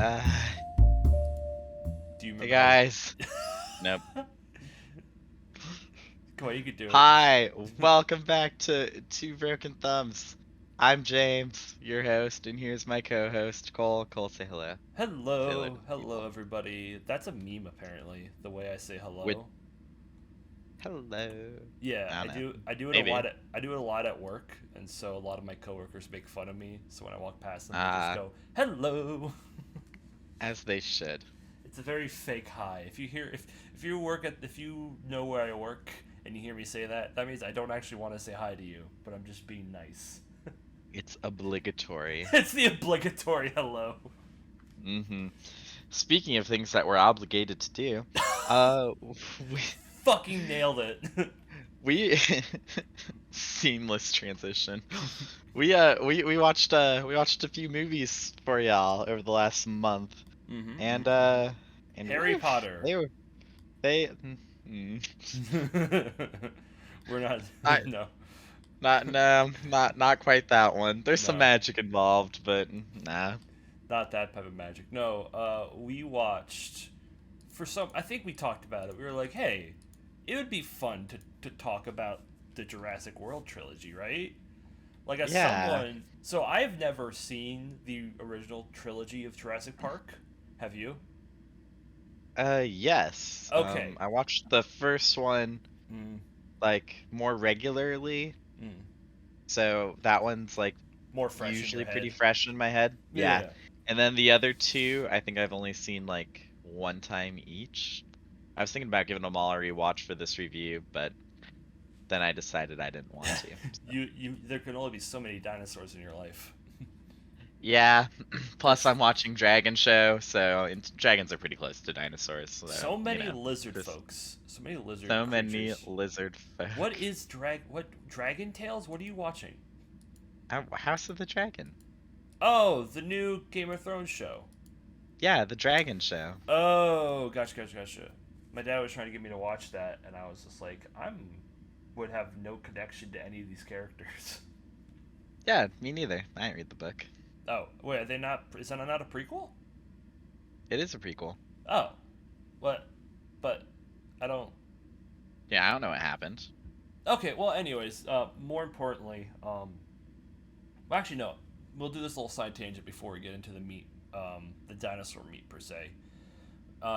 Uh, Do you hey remember guys. how? Nope. Come on, you could do it. Hi. Welcome back to Two Broken Thumbs. I'm James, your host, and here's my co-host, Cole. Cole, say hello. Say hello to Hello, the hello people. everybody. That's a meme apparently. The way I say With hello. hello. Yeah, I I don't know. do. I do it a Maybe. lot. I do it a lot at work, and so a lot of my coworkers make fun of me. So when I walk past them, they just Ah, go hello. as they should. It's a very fake hi. If you work at if you know where I work and you hear me say that, that means I don't actually want to say hi to you, but I'm just being nice. It's obligatory. It's the obligatory hello. Mm-hmm. Speaking of things that we're obligated to do, uh, we Fucking nailed it. we seamless transition. We watched a few movies for y'all over the last month, and Mm-hmm. Harry woof, Potter. they mm, We're not. not No, not no not quite that one. There's some no, magic involved, but nah. not that type of magic. No, we watched for some. I think we talked about it. We were like, hey, it would be fun to talk about the Jurassic World trilogy, right? Like as Yeah. someone, so I've never seen the original trilogy of Jurassic Park. Have you? Yes. Okay. I watched the first one Mm, like more regularly, mm. so that one's like More fresh in your usually pretty head. fresh in my head. Yeah. Yeah. And then the other two, I think I've only seen like one time each. I was thinking about giving them all a rewatch for this review, but then I decided I didn't want to. So. You there can only be so many dinosaurs in your life. Yeah. Plus, There's I'm watching Dragon Show, so and dragons are pretty close to dinosaurs, so so many lizard just folks, so many lizard so many creatures. lizard What folk. is what Dragon Tales? What are you watching? House of the Dragon. Oh, the new Game of Thrones show. Yeah, the Dragon Show. Oh, gotcha. My dad was trying to get me to watch that, and I was just like, would have no connection to any of these characters. Yeah, me neither. I didn't read the book. Oh, wait, are they not? Is that not a prequel? It is a prequel. Oh, what? But I don't. Yeah, I don't know what happened. Okay, well, anyways, more importantly, well, actually, no. We'll do this little side tangent before we get into the meat, the dinosaur meat per se.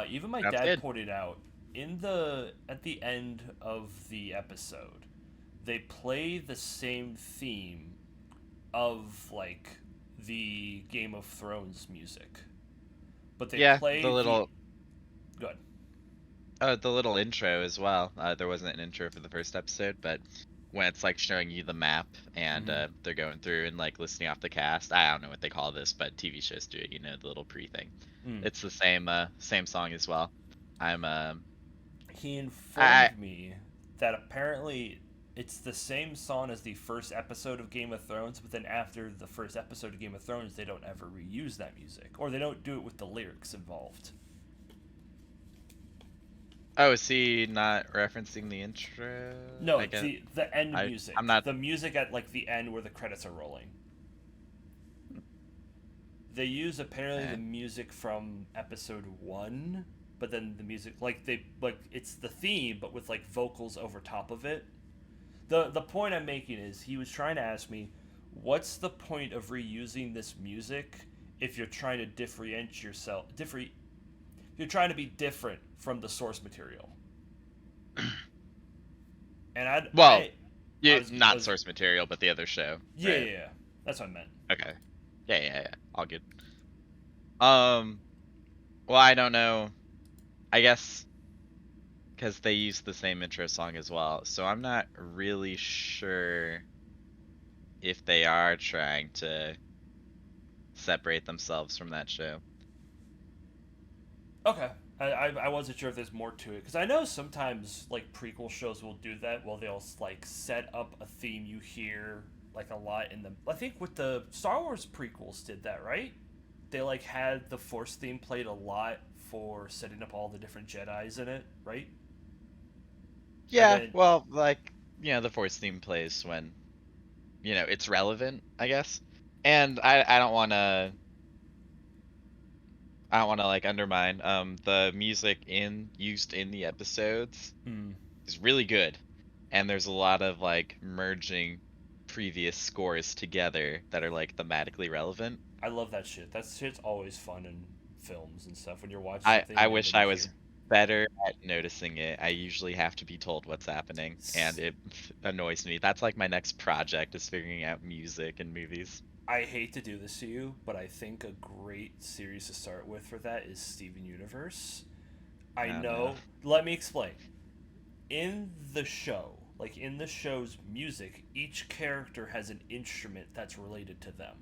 Even my That's dad good. pointed out at the end of the episode, they play the same theme of like the Game of Thrones music, but they Yeah, play the good. the little intro as well. There wasn't an intro for the first episode, but when it's like showing you the map and Mm-hmm. they're going through and like listing off the cast. I don't know what they call this, but TV shows do it. The little pre thing. Mm. It's the same song as well. I'm He I informed me that apparently it's the same song as the first episode of Game of Thrones, but then after the first episode of Game of Thrones, they don't ever reuse that music, or they don't do it with the lyrics involved. oh, is he not referencing the intro? No, I guess the end I'm music, not. the music at like the end where the credits are rolling. They use apparently the eh, music from episode one, but then the music like it's the theme, but with like vocals over top of it. The point I'm making is he was trying to ask me, what's the point of reusing this music if you're trying to differentiate yourself, you're trying to be different from the source material. And Well, I you was I not was source material, but the other show, yeah, right? yeah, yeah. That's what I meant. Okay. Yeah. All good. Um. Well, I don't know. I guess because they use the same intro song as well, so I'm not really sure if they are trying to separate themselves from that show. Okay. I wasn't sure if there's more to it because I know sometimes like prequel shows will do that. Well, they'll like set up a theme you hear like a lot in the. I think with the Star Wars prequels did that, right? They like had the Force theme played a lot for setting up all the different Jedi's in it, right? And Yeah. then Well, like the Force theme plays when it's relevant, I guess. And I don't want to I don't want to like undermine. The music used in the episodes Mm. is really good, and there's a lot of like merging previous scores together that are like thematically relevant. I love that shit. That shit's always fun in films and stuff when you're watching I something I and wish then you I was hear. better at noticing it. I usually have to be told what's happening, and it annoys me. That's like my next project is figuring out music in movies. I hate to do this to you, but I think a great series to start with for that is Steven Universe. I Oh no. know. Let me explain. In the show, like in the show's music, each character has an instrument that's related to them.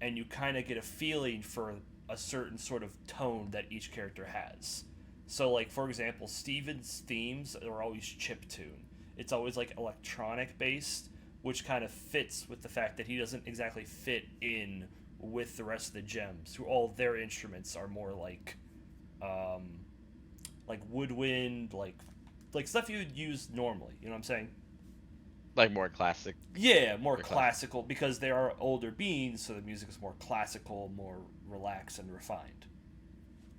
And you kind of get a feeling for a certain sort of tone that each character has. So, like, for example, Steven's themes are always chip tune. It's always like electronic based, which kind of fits with the fact that he doesn't exactly fit in with the rest of the gems, who all their instruments are more um, like woodwind, like stuff you would use normally. You know what I'm saying? Like more classic Yeah, more or classic. classical because they are older beings, so the music is more classical, more relaxed and refined.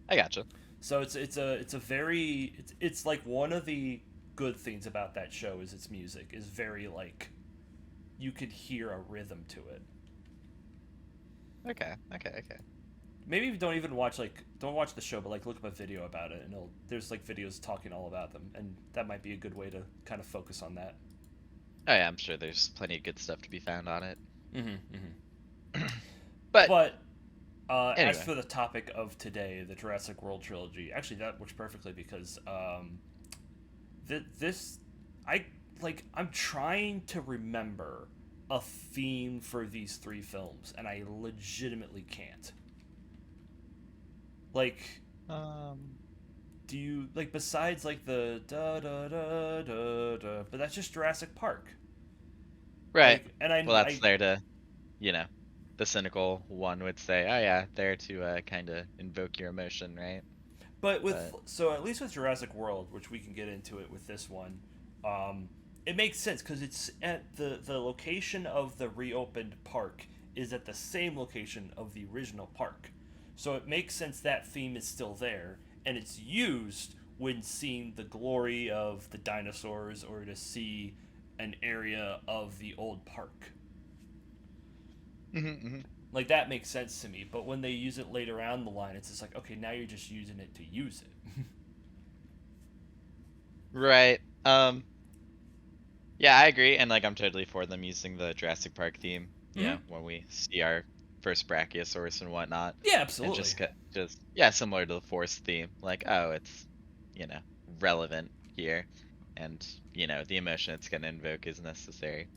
I gotcha. So it's a very it's like one of the good things about that show is its music is very like you could hear a rhythm to it. Okay, okay, okay. Maybe don't even watch like don't watch the show, but like look up a video about it, and there's like videos talking all about them, and that might be a good way to kind of focus on that. Oh yeah, I'm sure there's plenty of good stuff to be found on it. Mm-hmm. But But as anyway, for the topic of today, the Jurassic World Trilogy, actually that works perfectly because this I I'm trying to remember a theme for these three films, and I legitimately can't. Like, um, do you like besides like the da da da da da? But that's just Jurassic Park. right. Like, and Well, that's I there to, you know, the cynical one would say, oh yeah, there to kind of invoke your emotion, right? but with But so at least with Jurassic World, which we can get into it with this one, um, it makes sense because it's at the location of the reopened park is at the same location of the original park, so it makes sense that theme is still there and it's used when seeing the glory of the dinosaurs or to see an area of the old park. hmm Like that makes sense to me, but when they use it later on the line, it's just like okay, now you're just using it to use it. right. Yeah, I agree, and like I'm totally for them using the Jurassic Park theme. You Hmm. know, when we see our first Brachiosaurus and whatnot, Yeah, and absolutely. just yeah, similar to the Force theme. Like, oh, it's you know relevant here, and the emotion it's gonna invoke is necessary.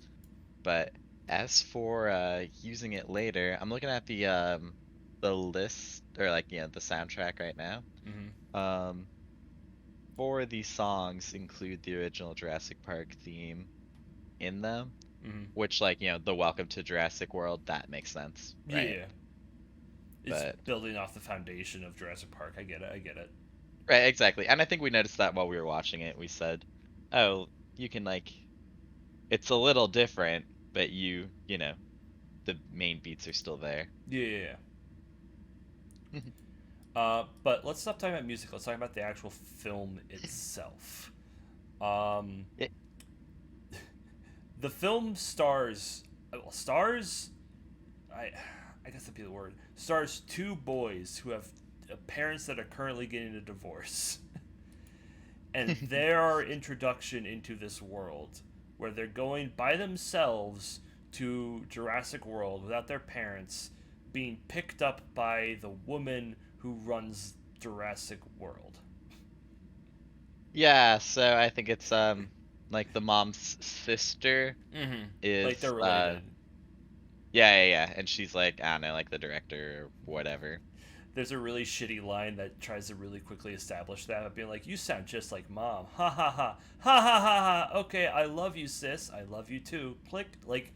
But as for using it later, I'm looking at the list or like the soundtrack right now. Hmm. Um, Four of these songs include the original Jurassic Park theme in them, Hmm. which like the Welcome to Jurassic World that makes sense, right? Yeah, it's But building off the foundation of Jurassic Park. I get it. I get it. right, exactly. And I think we noticed that while we were watching it. We said, "Oh, you can like it's a little different, but the main beats are still there." Yeah. But let's stop talking about music. Let's talk about the actual film itself. Um, Yeah, the film stars, stars. I, I guess that'd be the word. Stars two boys who have parents that are currently getting a divorce, and their introduction into this world, where they're going by themselves to Jurassic World without their parents, being picked up by the woman who runs Jurassic World. yeah, so I think it's like the mom's sister Mm-hmm. Like they're is related. yeah, and she's like I don't know, like the director or whatever. There's a really shitty line that tries to really quickly establish that, being like, "You sound just like mom." Ha ha ha ha ha ha ha. Okay, I love you, sis. I love you too. Click. Like,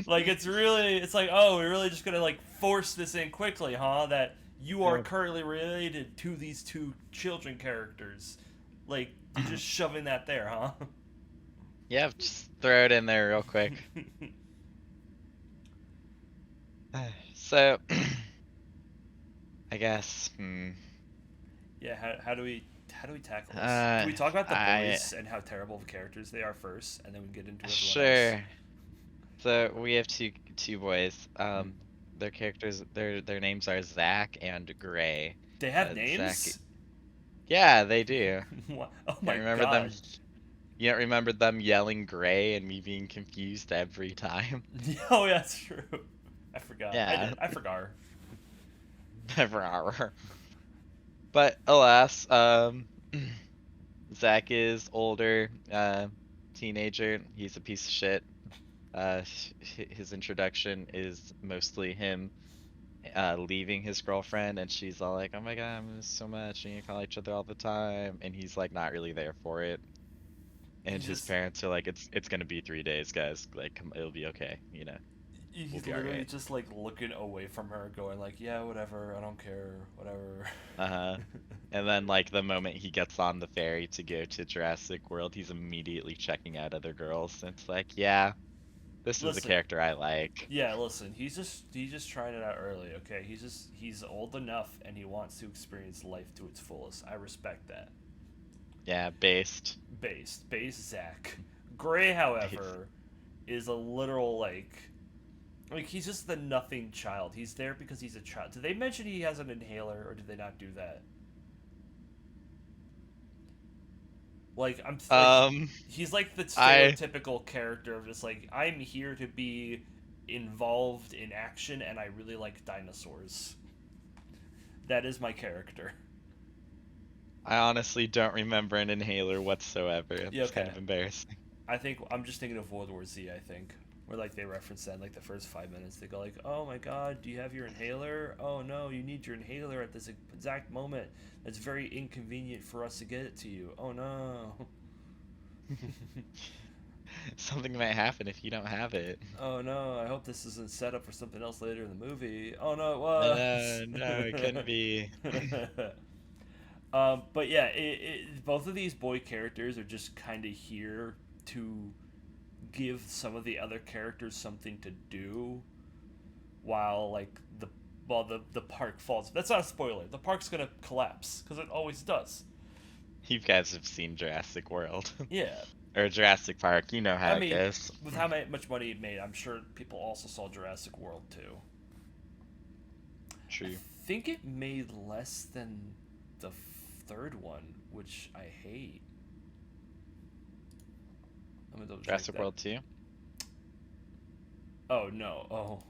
like it's like, oh, we're really just gonna like force this in quickly, huh? That you are Yeah. currently related to these two children characters. Like, you're just shoving that there, huh? Yeah, just throw it in there real quick. So I guess. Yeah, how do we tackle this? Can we talk about the I boys and how terrible of characters they are first, and then we get into everyone else? sure. So we have two boys. Hmm. Their characters, their names are Zach and Gray. They have Zach. names? Yeah, they do. Oh You don't my remember them? god. You don't remember them yelling Gray and me being confused every time? Oh, yeah, that's true. I forgot. I Yeah. did. I forgot. Never. But alas, Zach is older, teenager. He's a piece of shit. His introduction is mostly him leaving his girlfriend, and she's all like, "Oh my God, I miss so much, and you call each other all the time," and he's like not really there for it. And He's his just parents are like, "It's gonna be 3 days, guys. Like, come, it'll be okay. We'll he's be all literally right." just like looking away from her, going like, "Yeah, whatever. I don't care. Whatever." Uh-huh. And then like the moment he gets on the ferry to go to Jurassic World, he's immediately checking out other girls. It's like, yeah, this is the Listen, character I like. yeah, listen. He's just trying it out early. Okay, he's old enough and he wants to experience life to its fullest. I respect that. Yeah, based. Base Zach. Gray, Based. however, is a literal like he's just the nothing child. He's there because he's a child. Did they mention he has an inhaler, or did they not do that? Like I'm like Um, he's like the I stereotypical character of just like I'm here to be involved in action and I really like dinosaurs. That is my character. I honestly don't remember an inhaler whatsoever. Yeah, It's kind okay. of embarrassing. I think I'm just thinking of World War Z. I think where like they reference that in, like the first 5 minutes. They go like, "Oh my God, do you have your inhaler? Oh no, you need your inhaler at this exact moment. That's very inconvenient for us to get it to you. Oh no." Something might happen if you don't have it. Oh no, I hope this isn't set up for something else later in the movie. Oh no, it No, no, it couldn't be. was. But yeah, both of these boy characters are just kind of here to give some of the other characters something to do while the park falls. That's not a spoiler. The park's gonna collapse because it always does. You guys have seen Jurassic World Yeah, or Jurassic Park. You know I how it mean, goes. with how much money it made, I'm sure people also saw Jurassic World too. I True. think it made less than the third one, which I hate. I'm gonna double check Jurassic that. World 2. Oh no! Oh,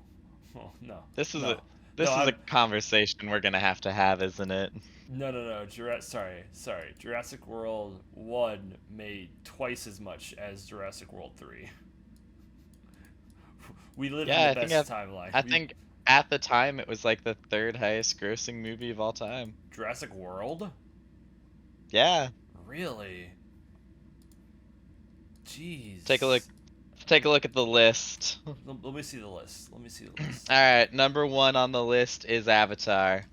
oh no! This is a No! No! this is a conversation we're gonna have to have, isn't it? No! Sorry. Jurassic World One made twice as much as Jurassic World Three. We live in Yeah, the best timeline. I think at the time it was like the third highest grossing movie of all time. Jurassic World? Yeah, Really? take a look. Jeez. Take a look at the list. Let me see the list. Let me see the list. All right, number one on the list is Avatar,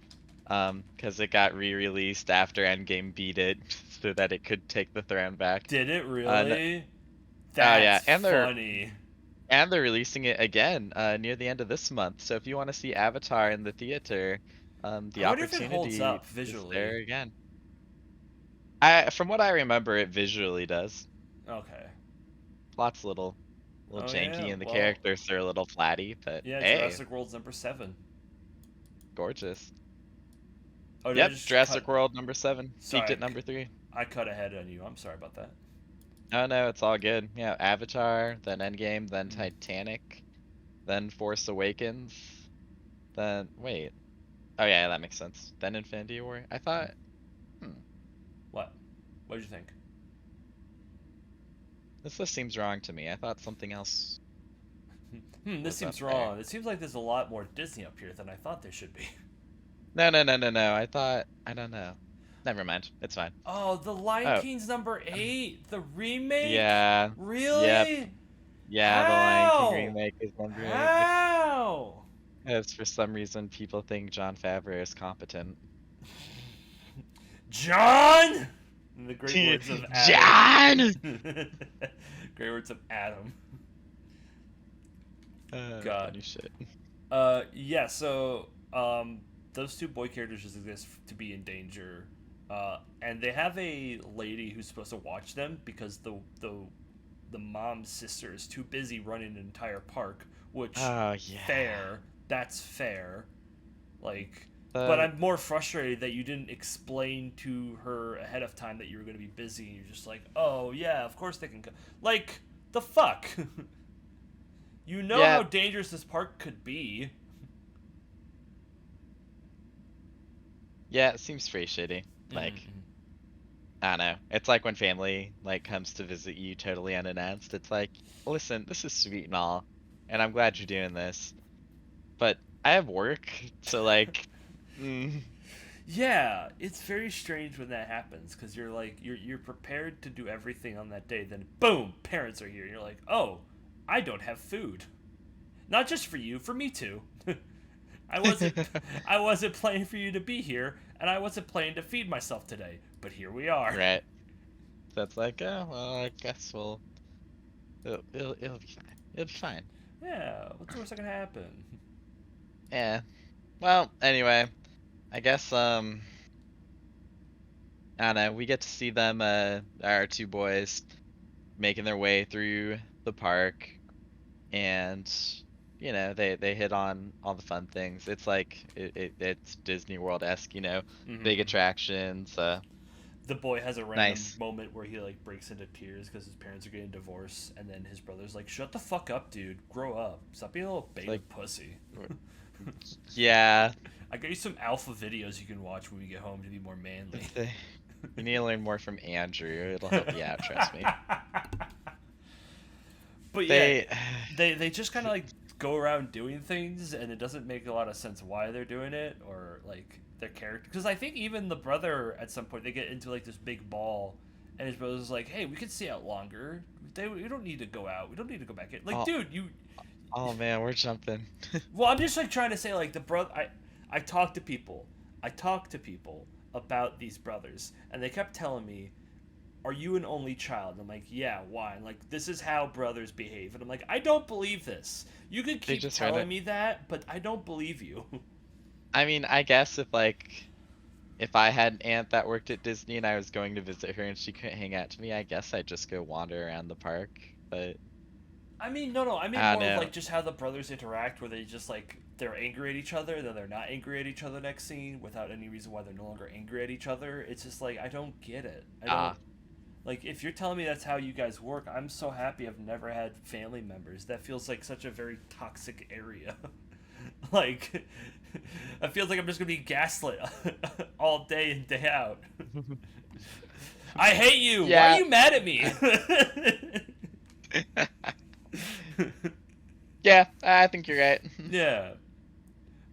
because it got re-released after Endgame beat it, so that it could take the throne back. Did it N- really? oh yeah, That's funny. and they're releasing it again near the end of this month. So if you want to see Avatar in the theater, I the wonder if it holds opportunity up is there visually. again. From what I remember, it visually does. Okay. Lots little Oh janky, yeah. and the Well, characters are a little flatty, but yeah. hey, Jurassic World's number 7. gorgeous. Oh, did I Yep, just cut? Jurassic World number 7 peaked Sorry, at number 3. I cut ahead on you. I'm sorry about that. Oh no, it's all good. Yeah, Avatar, then Endgame, then Mm. Titanic, then Force Awakens, then wait. Oh yeah, that makes sense. Then Infinity War. I thought, hmm, What? What did you think? this list seems wrong to me. I thought something else This was up seems there. wrong. It seems like there's a lot more Disney up here than I thought there should be. No. I thought, I don't know. Never mind. It's fine. Oh, The Lion Oh, King's number 8? The remake? yeah. Yep. Really? Yeah, the Lion King How? remake is number 8. How? Because for some reason people think Jon Favreau is competent. John! In the great words of Adam. John! Great words of Adam. God. Funny shit. Yeah, so those two boy characters just exist to be in danger, and they have a lady who's supposed to watch them because the mom's sister is too busy running an entire park. Which, Oh yeah. fair, that's fair. Like, but The I'm more frustrated that you didn't explain to her ahead of time that you were going to be busy. You're just like, oh yeah, of course they can go. Like, the fuck. You know yeah, how dangerous this park could be. yeah, it seems pretty shitty. Like, Mm-hmm. I don't know. It's like when family like comes to visit you totally unannounced. It's like, listen, this is sweet and all, and I'm glad you're doing this, but I have work, so like, mm, Yeah, it's very strange when that happens because you're like you're prepared to do everything on that day. Then boom, parents are here. And you're like, oh, I don't have food. Not just for you, for me too. I wasn't I wasn't planning for you to be here, and I wasn't planning to feed myself today. But here we are. right. That's like, oh well, I guess it'll be fine. It'll be fine. Yeah, what's the worst that can happen? Yeah. Well, anyway, I guess I don't know. We get to see them, our two boys, making their way through the park, and they hit on all the fun things. It's like it's Disney World-esque, big Mm-hmm. attractions. The boy has a random Nice. moment where he like breaks into tears because his parents are getting divorced, and then his brother's like, "Shut the fuck up, dude. Grow up. Stop being a little It's beta like, pussy." yeah, I got you some alpha videos you can watch when we get home to be more manly. you need to learn more from Andrew. It'll help you out, trust me. But yeah, They, they just kind of like go around doing things, and it doesn't make a lot of sense why they're doing it or like their character. Because I think even the brother at some point they get into like this big ball, and his brother's like, "Hey, we could stay out longer. We don't need to go out. We don't need to go back in." Like, oh, dude, you. oh man, we're jumping. Well, I'm just like trying to say like the brother. I talked to people. I talked to people about these brothers, and they kept telling me, are you an only child? And I'm like, yeah, why? And like, this is how brothers behave. And I'm like, I don't believe this. You could They keep just read telling it. me that, but I don't believe you. I mean, I guess if I had an aunt that worked at Disney and I was going to visit her and she couldn't hang out to me, I guess I'd just go wander around the park. But I mean, no. I mean I don't more of know. like just how the brothers interact, where they just like they're angry at each other, then they're not angry at each other next scene without any reason why they're no longer angry at each other. It's just like I don't get it. I don't Ah, like if you're telling me that's how you guys work. I'm so happy I've never had family members. That feels like such a very toxic area. Like, I feel like I'm just gonna be gaslit all day and day out. I hate you. Why are yeah. you mad at me? Yeah, I think you're right. Yeah,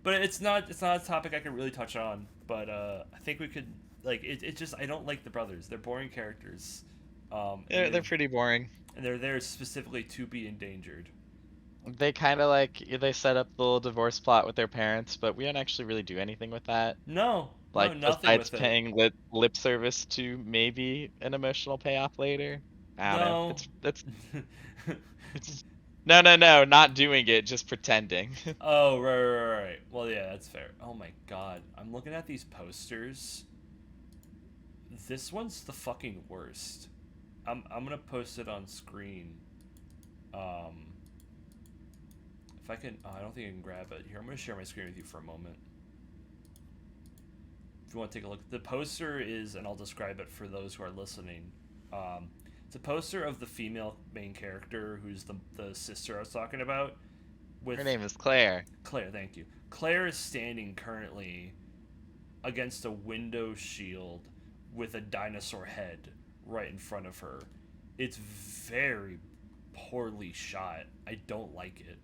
but it's not a topic I can really touch on. But I think we could like it. Just I don't like the brothers. They're boring characters, and They're pretty boring. they're there specifically to be endangered. They kind of like they set up the little divorce plot with their parents, but we don't actually really do anything with that. No, no, Like nothing besides with it. paying lip service to maybe an emotional payoff later. I don't know. No. It's no, no, no, not doing it, just pretending. Oh, right. Well, yeah, that's fair. Oh my god. I'm looking at these posters. This one's the fucking worst. I'm gonna post it on screen. Um, if I can. Oh, I don't think I can grab it. Here, I'm gonna share my screen with you for a moment. If you want to take a look. The poster is, and I'll describe it for those who are listening. Um, it's a poster of the female main character, who's the sister I was talking about, Her with name is Claire. Claire. Thank you. Claire is standing currently against a window shield with a dinosaur head right in front of her. It's very poorly shot. I don't like it.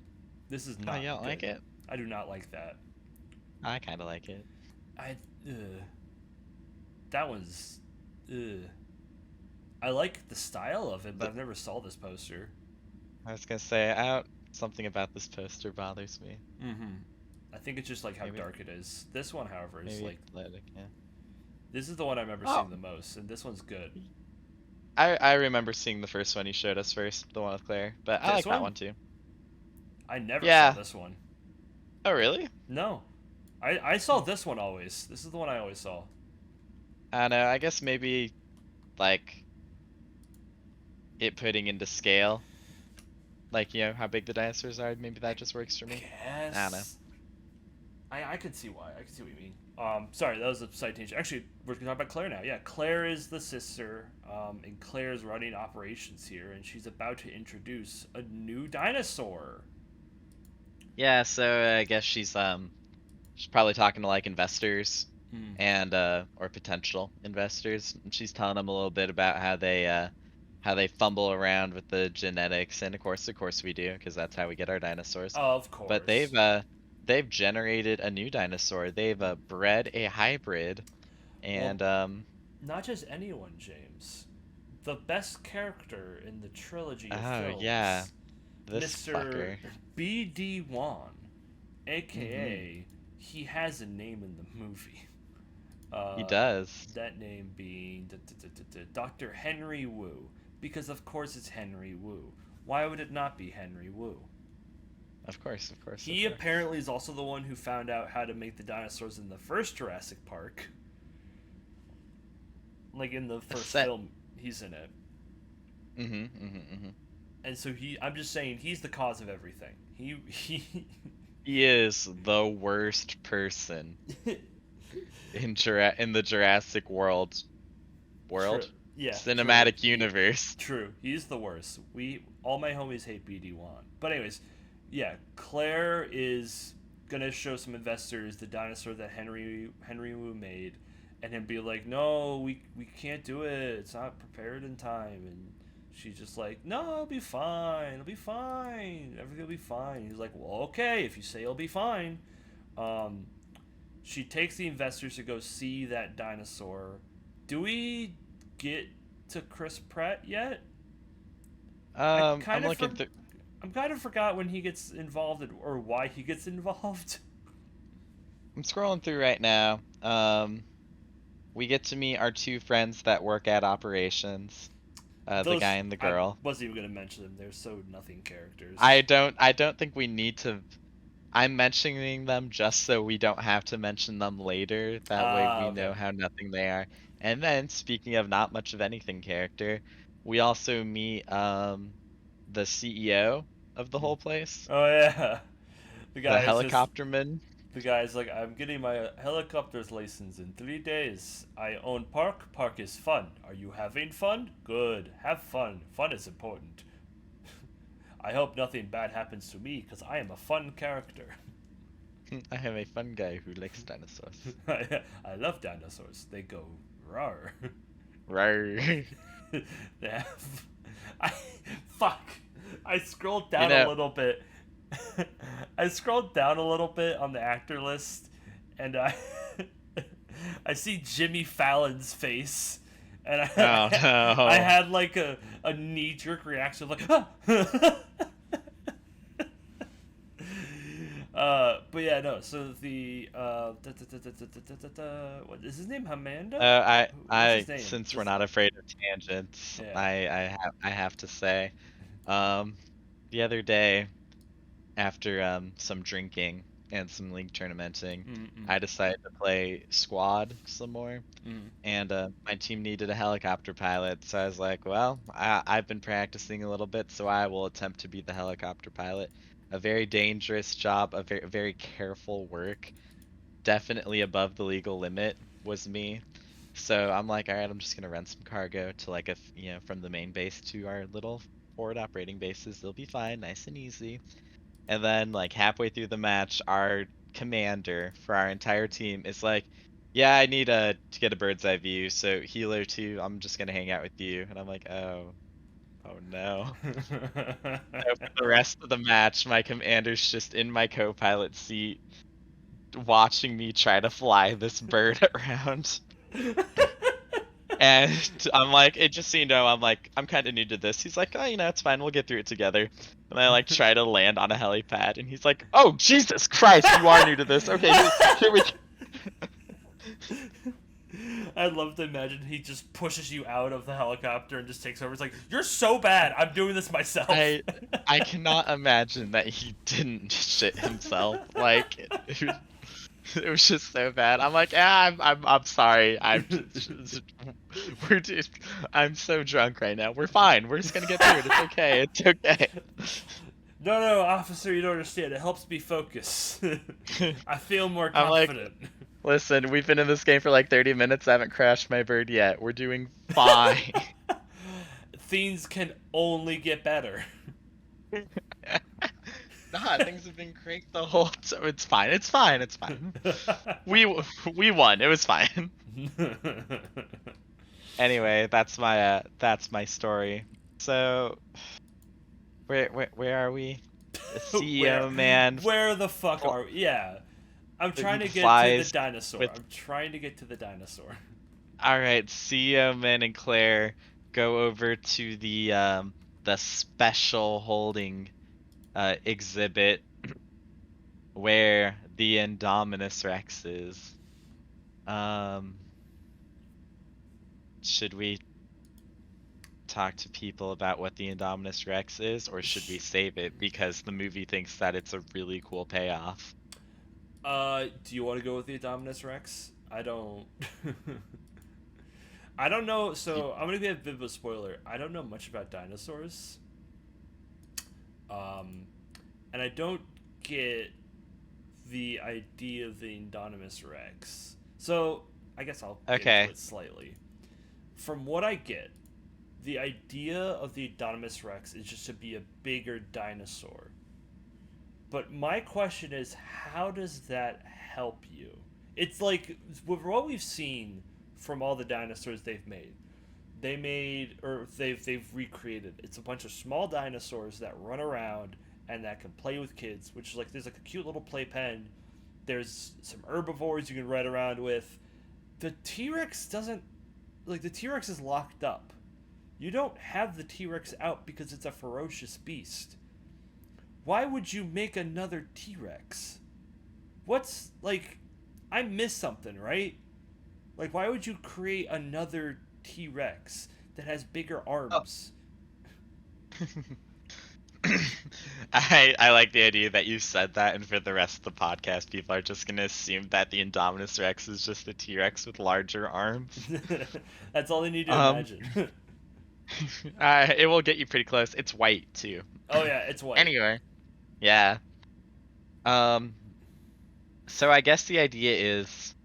This is Oh, you not don't like good. it? I do not like that. I kind of like it. I that was ugh. I like the style of it, but The- I've never saw this poster. I was gonna say, I don't. Something about this poster bothers me. Mm-hmm. I think it's just like how Maybe, dark it is. This one, however, is maybe like athletic. Yeah. this is the one I remember Oh, seeing the most, and this one's good. I remember seeing the first one you showed us first, the one with Claire, but I This like that one, one too. I never saw Yeah. this one. Oh, really? No, I saw this one always. This is the one I always saw. I don't know. I guess maybe like it putting into scale, like how big the dinosaurs are. Maybe that I just works for me. I don't know. guess I could see why. I could see what you mean. Sorry, that was a side tangent. Actually, we're gonna talk about Claire now. Yeah, Claire is the sister, and Claire's running operations here, and she's about to introduce a new dinosaur. Yeah, so I guess she's probably talking to like investors Hmm. and or potential investors. And she's telling them a little bit about how they fumble around with the genetics, and of course we do, because that's how we get our dinosaurs. Of But course. they've generated a new dinosaur. They've bred a hybrid, Well, and not just anyone, James. The best character in the trilogy of oh yeah, films, this Mr. fucker. B.D. Wan, Hmm. aka he has a name in the movie. He Uh, does. that name being Dr. Henry Wu, because of course it's Henry Wu. Why would it not be Henry Wu? Of course, of course, of He course. apparently is also the one who found out how to make the dinosaurs in the first Jurassic Park. Like in the first Set. film, he's in it. Mm-hmm. And so I'm just saying he's the cause of everything. He He is the worst person in the Jurassic True. world Yeah, true. cinematic universe. True. He's the worst. All my homies hate BD1. But anyways, yeah, Claire is gonna show some investors the dinosaur that Henry Wu made, and him be like, "No, we can't do it. It's not prepared in time." And she's just like, "No, it'll be fine. It'll be fine. Everything will be fine." He's like, "Well, okay, if you say it'll be fine." Um, she takes the investors to go see that dinosaur. Do we get to Chris Pratt yet? I I'm kind of looking for, through. I'm kind of forgot when he gets involved or why he gets involved. I'm scrolling through right now. We get to meet our two friends that work at operations. The guy Those and the I girl. wasn't even gonna mention them. They're so nothing I characters. don't I don't think we need to. I'm mentioning them just so we don't have to mention them later. That way Ah, we okay. know how nothing they are. And then, speaking of not much of anything character, we also meet the CEO of the Hmm. whole place, Oh yeah, the the guy is just helicopterman. the guy's like, I'm getting my helicopter's license in 3 days. I own park. Park is fun. Are you having fun? Good. Have fun. Fun is important. I hope nothing bad happens to me because I am a fun character. I am a fun guy who likes dinosaurs. I love dinosaurs. They go rar. Rawr. They have. I fuck. I scrolled You down a know, little bit. I scrolled down a little bit on the actor list, and I I see Jimmy Fallon's face, and oh I no. had like a knee jerk reaction like. But yeah, no. So the what is his name? Hamanda? What's his name? Since we're not afraid of tangents, Yeah. I have to say, um, the other day, after some drinking and some league tournamenting, Mm-mm. I decided to play squad some more, Mm. and my team needed a helicopter pilot, so I was like, well, I've been practicing a little bit, so I will attempt to be the helicopter pilot. A very dangerous job, a very careful work, definitely above the legal limit was me. So I'm like, all right, I'm just gonna rent some cargo to like from the main base to our little forward operating bases. They'll be fine, nice and easy. And then like halfway through the match, our commander for our entire team is like, yeah, I need to get a bird's eye view. So Hilo 2, I'm just gonna hang out with you. And I'm like, oh no. So for the rest of the match, my commander's just in my co-pilot seat, watching me try to fly this bird around. And I'm like, it just so you know, I'm like, I'm kind of new to this. He's like, oh, it's fine. We'll get through it together. And I like try to land on a helipad, and he's like, oh, Jesus Christ, you are new to this. Okay, here we go. I'd love to imagine he just pushes you out of the helicopter and just takes over. It's like, you're so bad. I'm doing this myself. I I cannot imagine that he didn't shit himself. Like, It was just so bad. I'm like, yeah, I'm sorry. We're just, I'm so drunk right now. We're fine. We're just gonna get through it. It's okay. It's okay. No, no, officer, you don't understand. It helps me focus. I feel more I'm like, confident. listen, we've been in this game for like 30 minutes. I haven't crashed my bird yet. We're doing fine. Things can only get better. Nah, things have been great the whole time. It's fine. It's fine. It's fine. We we won. It was fine. Anyway, that's my story. So where are we? The where CEO man where the fuck fl- are we? Yeah. I'm trying to get to the flies dinosaur. with. I'm trying to get to the dinosaur. All right, CEO man and Claire go over to the special holding exhibit where the Indominus Rex is. Um, should we talk to people about what the Indominus Rex is, or should we save it because the movie thinks that it's a really cool payoff? Do you want to go with the Indominus Rex? I don't. I don't know. Y- So I'm gonna be a bit of a spoiler. I don't know much about dinosaurs. Um, and I don't get the idea of the Indominus Rex. So I guess I'll get into Okay, it slightly. From what I get, the idea of the Indominus Rex is just to be a bigger dinosaur. But my question is, how does that help you? It's like with what we've seen from all the dinosaurs they've made. They've recreated. It's a bunch of small dinosaurs that run around and that can play with kids, which is like there's like a cute little playpen. There's some herbivores you can ride around with. The T-Rex doesn't like the T-Rex is locked up. You don't have the T-Rex out because it's a ferocious beast. Why would you make another T-Rex? What's like I missed something, right? Like why would you create another T-Rex that has bigger oh. arms? I like the idea that you said that, and for the rest of the podcast, people are just gonna assume that the Indominus Rex is just a T-Rex with larger arms. That's all they need to Um, imagine. it will get you pretty close. It's white too. Oh yeah, it's white. Anyway, yeah. Um, so I guess the idea is,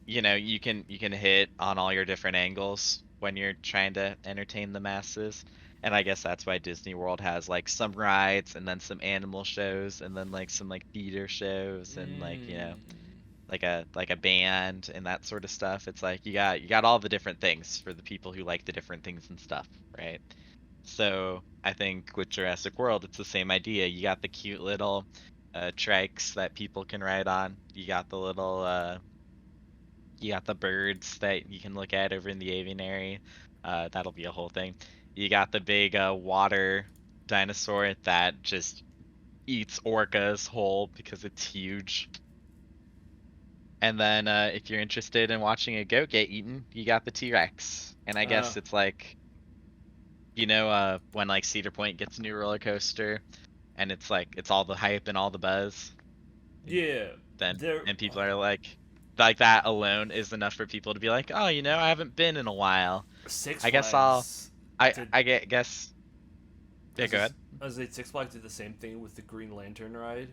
you can hit on all your different angles when you're trying to entertain the masses. And I guess that's why Disney World has like some rides and then some animal shows and then like some like theater shows and like, Mm. like a band and that sort of stuff. It's like you got all the different things for the people who like the different things and stuff, right? So I think with Jurassic World, it's the same idea. You got the cute little trikes that people can ride on. You got the birds that you can look at over in the aviary. That'll be a whole thing. You got the big water dinosaur that just eats orcas whole because it's huge. And then if you're interested in watching a goat get eaten, you got the T-Rex. And I Uh, guess it's like, when like Cedar Point gets a new roller coaster, and it's like it's all the hype and all the buzz. yeah. Then There and people are like that alone is enough for people to be like, oh, I haven't been in a while. Six I guess I'll Flags I did I get guess yeah, as go ahead. as they Six Flags did the same thing with the Green Lantern ride,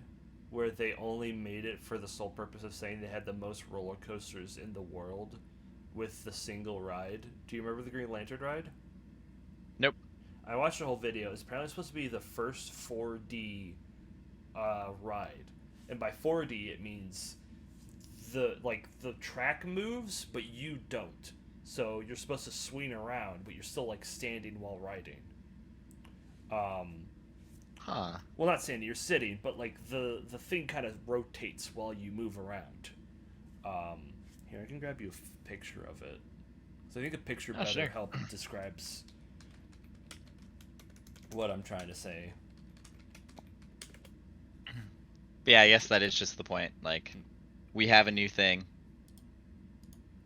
where they only made it for the sole purpose of saying they had the most roller coasters in the world with the single ride. Do you remember the Green Lantern ride? Nope. I watched the whole video. It's apparently supposed to be the first 4D ride, and by 4D it means the track moves, but you don't. So you're supposed to swing around, but you're still like standing while riding. Um, Huh. well, not standing, you're sitting, but like the thing kind of rotates while you move around. Here, I can grab you a picture of it. So I think a picture Oh, better sure. help describes what I'm trying to say. Yeah, I guess that is just the point. Like, we have a new thing.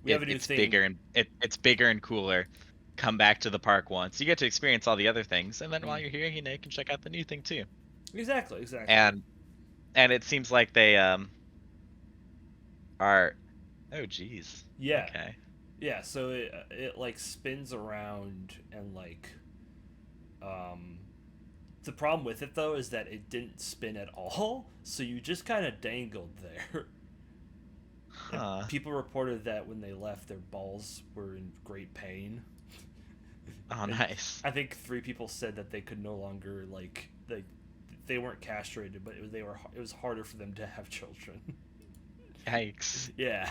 We have a new It's thing. bigger and it's bigger and cooler. Come back to the park once. You get to experience all the other things, and then while Mm. you're here, you can check out the new thing too. Exactly, exactly. And and it seems like they are. Oh, geez. Yeah, Okay. yeah. So it like spins around and like um the problem with it though is that it didn't spin at all, so you just kind of dangled there. And Huh. people reported that when they left, their balls were in great pain. Oh, And nice. I think 3 people said that they could no longer like they weren't castrated, but it was harder for them to have children. Yikes. Yeah,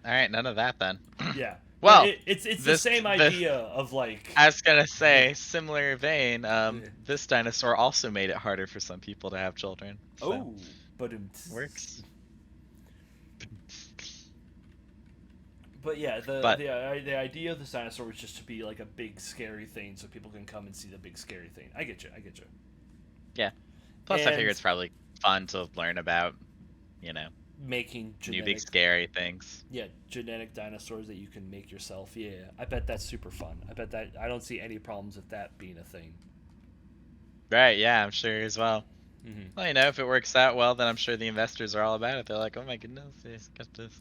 All right, none of that then. yeah. But Well, it's the this same the idea of like I was gonna say similar vein. yeah. This dinosaur also made it harder for some people to have children. So Oh, but works. but yeah, But the idea of the dinosaur was just to be like a big scary thing, so people can come and see the big scary thing. I get you. I get you. yeah. Plus, I figure And it's probably fun to learn about, you know, making new big genetic, scary things. yeah, genetic dinosaurs that you can make yourself. Yeah, I bet that's super fun. I bet that I don't see any problems with that being a thing. Right? Yeah, I'm sure as well. Hmm. Well, you know, if it works out well, then I'm sure the investors are all about it. They're like, oh my goodness, he's got this.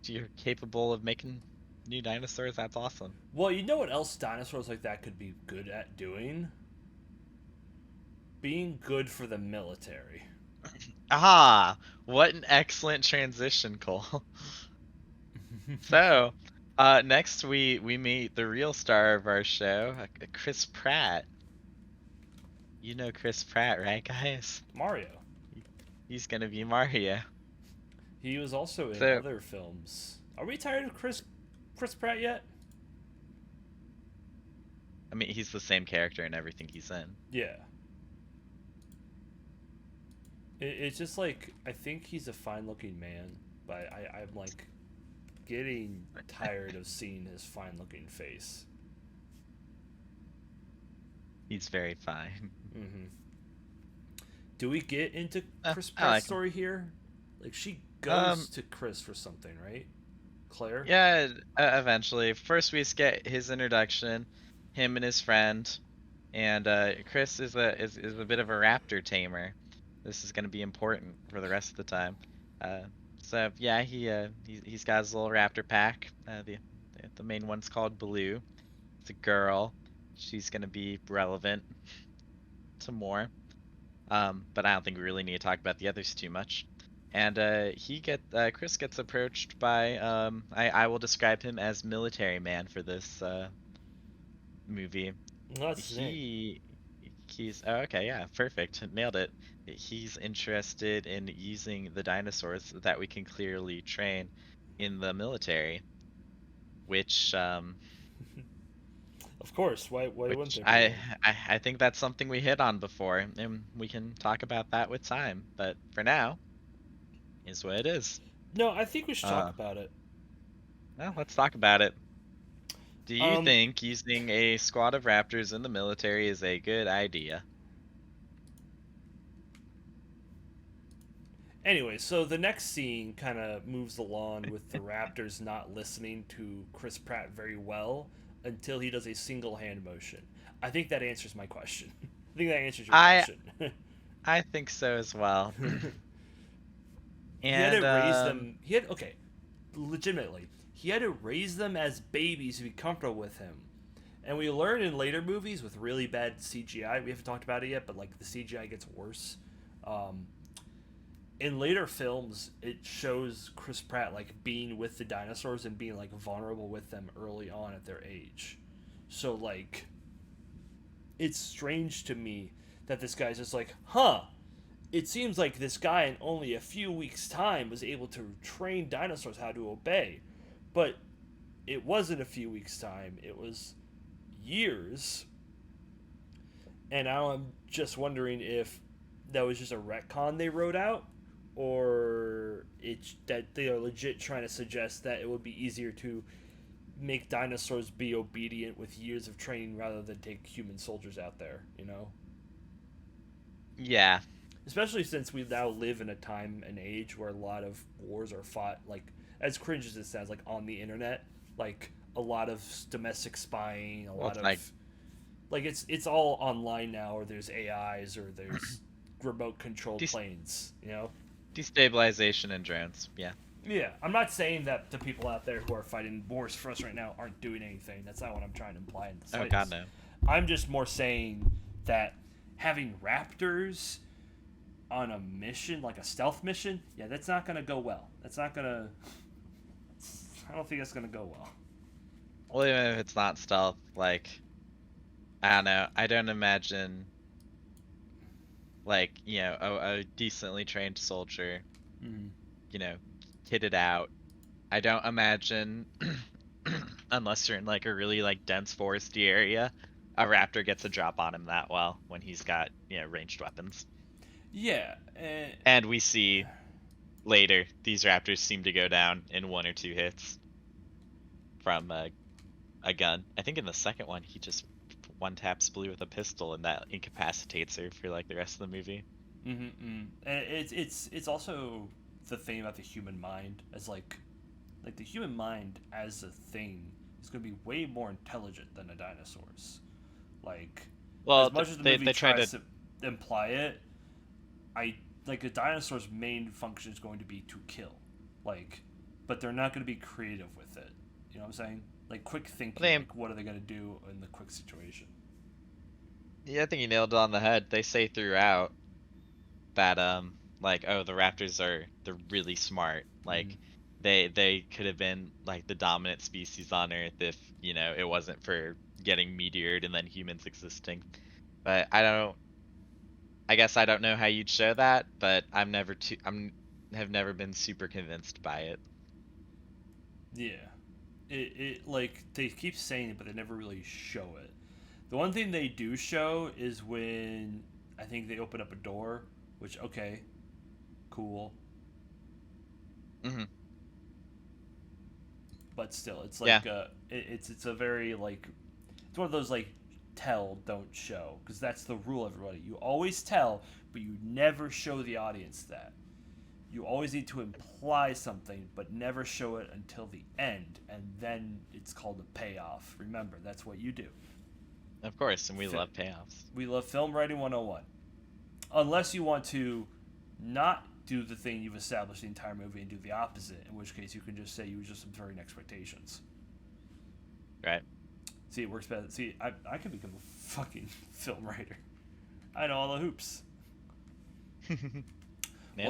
You're capable of making new dinosaurs. That's awesome. Well, you know what else dinosaurs like that could be good at doing? Being good for the military. Ah, what an excellent transition, Cole. So, next we meet the real star of our show, Chris Pratt. You know Chris Pratt, right, guys? Mario. He's gonna be Mario. He was also in So, other films. Are we tired of Chris Pratt yet? I mean, he's the same character in everything he's in. Yeah. It's just like I think he's a fine-looking man, but I'm like getting tired of seeing his fine-looking face. He's very fine. Hmm. Do we get into Chris I Pratt's like him. story here? Like she Um, goes to Chris for something, right? Claire. yeah, eventually. First, we just get his introduction, him and his friend, and Chris is a bit of a raptor tamer. This is gonna be important for the rest of the time. Uh, so yeah, he's got his little raptor pack. The main one's called Blue. It's a girl. She's gonna be relevant to more. But I don't think we really need to talk about the others too much. And Chris gets approached by I will describe him as military man for this movie. No, that's his name. He he's oh, okay, yeah, perfect. Nailed it. He's interested in using the dinosaurs that we can clearly train in the military, which Of course. Why wouldn't which there be I, one? I think that's something we hit on before, and we can talk about that with time. But for now, is what it is. No, I think we should talk Uh, about it. well, let's talk about it. Do you Um. think using a squad of raptors in the military is a good idea? Anyway, so the next scene kind of moves along with the Raptors not listening to Chris Pratt very well until he does a single hand motion. I think that answers my question. I think that answers your I question. I think so as well. He had to And raise them. He had okay, legitimately. He had to raise them as babies to be comfortable with him. And we learn in later movies with really bad CGI. We haven't talked about it yet, but like the CGI gets worse. Um, in later films, it shows Chris Pratt like being with the dinosaurs and being like vulnerable with them early on at their age. So like, it's strange to me that this guy's just like, huh. It seems like this guy in only a few weeks' time was able to train dinosaurs how to obey, but it wasn't a few weeks' time. It was years, and now I'm just wondering if that was just a retcon they wrote out, or it's that they are legit trying to suggest that it would be easier to make dinosaurs be obedient with years of training rather than take human soldiers out there, you know? yeah, Especially since we now live in a time and age where a lot of wars are fought, like, as cringe as it sounds, like on the internet, like a lot of domestic spying, a well, lot it's like of like it's all online now, or there's AIs, or there's remote controlled des- planes, you know? destabilization and drones. Yeah. Yeah, I'm not saying that the people out there who are fighting wars for us right now aren't doing anything. That's not what I'm trying to imply in the Oh God, slightest. no. I'm just more saying that having raptors on a mission, like a stealth mission, yeah, that's not gonna go well. That's not gonna. I don't think that's gonna go well. Well, even if it's not stealth, like I don't know. I don't imagine like a decently trained soldier, Mm-hmm. you know, kitted out. I don't imagine unless you're in like a really like dense foresty area, a raptor gets a drop on him that well when he's got ranged weapons. Yeah, And we see later these raptors seem to go down in one or two hits from a gun. I think in the second one he just one taps Blue with a pistol and that incapacitates her for like the rest of the movie. and it's also the thing about the human mind as like the human mind as a thing is going to be way more intelligent than a dinosaur's. Like, as Well, much as the they movie they try tries to. to imply it, I like a dinosaur's main function is going to be to kill. Like, but they're not going to be creative with it. You know what I'm saying? Like quick thinking. They, Like, what are they going to do in the quick situation? yeah, I think you nailed it on the head. They say throughout that like, oh, the raptors they're really smart. Mm-hmm. Like they could have been like the dominant species on Earth if it wasn't for getting meteored and then humans existing. But I guess I don't know how you'd show that, but I'm have never been super convinced by it. Yeah. It like they keep saying it, but they never really show it. The one thing they do show is when I think they open up a door, which okay, cool, Hmm. but still, it's Yeah. like it's a very like it's one of those like tell don't show because that's the rule. Everybody, you always tell, but you never show the audience that. You always need to imply something, but never show it until the end, and then it's called a payoff. Remember, that's what you do. Of course, and we Fi- love payoffs. We love film writing 101. Unless you want to not do the thing you've established the entire movie and do the opposite, in which case you can just say you were just subverting expectations. Right. See, it works better. See, I could become a fucking film writer. I know all the hoops. Well,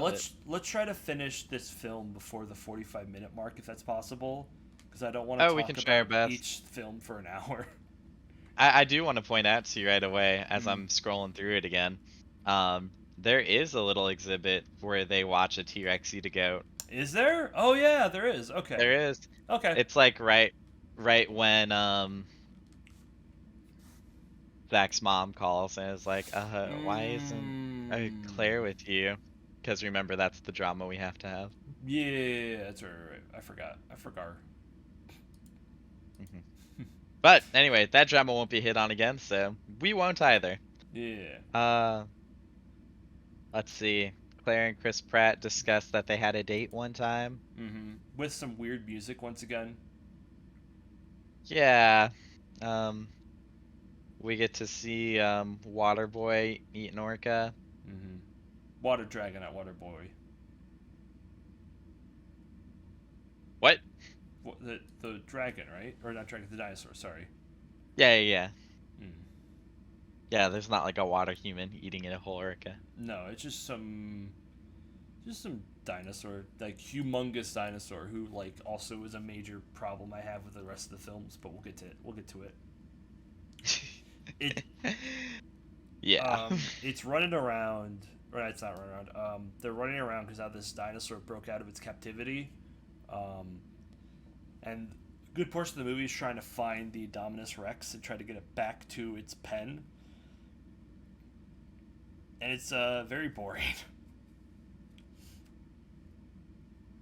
Nailed it. let's try to finish this film before the 45-minute mark, if that's possible, because I don't want to Oh, we can talk try our about best. each film for an hour. I do want to point out to you right away as Mm. I'm scrolling through it again. There is a little exhibit where they watch a T-Rex eat a goat. Is there? Oh yeah, there is. Okay, There is. okay. It's like right when Zach's mom calls and is like, why isn't Claire Mm. with you? Because remember, that's the drama we have to have. Yeah, that's right. I forgot. I forgot. Hmm. But anyway, that drama won't be hit on again, so we won't either. Yeah. Uh, let's see. Claire and Chris Pratt discussed that they had a date one time. With some weird music once again. Yeah. Um, we get to see Waterboy eat an orca. Mm-hmm. Water dragon, not water boy. What? The dragon, right? Or not dragon, the dinosaur. Sorry. Yeah, yeah, yeah. Mm. Yeah, there's not like a water human eating a whole orca. No, it's just some dinosaur, like humongous dinosaur, who like also is a major problem I have with the rest of the films. But we'll get to it. We'll get to it. It Yeah. it's running around. Or it's not running around. They're running around because now this dinosaur broke out of its captivity, um, and a good portion of the movie is trying to find the Indominus Rex and try to get it back to its pen. And it's very boring.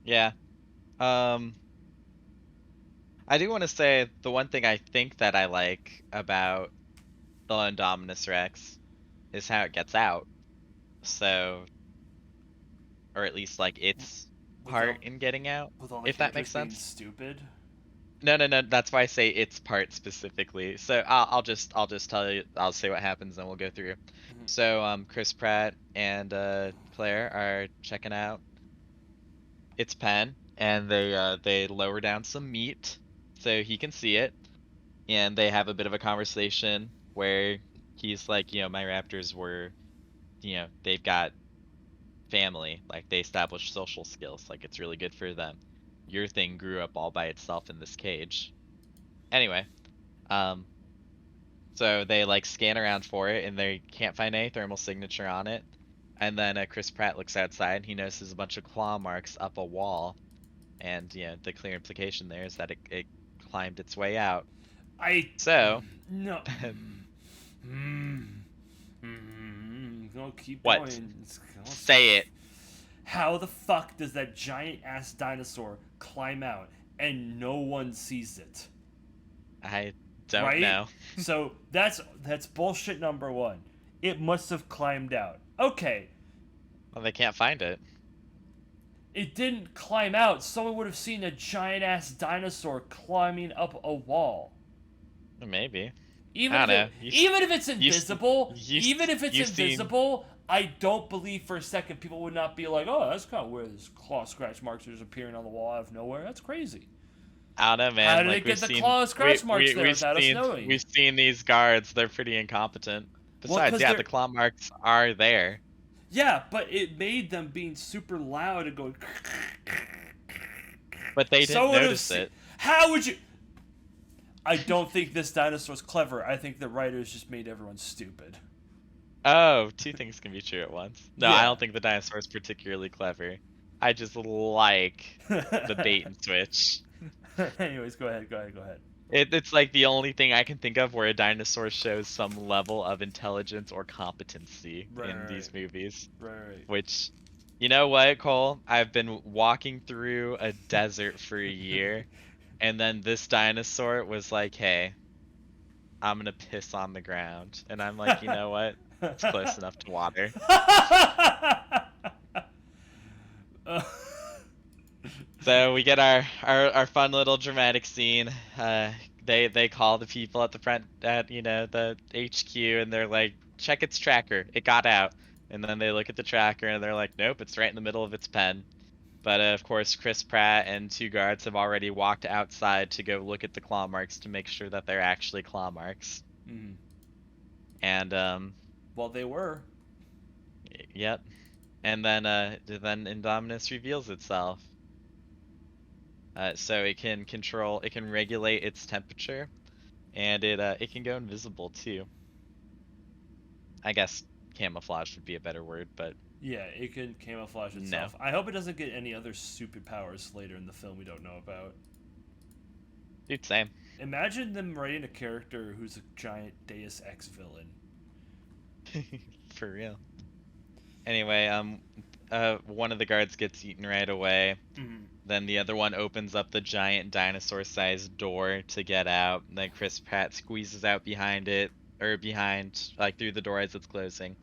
Yeah. Um, I do want to say the one thing I think that I like about the Indominus Rex is how it gets out. So, or at least like its with all part in getting out, with all the if that characters makes being sense. stupid. No, no, no. That's why I say its part specifically. So I'll just tell you. I'll say what happens, and we'll go through. Mhm. So Chris Pratt and Claire are checking out its pen, and they lower down some meat so he can see it, and they have a bit of a conversation where he's like, my raptors were, they've got family, like they establish social skills, like it's really good for them. Your thing grew up all by itself in this cage. Anyway, um, so they like scan around for it and they can't find any thermal signature on it. And then Chris Pratt looks outside and he notices a bunch of claw marks up a wall. And the clear implication there is that it climbed its way out. I So, no. Go keep what? going. Say it. How the fuck does that giant ass dinosaur climb out and no one sees it? I don't Right? know. So that's bullshit number one. It must have climbed out. Okay, Well, they can't find it. it didn't climb out. Someone would have seen a giant ass dinosaur climbing up a wall. Maybe. Even I if don't know. even if it's You, invisible, you, even if it's you've seen. invisible, I don't believe for a second people would not be like, "Oh, that's kind of weird. This claw scratch marks are just appearing on the wall out of nowhere. That's crazy. I don't know, How man. did Like it get we've the seen, claw scratch marks we there we've without us seen, knowing?" we've seen these guards. They're pretty incompetent. Well, Besides, because yeah, they're the claw marks are there. yeah, but it made them being super loud and going. But they didn't Someone would have notice seen. it. How would you? I don't think this dinosaur's clever. I think the writers just made everyone stupid. Oh, two things can be true at once. No, I Yeah. don't think the dinosaur is particularly clever. I just like the bait and switch. Anyways, go ahead. Go ahead. Go ahead. It's like the only thing I can think of where a dinosaur shows some level of intelligence or competency Right. in these movies. Right. Right. Which, you know what, Cole? I've been walking through a desert for a year, and then this dinosaur was like, hey, I'm gonna piss on the ground. And I'm like, you know what? It's close enough to water. Uh, So we get our fun little dramatic scene. They call the people at the front at the HQ and they're like, check its tracker. It got out. And then they look at the tracker and they're like, nope, it's right in the middle of its pen. But of course, Chris Pratt and two guards have already walked outside to go look at the claw marks to make sure that they're actually claw marks. mm. And Well, they were. yep. And then Indominus reveals itself. So it can regulate its temperature, and it can go invisible too. I guess camouflage would be a better word, but Yeah, it can camouflage no. itself. I hope it doesn't get any other stupid powers later in the film we don't know about. Dude, same. Imagine them writing a character who's a giant Deus Ex villain. For real. Anyway, one of the guards gets eaten right away. Mm. Then the other one opens up the giant dinosaur-sized door to get out. And then Chris Pratt squeezes out behind it, or behind, like through the door as it's closing.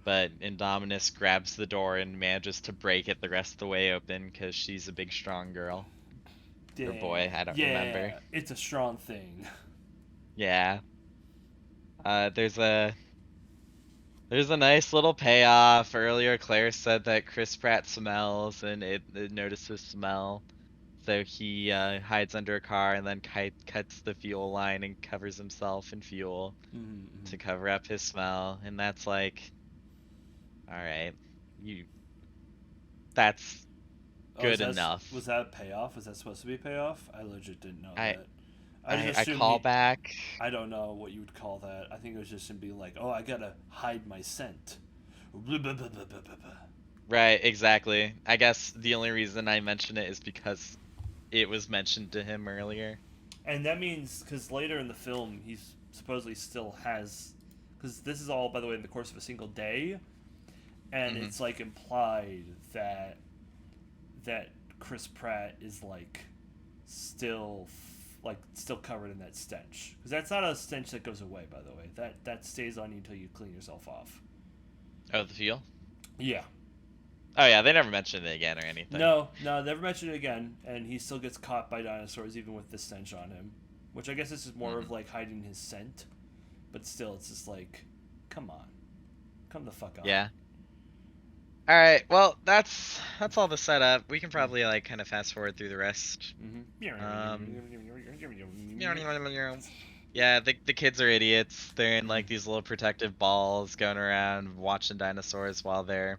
But Indominus grabs the door and manages to break it the rest of the way open because she's a big, strong girl. Or Dang. boy, I don't Yeah, remember. it's a strong thing. Yeah. There's a nice little payoff. Earlier, Claire said that Chris Pratt smells, and it notices smell. So he hides under a car and then cuts the fuel line and covers himself in fuel Mm-hmm. to cover up his smell. And that's like, all right, that's Oh, good enough. was that a payoff? Was that supposed to be a payoff? I legit didn't know I that. I call back. I don't know what you would call that. I think it was just him being like, "Oh, I gotta hide my scent." Right, exactly. I guess the only reason I mention it is because it was mentioned to him earlier. And that means because later in the film, he's supposedly still has, because this is all, by the way, in the course of a single day, and Mhm. it's like implied that Chris Pratt is like still still covered in that stench, because that's not a stench that goes away, by the way. That stays on you until you clean yourself off. Oh, the fuel? Yeah. Oh yeah, they never mentioned it again or anything. No, never mention it again, and he still gets caught by dinosaurs even with the stench on him, which I guess this is more of like hiding his scent, but still, it's just like, come on, come the fuck on. Yeah. All right. Well, that's all the setup. We can probably like kind of fast forward through the rest. Um, yeah, the kids are idiots. They're in like these little protective balls, going around watching dinosaurs while they're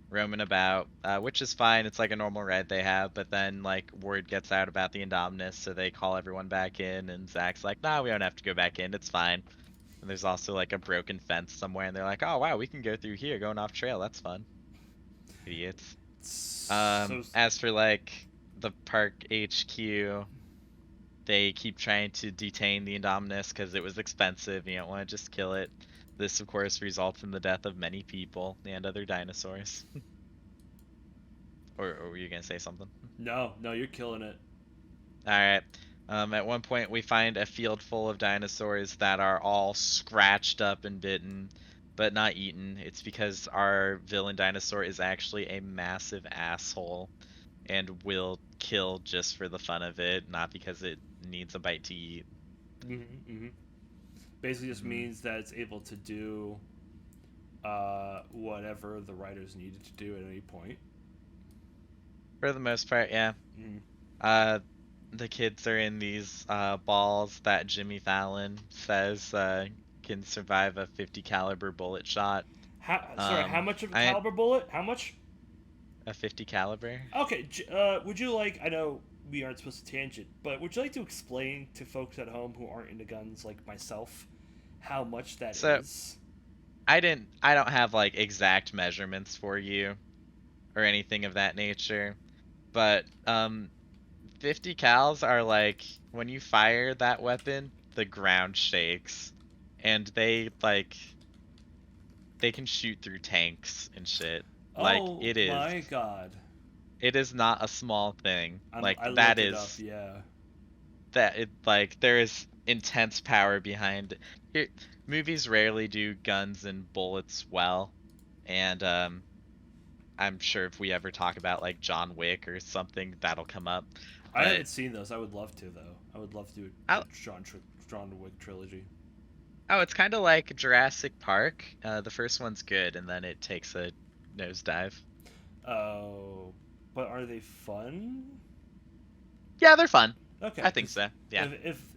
roaming about, which is fine. It's like a normal ride they have. But then like word gets out about the Indominus, so they call everyone back in, and Zach's like, "Nah, we don't have to go back in. It's fine." And there's also like a broken fence somewhere, and they're like, "Oh wow, we can go through here, going off trail. That's fun." Idiots. So As for like the park HQ, they keep trying to detain the Indominus because it was expensive. You don't want to just kill it. This, of course, results in the death of many people and other dinosaurs. Or were you gonna say something? no, no, you're killing it. All right. At one point, we find a field full of dinosaurs that are all scratched up and bitten, but not eaten. It's because our villain dinosaur is actually a massive asshole and will kill just for the fun of it, not because it needs a bite to eat. Mm-hmm. Basically, just Hmm. means that it's able to do whatever the writers needed to do at any point. For the most part, yeah. Mm. Uh, the kids are in these balls that Jimmy Fallon says can survive a 50 caliber bullet shot. Sorry, how much of a I caliber bullet? How much? a 50 caliber. Okay, would you like? I know we aren't supposed to tangent, but would you like to explain to folks at home who aren't into guns like myself how much that So is? I don't have like exact measurements for you or anything of that nature, but 50 cals are like when you fire that weapon, the ground shakes, and they can shoot through tanks and shit. Like Oh my god! it is not a small thing. Like I that looked it up. is Yeah. that it like there is intense power behind here. Movies rarely do guns and bullets well, and I'm sure if we ever talk about like John Wick or something, that'll come up. I But haven't seen those. I would love to though. I would love to do a I, John Wick trilogy. oh, it's kind of like Jurassic Park. The first one's good, and then it takes a nosedive. Oh, but are they fun? Yeah, they're fun. Okay, I think because so. Yeah.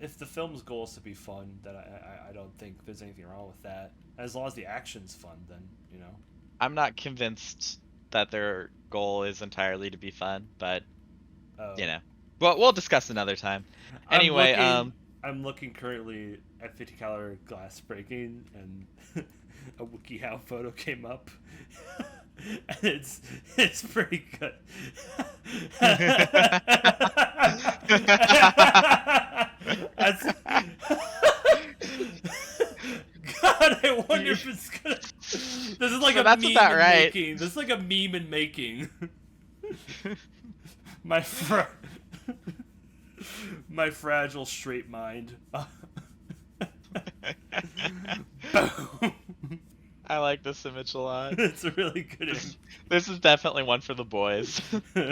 if the film's goal is to be fun, then I don't think there's anything wrong with that. As long as the action's fun, then you know. I'm not convinced that their goal is entirely to be fun, but you Oh, know. Well, we'll discuss another time. I'm Anyway, looking. I'm looking currently at 50 caliber glass breaking, and a WikiHow photo came up, and it's pretty good. That's, God, I wonder if it's gonna. This is like so a that's meme about in right. making. This is like a meme in making. My my fragile straight mind. Boom. I like this image a lot. It's a really good image. This is definitely one for the boys. I'm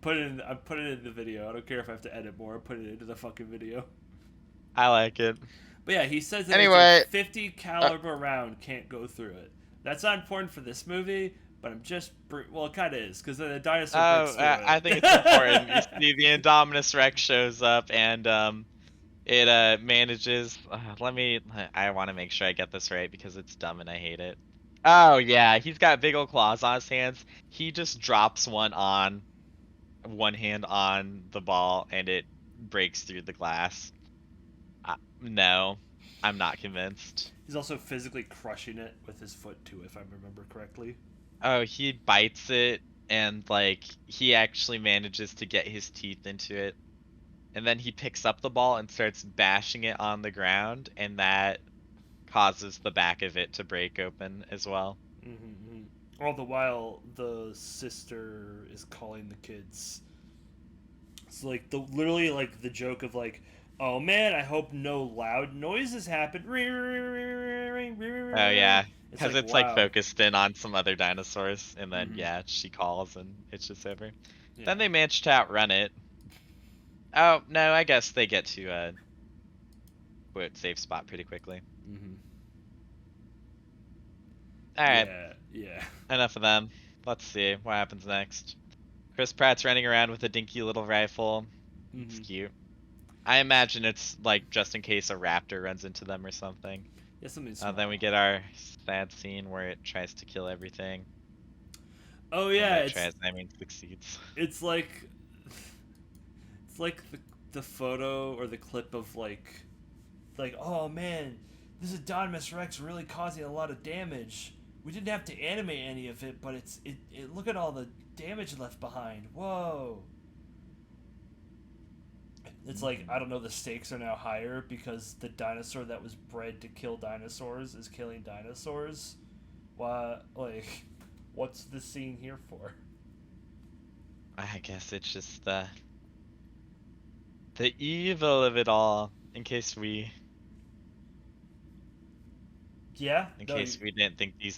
putting it in the video. I don't care if I have to edit more. I'm putting it into the fucking video. I like it. But yeah, he says that it's a Anyway, 50 uh, caliber round can't go through it. That's not important for this movie, but I'm just well, it kind of is because the dinosaur breaks through I think it's important. You see, the Indominus Rex shows up, and it manages. I want to make sure I get this right because it's dumb and I hate it. Oh yeah, he's got big old claws on his hands. He just drops one hand on the ball, and it breaks through the glass. No, I'm not convinced. He's also physically crushing it with his foot too, if I remember correctly. Oh, he bites it, and like he actually manages to get his teeth into it. And then he picks up the ball and starts bashing it on the ground, and that causes the back of it to break open as well. All the while, the sister is calling the kids. It's like the literally like the joke of like, oh man, I hope no loud noises happen. Oh yeah, It's because like it's like wow. focused in on some other dinosaurs, and then Mm-hmm. yeah, she calls and it's just over. Yeah. Then they manage to outrun it. Oh no, I guess they get to quote safe spot pretty quickly. Mm-hmm. All right, Yeah, yeah. enough of them. Let's see what happens next. Chris Pratt's running around with a dinky little rifle. It's Mm-hmm. cute. I imagine it's like just in case a raptor runs into them or something. Yeah, something Then we small. get our sad scene where it tries to kill everything, Oh and yeah, by tries I mean succeeds. it's like it's like the photo or the clip of like oh man, this Adonis Rex really causing a lot of damage. We didn't have to animate any of it, but it look at all the damage left behind. Whoa. It's like I Mhm. don't know. The stakes are now higher because the dinosaur that was bred to kill dinosaurs is killing dinosaurs. Why? Like, what's the scene here for? I guess it's just the evil of it all. Yeah, In no, case we didn't think this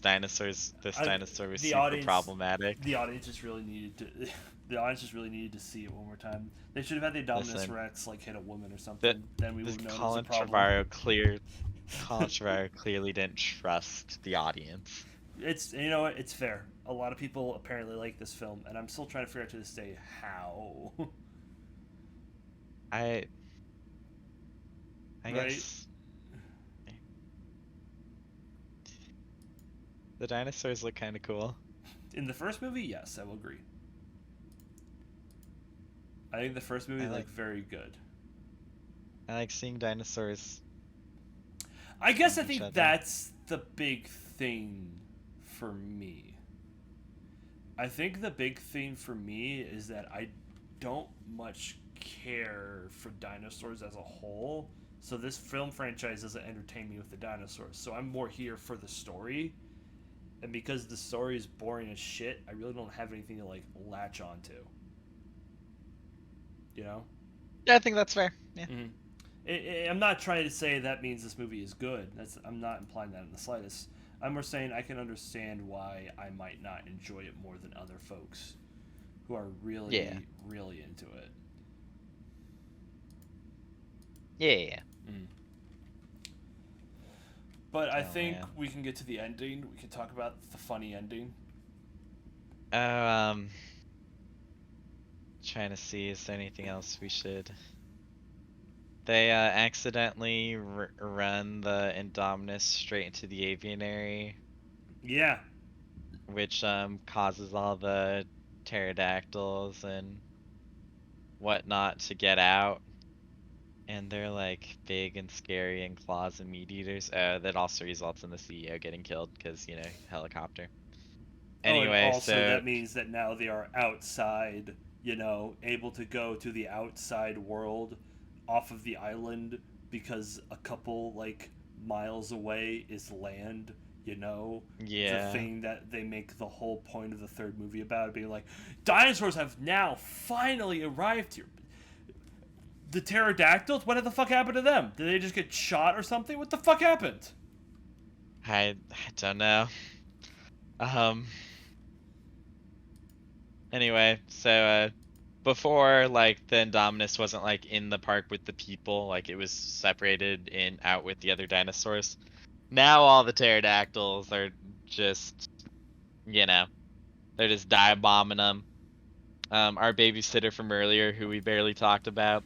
I dinosaur was the super audience problematic. the audience just really needed to the audience just really needed to see it one more time. They should have had the Indominus Listen, Rex like hit a woman or the something. Then we would this have known it was a Colin problem. Trevorrow clearly didn't trust the audience. It's you know what? It's fair. A lot of people apparently like this film, and I'm still trying to figure out to this day how. I I Right? guess the dinosaurs look kind of cool. In the first movie, yes, I will agree. I think the first movie I like looked very good. I like seeing dinosaurs I guess find I each think other. that's the big thing for me. I think the big thing for me is that I don't much care for dinosaurs as a whole. So this film franchise doesn't entertain me with the dinosaurs. So I'm more here for the story. And because the story is boring as shit, I really don't have anything to like latch onto. You know? Yeah, I think that's fair. Yeah. Mm-hmm. I'm not trying to say that means this movie is good. I'm not implying that in the slightest. I'm more saying I can understand why I might not enjoy it more than other folks who are Yeah. really, really into it. Yeah. Mm. But I Oh think man. we can get to the ending. We can talk about the funny ending. Oh, trying to see is there anything else we should. They accidentally run the Indominus straight into the aviary, Yeah. which causes all the pterodactyls and whatnot to get out. And they're like big and scary and claws and meat eaters. That also results in the CEO getting killed because, helicopter. Oh, and Anyway, also so that means that now they are outside, able to go to the outside world off of the island because a couple like miles away is land, the yeah. thing that they make the whole point of the third movie about being like dinosaurs have now finally arrived here. The pterodactyls, what the fuck happened to them? Did they just get shot or something? What the fuck happened? I don't know. Um, anyway, so before like the Indominus wasn't like in the park with the people, like it was separated in out with the other dinosaurs. Now all the pterodactyls are just, you know, they're just dive bombing them. Our babysitter from earlier, who we barely talked about,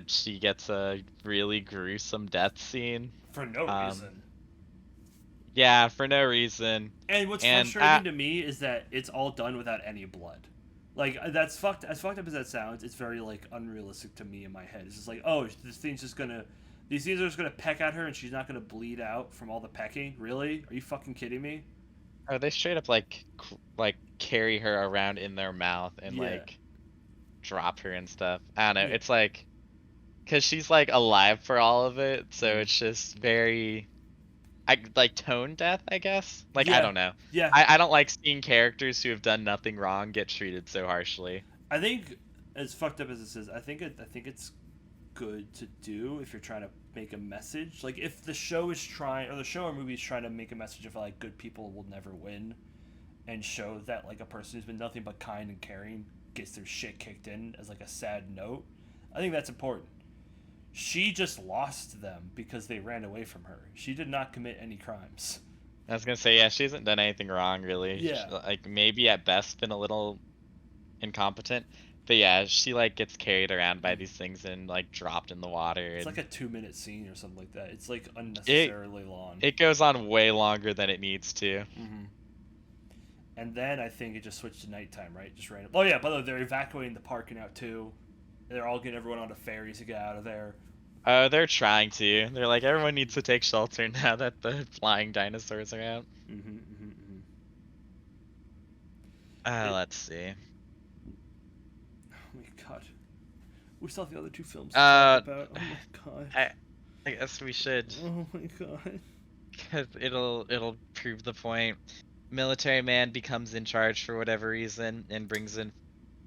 she gets a really gruesome death scene. For no Um, reason. yeah, for no reason. And what's And frustrating to me is that it's all done without any blood. Like that's fucked. As fucked up as that sounds, it's very like unrealistic to me in my head. It's just like, oh, these things are just gonna peck at her, and she's not gonna bleed out from all the pecking. Really? Are you fucking kidding me? oh, they straight up like like carry her around in their mouth and Yeah, like drop her and stuff. I don't know. yeah, It's like because she's like alive for all of it, so mm. it's just very like tone death, I guess. Like I yeah, don't know. yeah. I don't like seeing characters who have done nothing wrong get treated so harshly. I think as fucked up as this is, I think it's good to do if you're trying to make a message. Like if the show is trying, or the show or movie is trying to make a message of like good people will never win, and show that like a person who's been nothing but kind and caring gets their shit kicked in as like a sad note. I think that's important. She just lost them because they ran away from her. She did not commit any crimes. I was gonna say, yeah, she hasn't done anything wrong, really. Yeah. Like, maybe at best been a little incompetent. But yeah, she, like, gets carried around by these things and, like, dropped in the water, It's like and a 2 minute scene or something like that. It's like it unnecessarily long. it goes on way longer than it needs to. Mm-hmm. And then I think it just switched to nighttime, right? Just random. Oh yeah, by the way, they're evacuating the parking out too. They're all getting everyone onto ferries to get out of there. Oh, they're trying to. They're like, everyone needs to take shelter now that the flying dinosaurs are out. Mm-hmm, mm-hmm, mm-hmm. It. Let's see. Oh my god. We still have the other two films to talk Uh, about. Oh my god. I, I guess we should, Oh my god. because it'll prove the point. Military man becomes in charge for whatever reason and brings in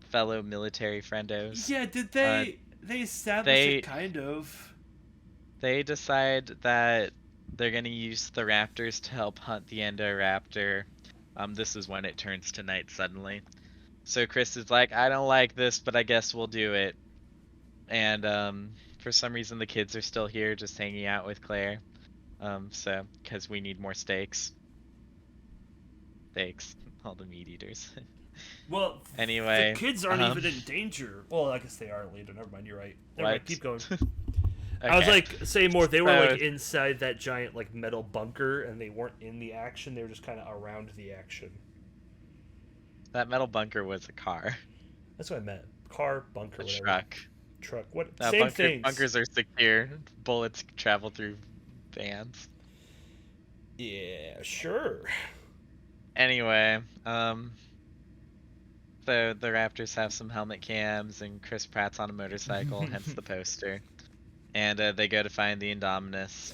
fellow military friendos. Yeah, did Uh, they establish it they kind of? they decide that they're gonna use the raptors to help hunt the Endoraptor. This is when it turns to night suddenly. So Chris is like, I don't like this, but I guess we'll do it. And for some reason the kids are still here, just hanging out with Claire. So because we need more steaks. Steaks, all the meat eaters. Well, the Anyway, kids aren't even in danger. Well, I guess they are later. Never mind. You're right. Never mind. what? Keep going. I was Okay. like saying more. They were So like inside that giant like metal bunker, and they weren't in the action. They were just kind of around the action. that metal bunker was a car, That's what I meant. Car, bunker, a whatever. truck. Truck. What? No, Same things. bunkers are secure. Bullets travel through vans. Yeah, sure. Anyway, so the Raptors have some helmet cams, and Chris Pratt's on a motorcycle, hence the poster. And they go to find the Indominus.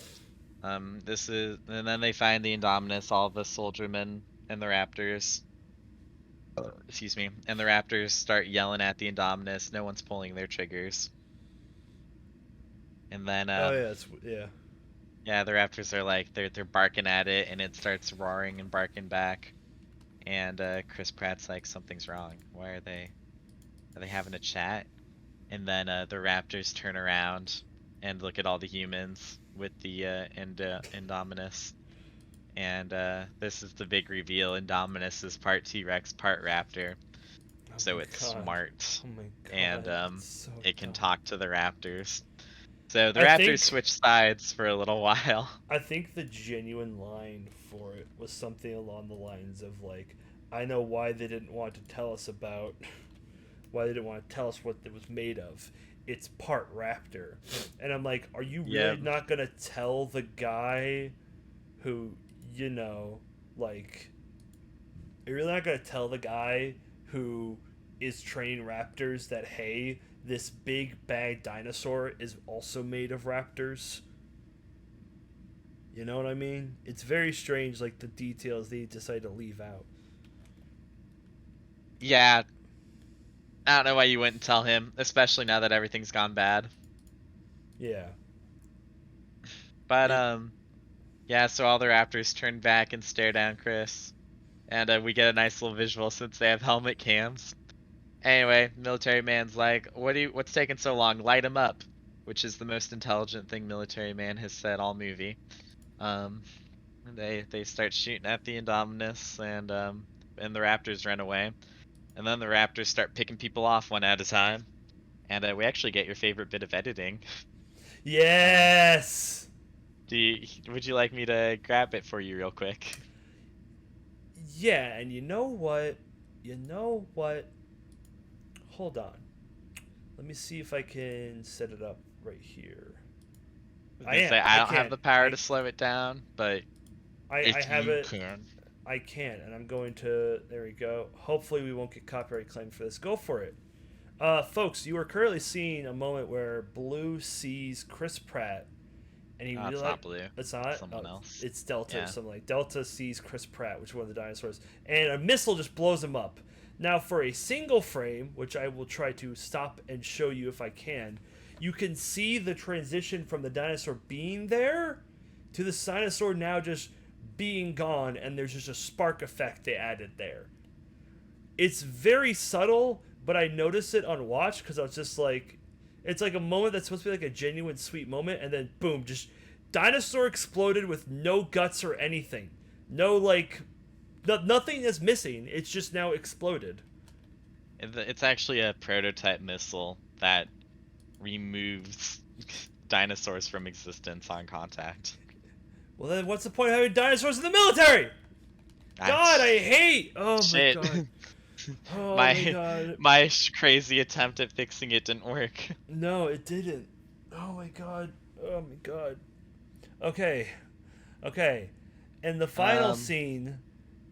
And then they find the Indominus, all the soldiermen and the Raptors. Excuse me. And the Raptors start yelling at the Indominus. No one's pulling their triggers. And then, Oh yeah, yeah. yeah, the Raptors are like they're barking at it, and it starts roaring and barking back. And Chris Pratt's like, something's wrong. Why are they having a chat? And then the Raptors turn around and look at all the humans with the Indominus. And this is the big reveal. Indominus is part T-Rex, part Raptor. Oh So my it's God. smart. Oh my god. And it's so it can dumb. talk to the Raptors. So the I Raptors think- switch sides for a little while. I think the genuine line for it was something along the lines of like, I know why they didn't want to tell us about why they didn't want to tell us what it was made of. It's part raptor. And I'm like, are you really Yep. not gonna tell the guy who, you know, like, are you really not gonna tell the guy who is training raptors that, hey, this big bad dinosaur is also made of raptors? You know what I mean? It's very strange, like the details they decide to leave out. Yeah, I don't know why you wouldn't tell him, especially now that everything's gone bad. Yeah. But It- yeah, so all the Raptors turn back and stare down Chris, and we get a nice little visual since they have helmet cams. Anyway, military man's like, what's taking so long? Light him up," which is the most intelligent thing military man has said all movie. Um, they start shooting at the Indominus, and the Raptors run away, and then the Raptors start picking people off one at a time, and we actually get your favorite bit of editing. Yes. Would you like me to grab it for you real quick? Yeah, and you know what? You know what? Hold on. Let me see if I can set it up right here. I was gonna say, I don't have can. the power to slow it down, but I if have you it. can. I can, and I'm going to. There we go. Hopefully, we won't get copyright claimed for this. Go for it, folks. You are currently seeing a moment where Blue sees Chris Pratt, and he It's realizes not Blue. it's not. Someone else. It's Delta or Yeah. something like. Delta sees Chris Pratt, which is one of the dinosaurs, and a missile just blows him up. Now, for a single frame, which I will try to stop and show you if I can, you can see the transition from the dinosaur being there to the dinosaur now just being gone, and there's just a spark effect they added there. It's very subtle, but I noticed it on watch because I was just like, it's like a moment that's supposed to be like a genuine sweet moment, and then boom, just dinosaur exploded with no guts or anything. No, like, nothing is missing. It's just now exploded. It's actually a prototype missile that removes dinosaurs from existence on contact. Well, then what's the point of having dinosaurs in the military? I, God, I hate. Oh my shit. god. Oh my my god. my crazy attempt at fixing it didn't work. No, it didn't. Oh my god. Oh my god. Okay. Okay. And the final Um, scene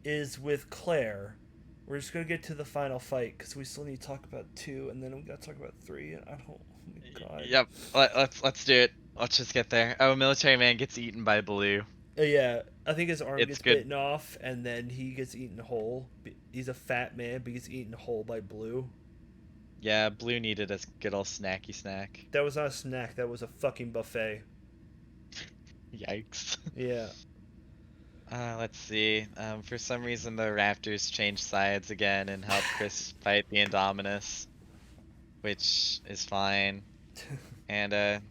is with Claire. We're just gonna get to the final fight because we still need to talk about 2, and then we gotta talk about 3. And I don't. Oh my god. yep. Let's do it. Let's just get there. Oh, military man gets eaten by Blue. Yeah, I think his arm It's gets good. bitten off, and then he gets eaten whole. He's a fat man, but he gets eaten whole by Blue. Yeah, Blue needed a good old snacky snack. That was not a snack. That was a fucking buffet. Yikes. Yeah. Let's see. For some reason the Raptors changed sides again and helped Chris fight the Indominus, which is fine. And the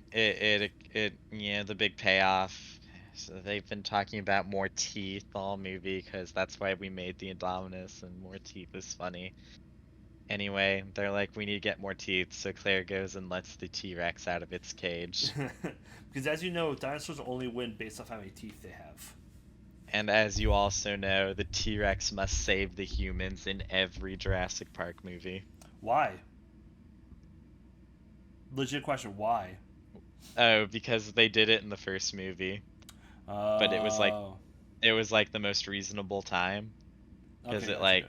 big payoff. So they've been talking about more teeth all movie because that's why we made the Indominus, and more teeth is funny. Anyway, they're like, we need to get more teeth, so Claire goes and lets the T-Rex out of its cage. Because as you know, dinosaurs only win based off how many teeth they have. And as you also know, the T-Rex must save the humans in every Jurassic Park movie. Why? Legit question. Why? Oh, because they did it in the first movie, but it was like the most reasonable time because Okay, it gotcha.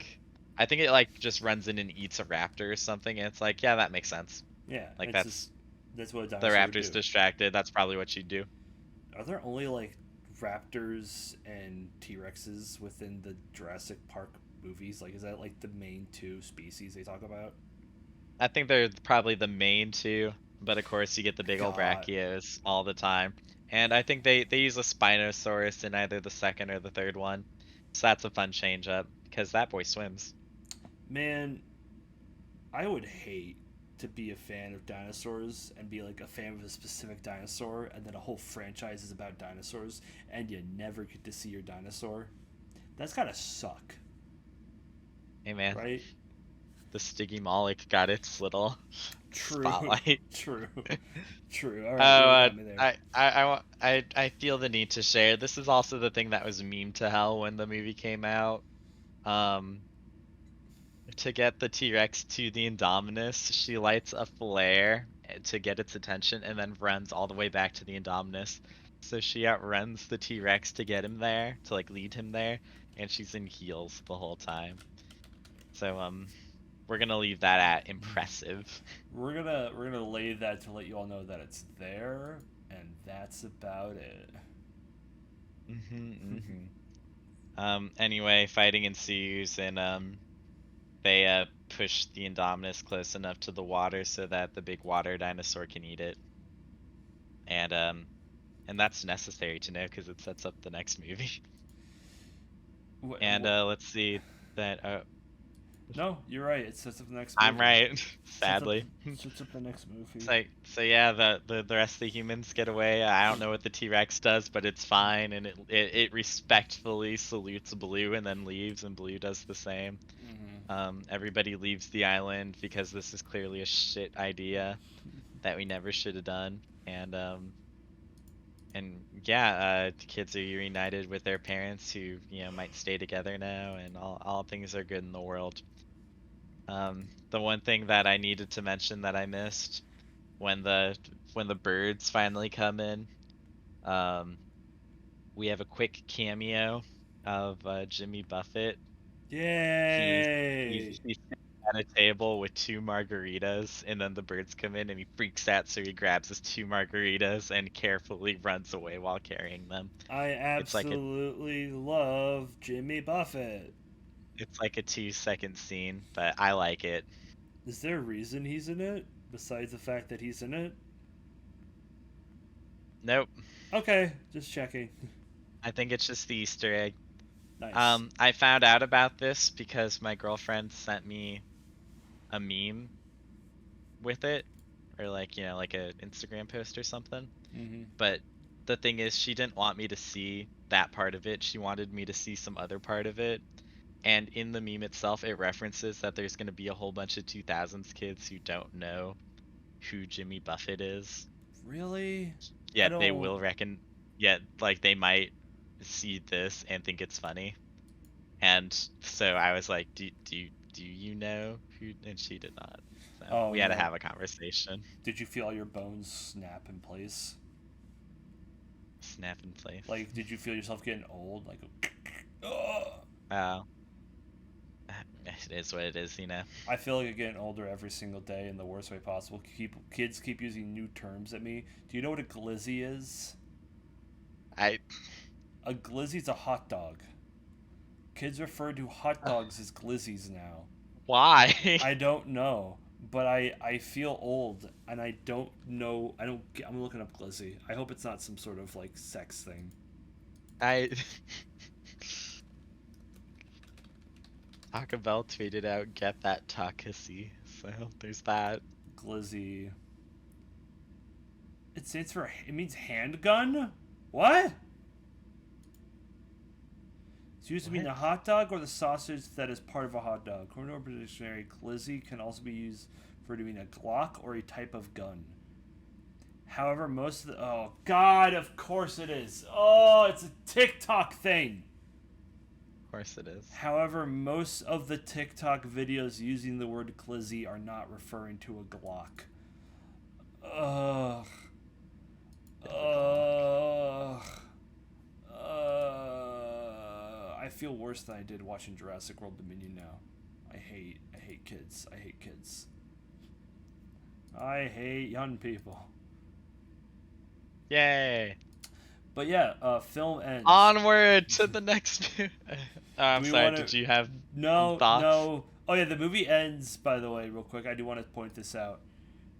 I think it like just runs in and eats a raptor or something, and it's like, yeah, that makes sense. Yeah, Like it's just that's what a the dinosaur would raptor's do. distracted. That's probably what she'd do. Are there only like raptors and T Rexes within the Jurassic Park movies? Like, is that like the main 2 species they talk about? I think they're probably the main two, but of course you get the big old God, brachios all the time. And I think they use a Spinosaurus in either the second or the third one. So that's a fun change up because that boy swims. man, I would hate to be a fan of dinosaurs and be like a fan of a specific dinosaur, and then a whole franchise is about dinosaurs, and you never get to see your dinosaur. That's gotta suck, Hey man, right? the Stygimoloch got its little True, spotlight. true, true. All Oh, right, you got me there. I feel the need to share. This is also the thing that was meme to hell when the movie came out. Um, to get the T-Rex to the Indominus, she lights a flare to get its attention and then runs all the way back to the Indominus. So she outruns the T-Rex to get him there, to like lead him there, and she's in heels the whole time. So we're gonna leave that at impressive. We're gonna lay that to let you all know that it's there, and that's about it. Anyway, fighting ensues, and they push the Indominus close enough to the water so that the big water dinosaur can eat it. And that's necessary to know because it sets up the next movie. And let's see that. No, you're right. It sets up the next movie. I'm right, sadly. Sets up the next movie. So yeah, the rest of the humans get away. I don't know what the T-Rex does, but it's fine, and it respectfully salutes Blue and then leaves, and Blue does the same. Everybody leaves the island because this is clearly a shit idea that we never should have done, and yeah, the kids are reunited with their parents who might stay together now, and all things are good in the world. The one thing that I needed to mention that I missed when the birds finally come in, we have a quick cameo of Jimmy Buffett. Yay! He's sitting at a table with 2 margaritas, and then the birds come in and he freaks out, so he grabs his 2 margaritas and carefully runs away while carrying them. I absolutely love Jimmy Buffett. It's like a 2-second scene, but I like it. Is there a reason he's in it besides the fact that he's in it? Nope. Okay, just checking. I think it's just the Easter egg. Nice. I found out about this because my girlfriend sent me a meme with it, or like like a Instagram post or something. But the thing is, she didn't want me to see that part of it. She wanted me to see some other part of it. And in the meme itself, it references that there's going to be a whole bunch of 2000s kids who don't know who Jimmy Buffett is. Really? I Yet they don't. will reckon, yet like they might see this and think it's funny. And so I was like, do you know who? And she did not. So Oh we had to no. have a conversation. Did you feel all your bones snap in place? Snap in place. Like, did you feel yourself getting old? Like, ugh. Oh, it is what it is, you know. I feel like I'm getting older every single day in the worst way possible. Kids keep using new terms at me. Do you know what a glizzy is? I A glizzy's a hot dog. Kids refer to hot dogs as glizzies now. why? I don't know, but I feel old and I don't know. I'm looking up glizzy. I hope it's not some sort of like sex thing. I Taco Bell tweeted out, "Get that Takasi." So there's that. Glizzy. It stands for. It means handgun. What? It's used to mean What? the hot dog or the sausage that is part of a hot dog. According to Urban Dictionary, glizzy can also be used for to mean a Glock or a type of gun. However, most of the oh god, of course it is. Oh, it's a TikTok thing. Of course it is. However, most of the TikTok videos using the word glizzy are not referring to a Glock. Ugh. Ugh. I feel worse than I did watching Jurassic World Dominion now. I hate kids. I hate kids. I hate young people. Yay! But yeah, film ends. Onward to the next. Do I'm we sorry. want Did to? you have No, thoughts? no. Oh yeah, the movie ends. By the way, real quick, I do want to point this out.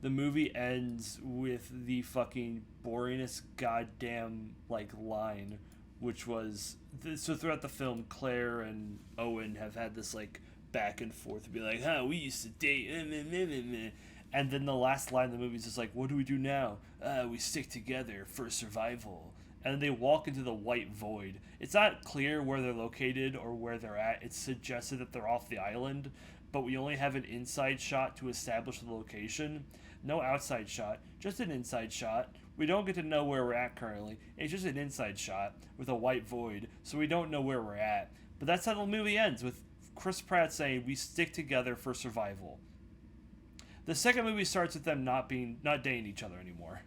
The movie ends with the fucking boringest goddamn like line, which was so throughout the film, Claire and Owen have had this like back and forth, be like, "Huh, we used to date," and then the last line of the movie is just like, "What do we do now? We stick together for survival." And they walk into the white void. It's not clear where they're located or where they're at. It's suggested that they're off the island, but we only have an inside shot to establish the location. No outside shot, just an inside shot. We don't get to know where we're at currently. It's just an inside shot with a white void, so we don't know where we're at. But that's how the movie ends, with Chris Pratt saying we stick together for survival. The second movie starts with them not dating each other anymore.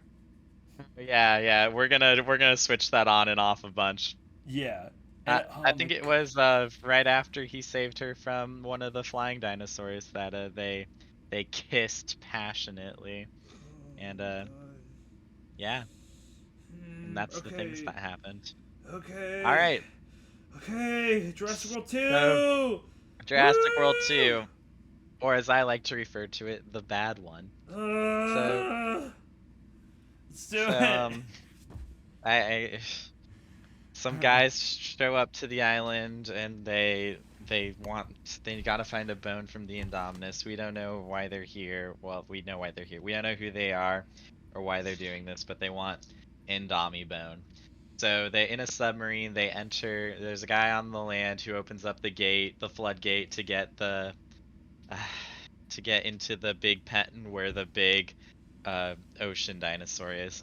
Yeah. We're gonna switch that on and off a bunch. Yeah. I And I oh my think it god. was right after he saved her from one of the flying dinosaurs that they kissed passionately, Oh and my god. yeah, and that's the things Okay. that happened. All Okay. right, Okay. Jurassic World so 2! Jurassic World Woo! 2, or as I like to refer to it, the bad one. So Uh, let's do so it. I some guys show up to the island and they gotta find a bone from the Indominus. We don't know why they're here. Well, we know why they're here. We don't know who they are or why they're doing this, but they want Indomi bone. So they in a submarine, they enter. There's a guy on the land who opens up the gate, the floodgate, to get the to get into the big pen where the big ocean dinosaur is.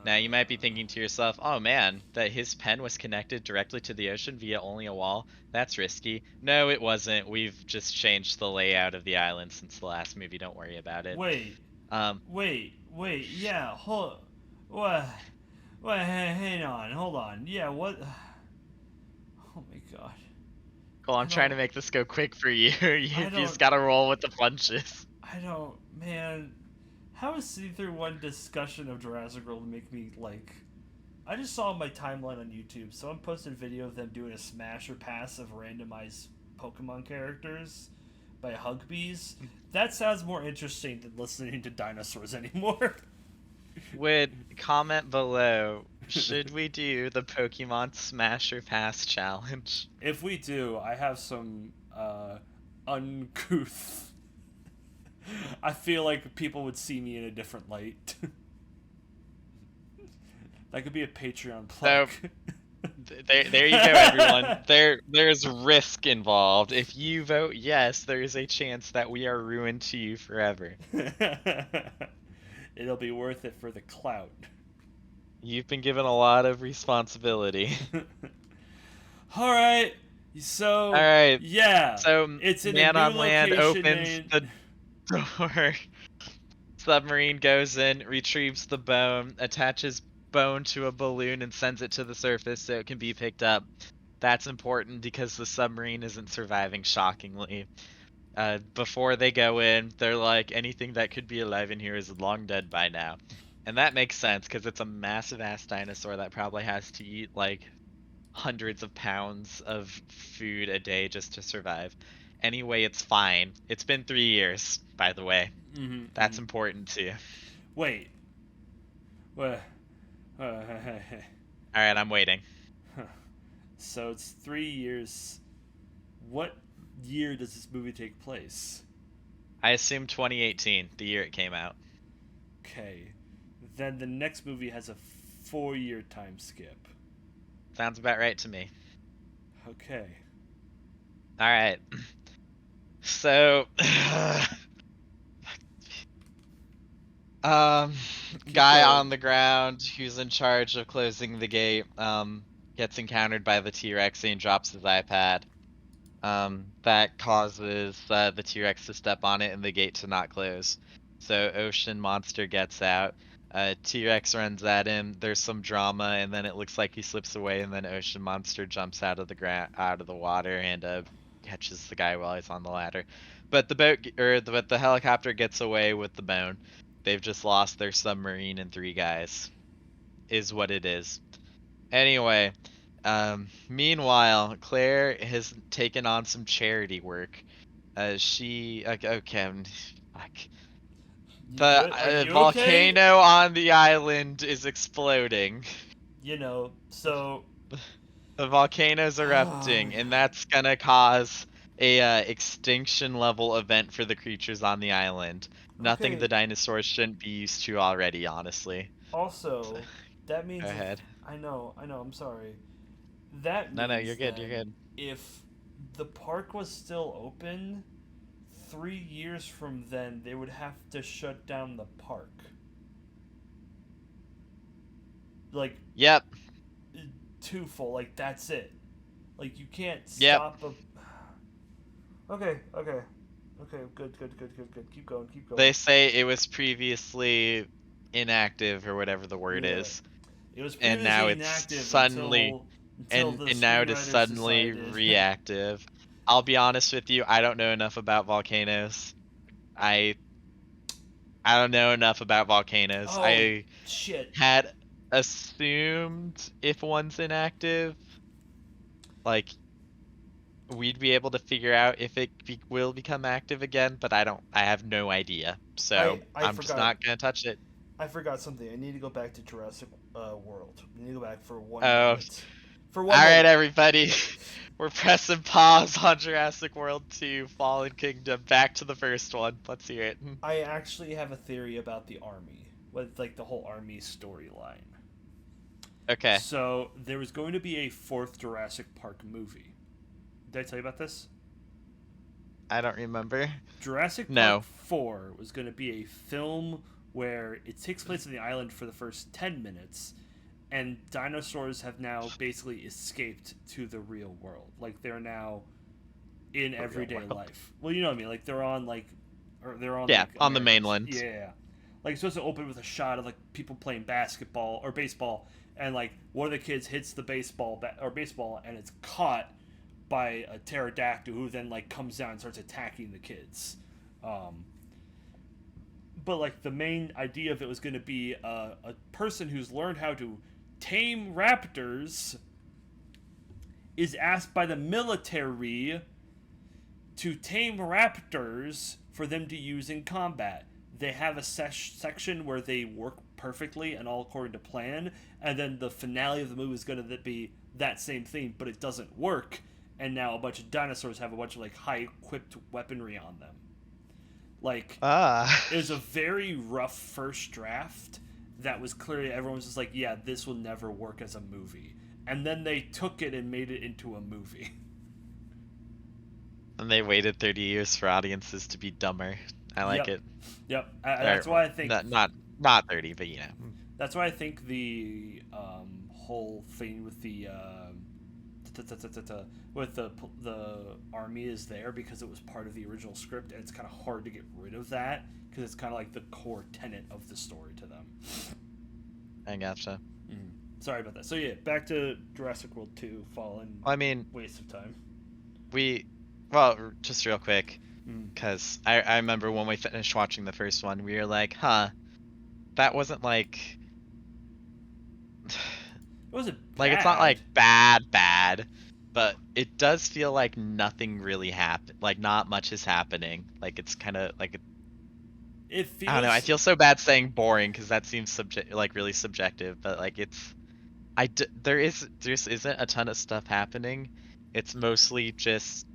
Now you might be thinking to yourself, "Oh man, that his pen was connected directly to the ocean via only a wall. That's risky." No, it wasn't. We've just changed the layout of the island since the last movie. Don't worry about it. Wait. Um, Wait. Yeah. Hold. What? Wait. Hang on. Hold on. Yeah. What? Oh my god. well, I I'm trying don't. to make this go quick for you. I You just don't. gotta roll with the punches. I don't. Man. How is sitting through one discussion of Jurassic World make me like? I just saw my timeline on YouTube. Someone posted a video of them doing a smash or pass of randomized Pokemon characters by Hugbees. That sounds more interesting than listening to dinosaurs anymore. Would comment below. Should we do the Pokemon Smash or Pass challenge? If we do, I have some uncouth. I feel like people would see me in a different light. That could be a Patreon plug. So there you go, everyone. There's risk involved. If you vote yes, there is a chance that we are ruined to you forever. It'll be worth it for the clout. You've been given a lot of responsibility. All right. All So, right. yeah. So It's in a man new on land location opens named. the door. Submarine goes in, retrieves the bone, attaches bone to a balloon, and sends it to the surface so it can be picked up. That's important because the submarine isn't surviving, shockingly. Before they go in, they're like, anything that could be alive in here is long dead by now. And that makes sense because it's a massive ass dinosaur that probably has to eat like hundreds of pounds of food a day just to survive. Anyway, it's fine. It's been 3 years, by the way. That's Mm-hmm. important too. Wait. What? Alright, I'm waiting. So it's 3 years. What year does this movie take place? I assume 2018, the year it came out. Okay. Then the next movie has a 4 year time skip. Sounds about right to me. Okay. Alright. So, um, Keep guy going. on the ground who's in charge of closing the gate, gets encountered by the T-Rex and drops his iPad. That causes the T-Rex to step on it and the gate to not close. So Ocean Monster gets out. T-Rex runs at him. There's some drama, and then it looks like he slips away, and then Ocean Monster jumps out of the out of the water and catches the guy while he's on the ladder. But the helicopter gets away with the bone. They've just lost their submarine and 3 guys. Is what it is. Anyway, meanwhile, Claire has taken on some charity work. Okay, fuck. You The good? Are you okay? volcano on the island is exploding. So. The volcano's erupting, and that's gonna cause a extinction level event for the creatures on the island. Nothing the Okay. dinosaurs shouldn't be used to already, honestly. So, Also, that go means if. ahead. I know, I'm sorry. That No, you're means good, you're then good. if the park was still open, 3 years from then, they would have to shut down the park. Like, Yep, too full. Like, that's it. Like, you can't yep. stop a. Okay, okay. Okay, good, good, good, good, good. Keep going, keep going. They say it was previously inactive or whatever the word Yeah. is, It was and now previously it's inactive suddenly until the and now it is screenwriters suddenly decided. reactive. I'll be honest with you, I don't know enough about volcanoes. I I don't know enough about volcanoes. Oh I shit. had assumed if one's inactive, like we'd be able to figure out if it will become active again, but I have no idea. So I I'm just forgot not gonna touch it. I forgot something. I need to go back to Jurassic World. I need to go back for one Oh, moment. For all one right, moment. everybody. We're pressing pause on Jurassic World 2 Fallen Kingdom. Back to the first one. Let's hear it. I actually have a theory about the army, with like the whole army storyline. Okay. So there was going to be a fourth Jurassic Park movie. Did I tell you about this? I don't remember. Jurassic Park No. 4 was going to be a film where it takes place on the island for the first 10 minutes, and dinosaurs have now basically escaped to the real world. Like, they're now in The real everyday world. life. Well, you know what I mean? Like, they're on, like, or they're on, Yeah, like, on the America's. mainland. Yeah. Like, it's supposed to open with a shot of, like, people playing basketball or baseball, and, like, one of the kids hits the baseball, and it's caught by a pterodactyl who then like comes down and starts attacking the kids. But like the main idea of it was going to be a person who's learned how to tame raptors is asked by the military to tame raptors for them to use in combat. They have a section where they work perfectly and all according to plan, and then the finale of the movie is going to be that same thing, but it doesn't work, and now a bunch of dinosaurs have a bunch of like high equipped weaponry on them. Like, Ah. it was a very rough first draft, that was clearly everyone was just like, yeah, this will never work as a movie, and then they took it and made it into a movie. And they waited 30 years for audiences to be dumber. I like Yep, it. yep. Or That's why I think not 30, but you know. that's why I think the whole thing with the with the army is there because it was part of the original script, and it's kind of hard to get rid of that because it's kind of like the core tenet of the story to them. I gotcha. Mm-hmm. Sorry about that. So yeah, back to Jurassic World 2, Fallen. I mean, Waste of time. well, just real quick, Mm. because I remember when we finished watching the first one, we were like, huh, that wasn't like, It wasn't like it's not bad. like bad, but it does feel like nothing really happened, like not much is happening. Like it's kind of like, It I don't know, I feels feel so bad saying boring because that seems like really subjective, but like there isn't a ton of stuff happening. It's mostly just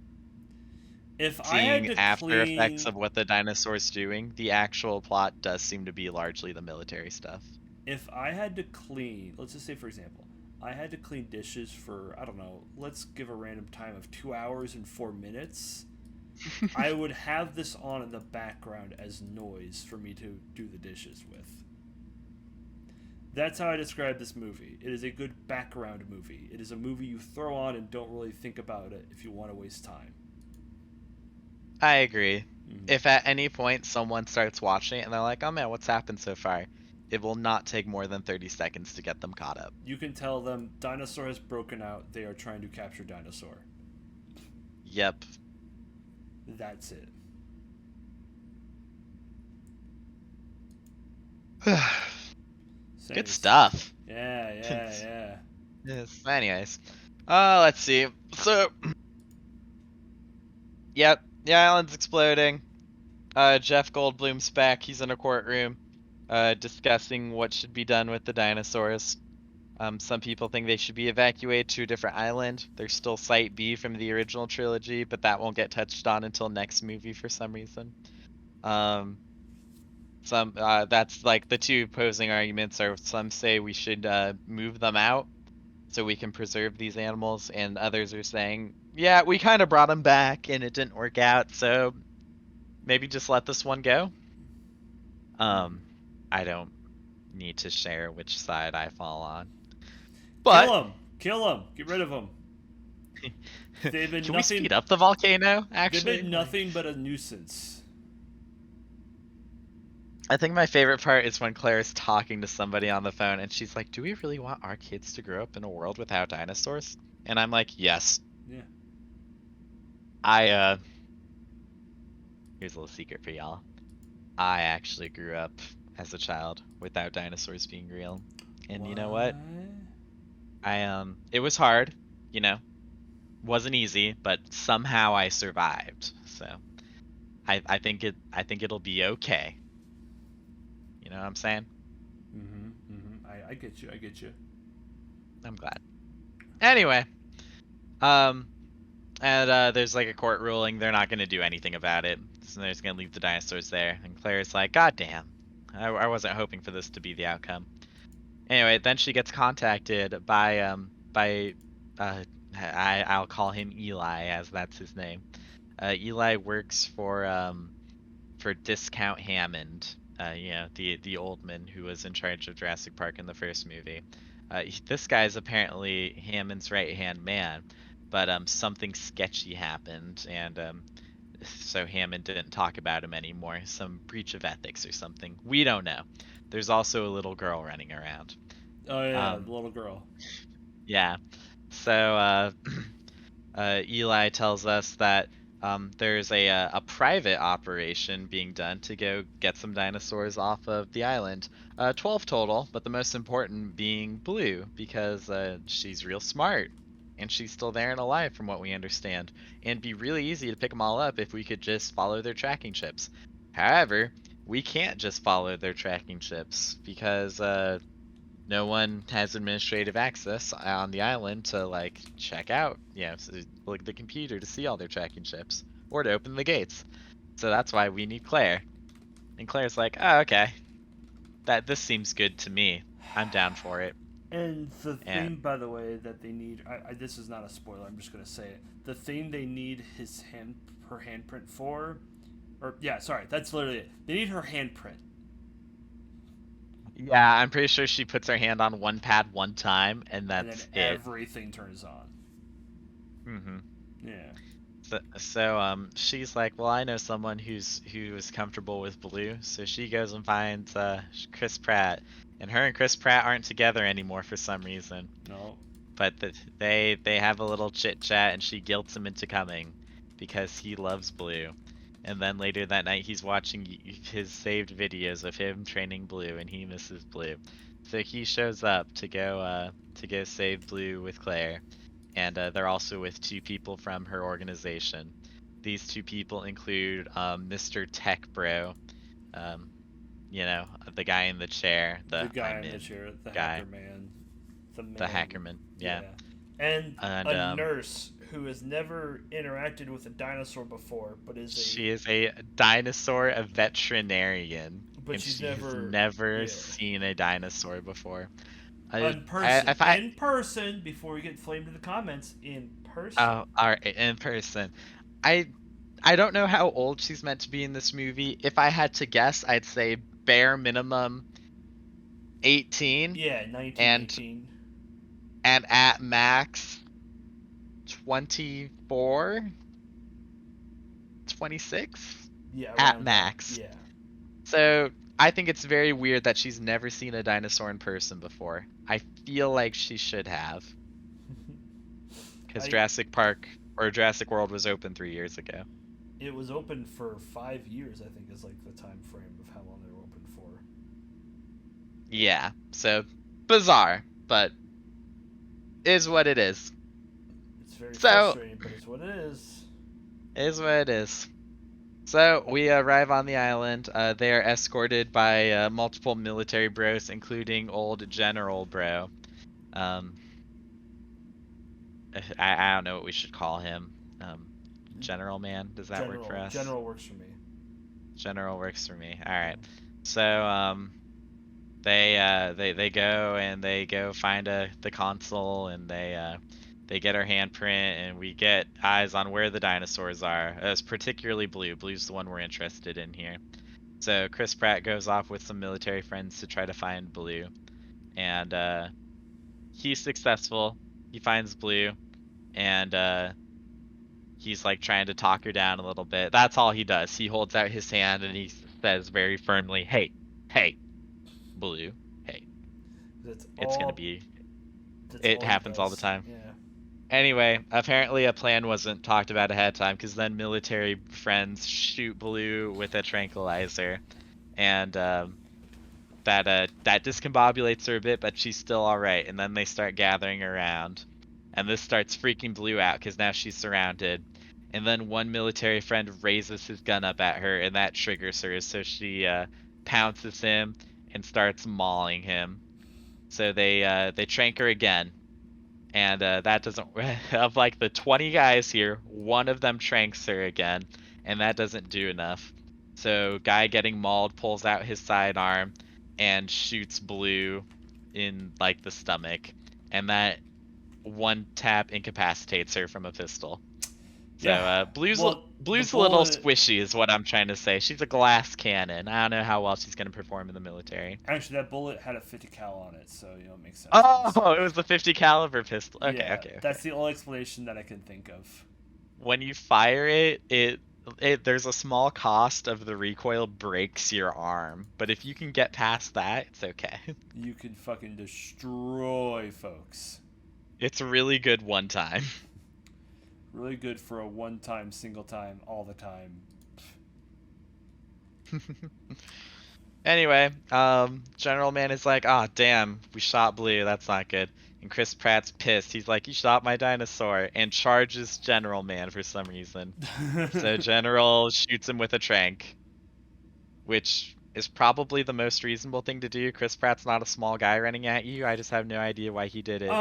if I had seeing to after effects clean of what the dinosaur's doing. The actual plot does seem to be largely the military stuff. if I had to clean, let's just say for example, I had to clean dishes for, I don't know, let's give a random time of 2 hours and 4 minutes, I would have this on in the background as noise for me to do the dishes with. That's how I describe this movie. It is a good background movie. It is a movie you throw on and don't really think about it if you want to waste time. I agree. Mm-hmm. If at any point someone starts watching it and they're like, "Oh man, what's happened so far?" It will not take more than 30 seconds to get them caught up. You can tell them dinosaur has broken out. They are trying to capture dinosaur. Yep. That's it. Good stuff. Yeah. Yes. Anyways, let's see. So, yep, the island's exploding. Jeff Goldblum's back. He's in a courtroom, discussing what should be done with the dinosaurs. Some people think they should be evacuated to a different island. There's still Site B from the original trilogy, but that won't get touched on until next movie for some reason. That's like the two opposing arguments are some say we should move them out so we can preserve these animals, and others are saying, yeah, we kind of brought them back and it didn't work out, so maybe just let this one go. I don't need to share which side I fall on. But Kill them. Get rid of them. They've been can we nothing. speed up the volcano? Actually, They've been nothing but a nuisance. I think my favorite part is when Claire's talking to somebody on the phone and she's like, "Do we really want our kids to grow up in a world without dinosaurs?" And I'm like, "Yes." Yeah. Here's a little secret for y'all. I actually grew up as a child without dinosaurs being real. And you know what? It was hard, you know. Wasn't easy, but somehow I survived. So I think it'll be okay. You know what I'm saying? I get you. I'm glad. Anyway, there's like a court ruling. They're not gonna do anything about it, so they're just gonna leave the dinosaurs there. And Claire's like, "God damn, I wasn't hoping for this to be the outcome." Anyway, then she gets contacted by I'll call him Eli, as that's his name. Eli works for Discount Hammond. The old man who was in charge of Jurassic Park in the first movie. This guy is apparently Hammond's right-hand man, but something sketchy happened, and so Hammond didn't talk about him anymore. Some breach of ethics or something. We don't know. There's also a little girl running around. Oh yeah, the little girl. Yeah. So Eli tells us that there's a private operation being done to go get some dinosaurs off of the island. 12 total, but the most important being Blue, because she's real smart. And she's still there and alive from what we understand. And it'd be really easy to pick them all up if we could just follow their tracking chips. However, we can't just follow their tracking chips because no one has administrative access on the island to like check out, like the computer to see all their tracking chips or to open the gates. So that's why we need Claire. And Claire's like, "Oh, okay." this seems good to me. I'm down for it. And the thing, And by the way, that they need, this is not a spoiler, I'm just going to say it. The thing they need her handprint for, or, yeah, sorry, that's literally it. They need her handprint. yeah, I'm pretty sure she puts her hand on one pad one time, and And then that's it. everything turns on. Hmm. Yeah. So she's like, well, I know someone who is comfortable with blue, so she goes and finds Chris Pratt, and her and Chris Pratt aren't together anymore for some reason. No. But they have a little chit chat, and she guilts him into coming because he loves blue. And then later that night, he's watching his saved videos of him training blue, and he misses blue. So he shows up to go save blue with Claire, and they're also with two people from her organization. These two people include Mr. Tech Bro, um, the guy in the chair, The the guy I'm in the in chair, the guy, hacker man, the the man, hackerman, yeah. yeah, and And a nurse who has never interacted with a dinosaur before, she is a dinosaur, a veterinarian, but and she's she has never, never yeah, seen a dinosaur before. I, in I person, if I before we get flamed in the comments, in person. oh, all right, in person. I I don't know how old she's meant to be in this movie. If I had to guess, I'd say bare minimum 18 Yeah, and 1918. at max 24, 26 Yeah, at around that. max. Yeah. So I think it's very weird that she's never seen a dinosaur in person before. I feel like she should have, because I Jurassic Park or Jurassic World was open 3 years ago. It was open for 5 years, I think, is like the time frame of how long they were open for. Yeah, so bizarre, but is what it is. It's very So frustrating, but it's what it is. is what it is. So we arrive on the island. They are escorted by multiple military bros, including old General Bro. Um, I don't know what we should call him. Um, General Man, does that work for us? General works for me. General works for me. All Yeah. right. So they go and they go find the console, and they get our handprint, and we get eyes on where the dinosaurs are. It's particularly Blue. Blue's the one we're interested in here. So Chris Pratt goes off with some military friends to try to find Blue, and he's successful. He finds Blue, and he's like trying to talk her down a little bit. That's all he does. He holds out his hand and he says very firmly, "Hey, hey, Blue, hey." That's It's gonna all. be. That's It all he happens all the does. time. Yeah. Anyway, apparently a plan wasn't talked about ahead of time, because then military friends shoot Blue with a tranquilizer, and that discombobulates her a bit, but she's still all right. And then they start gathering around, and this starts freaking Blue out because now she's surrounded. And then one military friend raises his gun up at her, and that triggers her, so she pounces him and starts mauling him. So they trank her again, and that doesn't of like the 20 guys here, one of them tranks her again, and that doesn't do enough. So guy getting mauled pulls out his sidearm and shoots Blue in like the stomach, and that one tap incapacitates her from a pistol. So Yeah. Well, the Blue's a little bullet. squishy is what I'm trying to say. She's a glass cannon. I don't know how well she's going to perform in the military. Actually, that bullet had a 50 cal on it, so it makes sense. Oh, it was the 50 caliber pistol. Okay, Yeah, okay, okay. that's the only explanation that I can think of. When you fire it there's a small cost of the recoil breaks your arm, but if you can get past that, it's okay. You can fucking destroy folks. It's really good one time. Really good for a one-time, single time, all the time. Anyway, General Man is like, "Ah, damn, we shot Blue. That's not good." And Chris Pratt's pissed. He's like, "You shot my dinosaur," and charges General Man for some reason. So General shoots him with a trank, which is probably the most reasonable thing to do. Chris Pratt's not a small guy running at you. I just have no idea why he did it.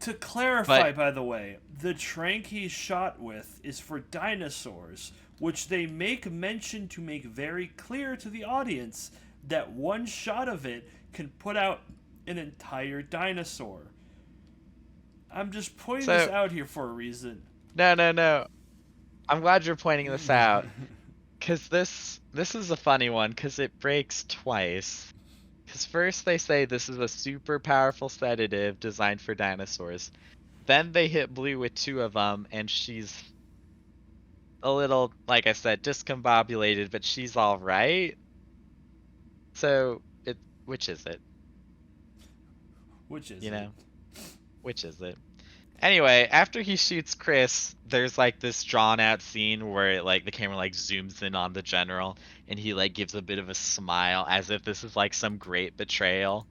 To clarify, But by the way, the trank he's shot with is for dinosaurs, which they make mention to make very clear to the audience that one shot of it can put out an entire dinosaur. I'm just pointing this So out here for a reason. no, no, no. I'm glad you're pointing this out, because this is a funny one, because it breaks twice. Because first they say this is a super powerful sedative designed for dinosaurs. Then they hit Blue with two of them, and she's a little, like I said, discombobulated, but she's all right. So which is it? Which is You it? know, which is it? Anyway, after he shoots Chris, there's like this drawn out scene where like the camera like zooms in on the general, and he like gives a bit of a smile as if this is like some great betrayal.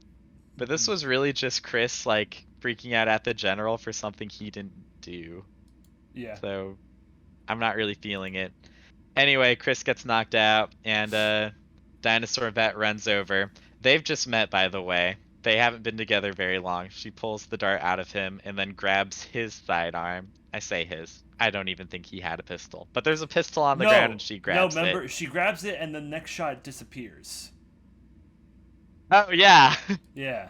But this Mm-hmm. was really just Chris like freaking out at the general for something he didn't do. Yeah. So I'm not really feeling it. Anyway, Chris gets knocked out, and Dinosaur Vet runs over. They've just met, by the way. They haven't been together very long. She pulls the dart out of him and then grabs his sidearm. I say his. I don't even think he had a pistol. But there's a pistol on the ground No, and she no. grabs it. Remember, she grabs it, and the next shot disappears. Oh, yeah. Yeah.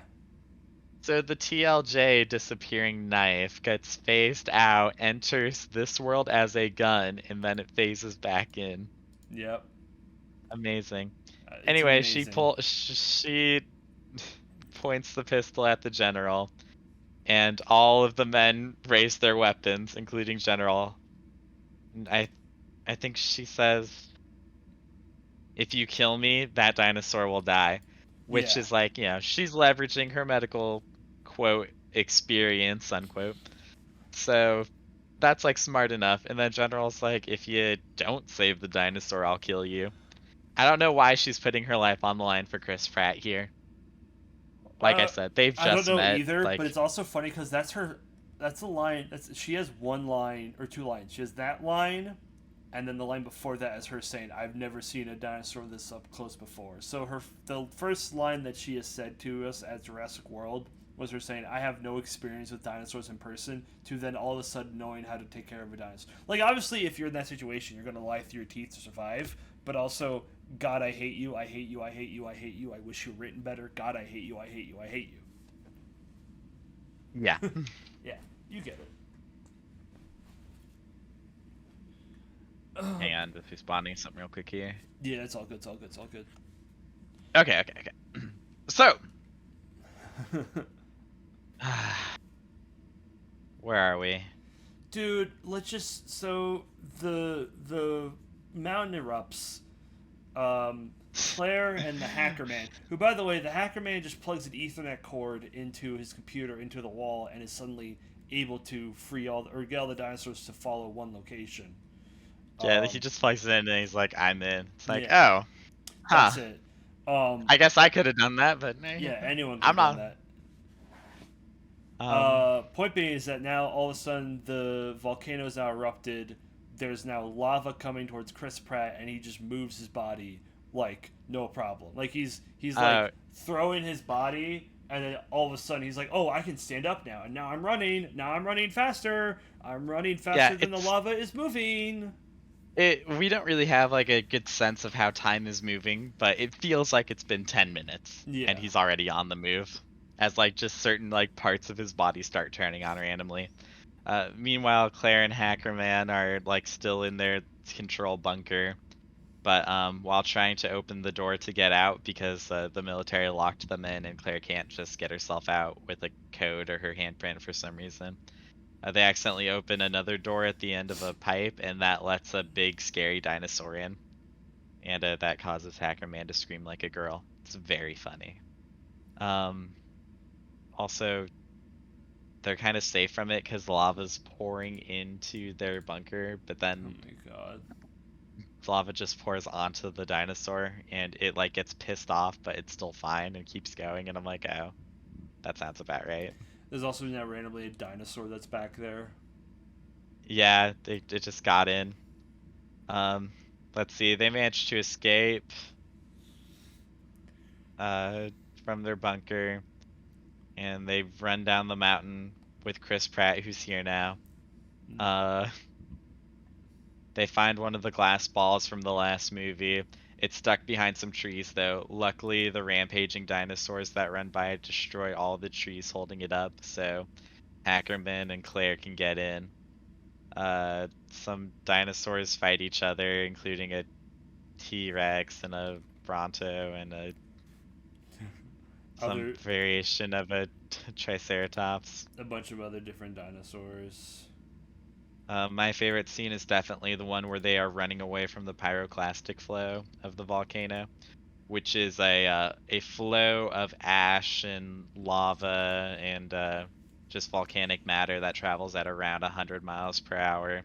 So the TLJ disappearing knife gets phased out, enters this world as a gun, and then it phases back in. Yep. Amazing. It's Anyway, amazing. she points the pistol at the general, and all of the men raise their weapons, including General. And I think she says, "If you kill me, that dinosaur will die," which Yeah. is like, she's leveraging her medical quote experience unquote. So that's like smart enough. And then General's like, "If you don't save the dinosaur, I'll kill you." I don't know why she's putting her life on the line for Chris Pratt here. Like I Uh, said, they've I don't just know met. either, but Like, it's also funny because that's her. That's a line. She has one line or two lines. She has that line, and then the line before that is her saying, "I've never seen a dinosaur this up close before." So the first line that she has said to us at Jurassic World was her saying, "I have no experience with dinosaurs in person," to then all of a sudden knowing how to take care of a dinosaur. Like obviously, if you're in that situation, you're gonna lie through your teeth to survive. But also, God, I hate you. I hate you. I hate you. I hate you. I wish you were written better. God, I hate you. I hate you. I hate yeah. you. Yeah, you get it. Hang on, just responding to something real quick here. Yeah, it's all good. It's all good. It's all good. Okay, okay, okay. So, where are we? Dude, let's just the mountain erupts. Claire and the hacker man, who by the way, the hacker man just plugs an Ethernet cord into his computer into the wall and is suddenly able to free all or get all the dinosaurs to follow one location. Yeah, he Um, just plugs it in and he's like, "I'm in." It's like, yeah, oh, huh. that's it. Um, I guess I could have done that, but yeah, anyone could I'm have done not. that. Um, Point being is that now all of a sudden the volcano is now erupted. There's now lava coming towards Chris Pratt, and he just moves his body like no problem. Like he's like uh, throwing his body, and then all of a sudden he's like, "Oh, I can stand up now, and now I'm running. Now I'm running faster. I'm running yeah, faster than the lava is moving." we don't really have like a good sense of how time is moving, but it feels like it's been 10 minutes and Yeah, he's already on the move as like just certain like parts of his body start turning on randomly. Meanwhile, Claire and Hackerman are like still in their control bunker, but while trying to open the door to get out because the military locked them in and Claire can't just get herself out with a code or her handprint for some reason. They accidentally open another door at the end of a pipe, and that lets a big, scary dinosaur in. And that causes Hacker Man to scream like a girl. It's very funny. Um, Also, they're kind of safe from it because lava's pouring into their bunker, but oh then my god. lava just pours onto the dinosaur, and it like gets pissed off, but it's still fine and keeps going. And I'm like, oh, that sounds about right. There's also now randomly a dinosaur that's back there. Yeah, it just got in. Um, let's see. They managed to escape uh, from their bunker, and they've run down the mountain with Chris Pratt, who's here now. Uh, they find one of the glass balls from the last movie. It's stuck behind some trees, though. Luckily, the rampaging dinosaurs that run by destroy all the trees holding it up, so Ackerman and Claire can get in. Some dinosaurs fight each other, including a T-Rex and a Bronto and some Other variation of a Triceratops. a bunch of other different dinosaurs. My favorite scene is definitely the one where they are running away from the pyroclastic flow of the volcano, which is a flow of ash and lava and just volcanic matter that travels at around 100 miles per hour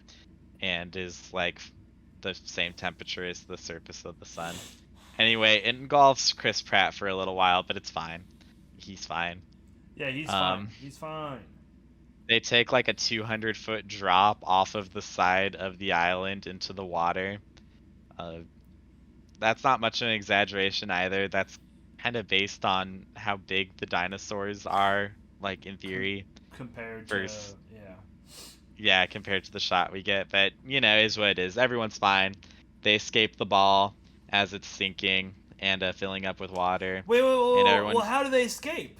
and is like the same temperature as the surface of the sun. Anyway, it engulfs Chris Pratt for a little while, but it's fine. He's fine. Yeah, he's fine. Um, He's fine. they take like a 200-foot drop off of the side of the island into the water. Uh, that's not much of an exaggeration either. That's kind of based on how big the dinosaurs are, like in Com- theory. compared to First, yeah. yeah, compared to the shot we get, but is what it is. Everyone's fine. They escape the ball as it's sinking and filling up with water, and Well, everyone. how do they escape?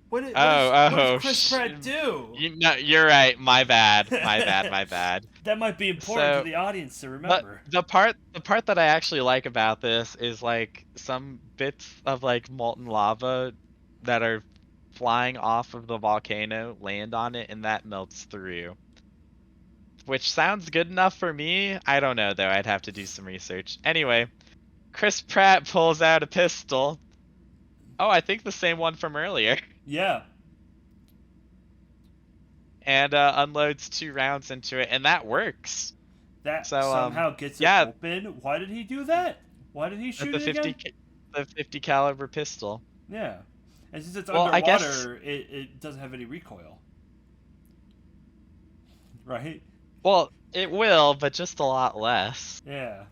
What does Oh, Chris Pratt do? you're right. My bad. My bad. My bad. That might be important to So, the audience to but remember. the part that I actually like about this is like some bits of like molten lava that are flying off of the volcano land on it, and that melts through. Which sounds good enough for me. I don't know though. I'd have to do some research. Anyway, Chris Pratt pulls out a pistol. Oh, I think the same one from earlier. Yeah, And unloads 2 rounds into it, and that works. that So somehow gets it yeah, open. Why did he do that? Why did he at shoot it again? the 50 caliber pistol. Yeah, and since it's Well, I guess. underwater, it doesn't have any recoil, right? Well, it will, but just a lot less, Yeah.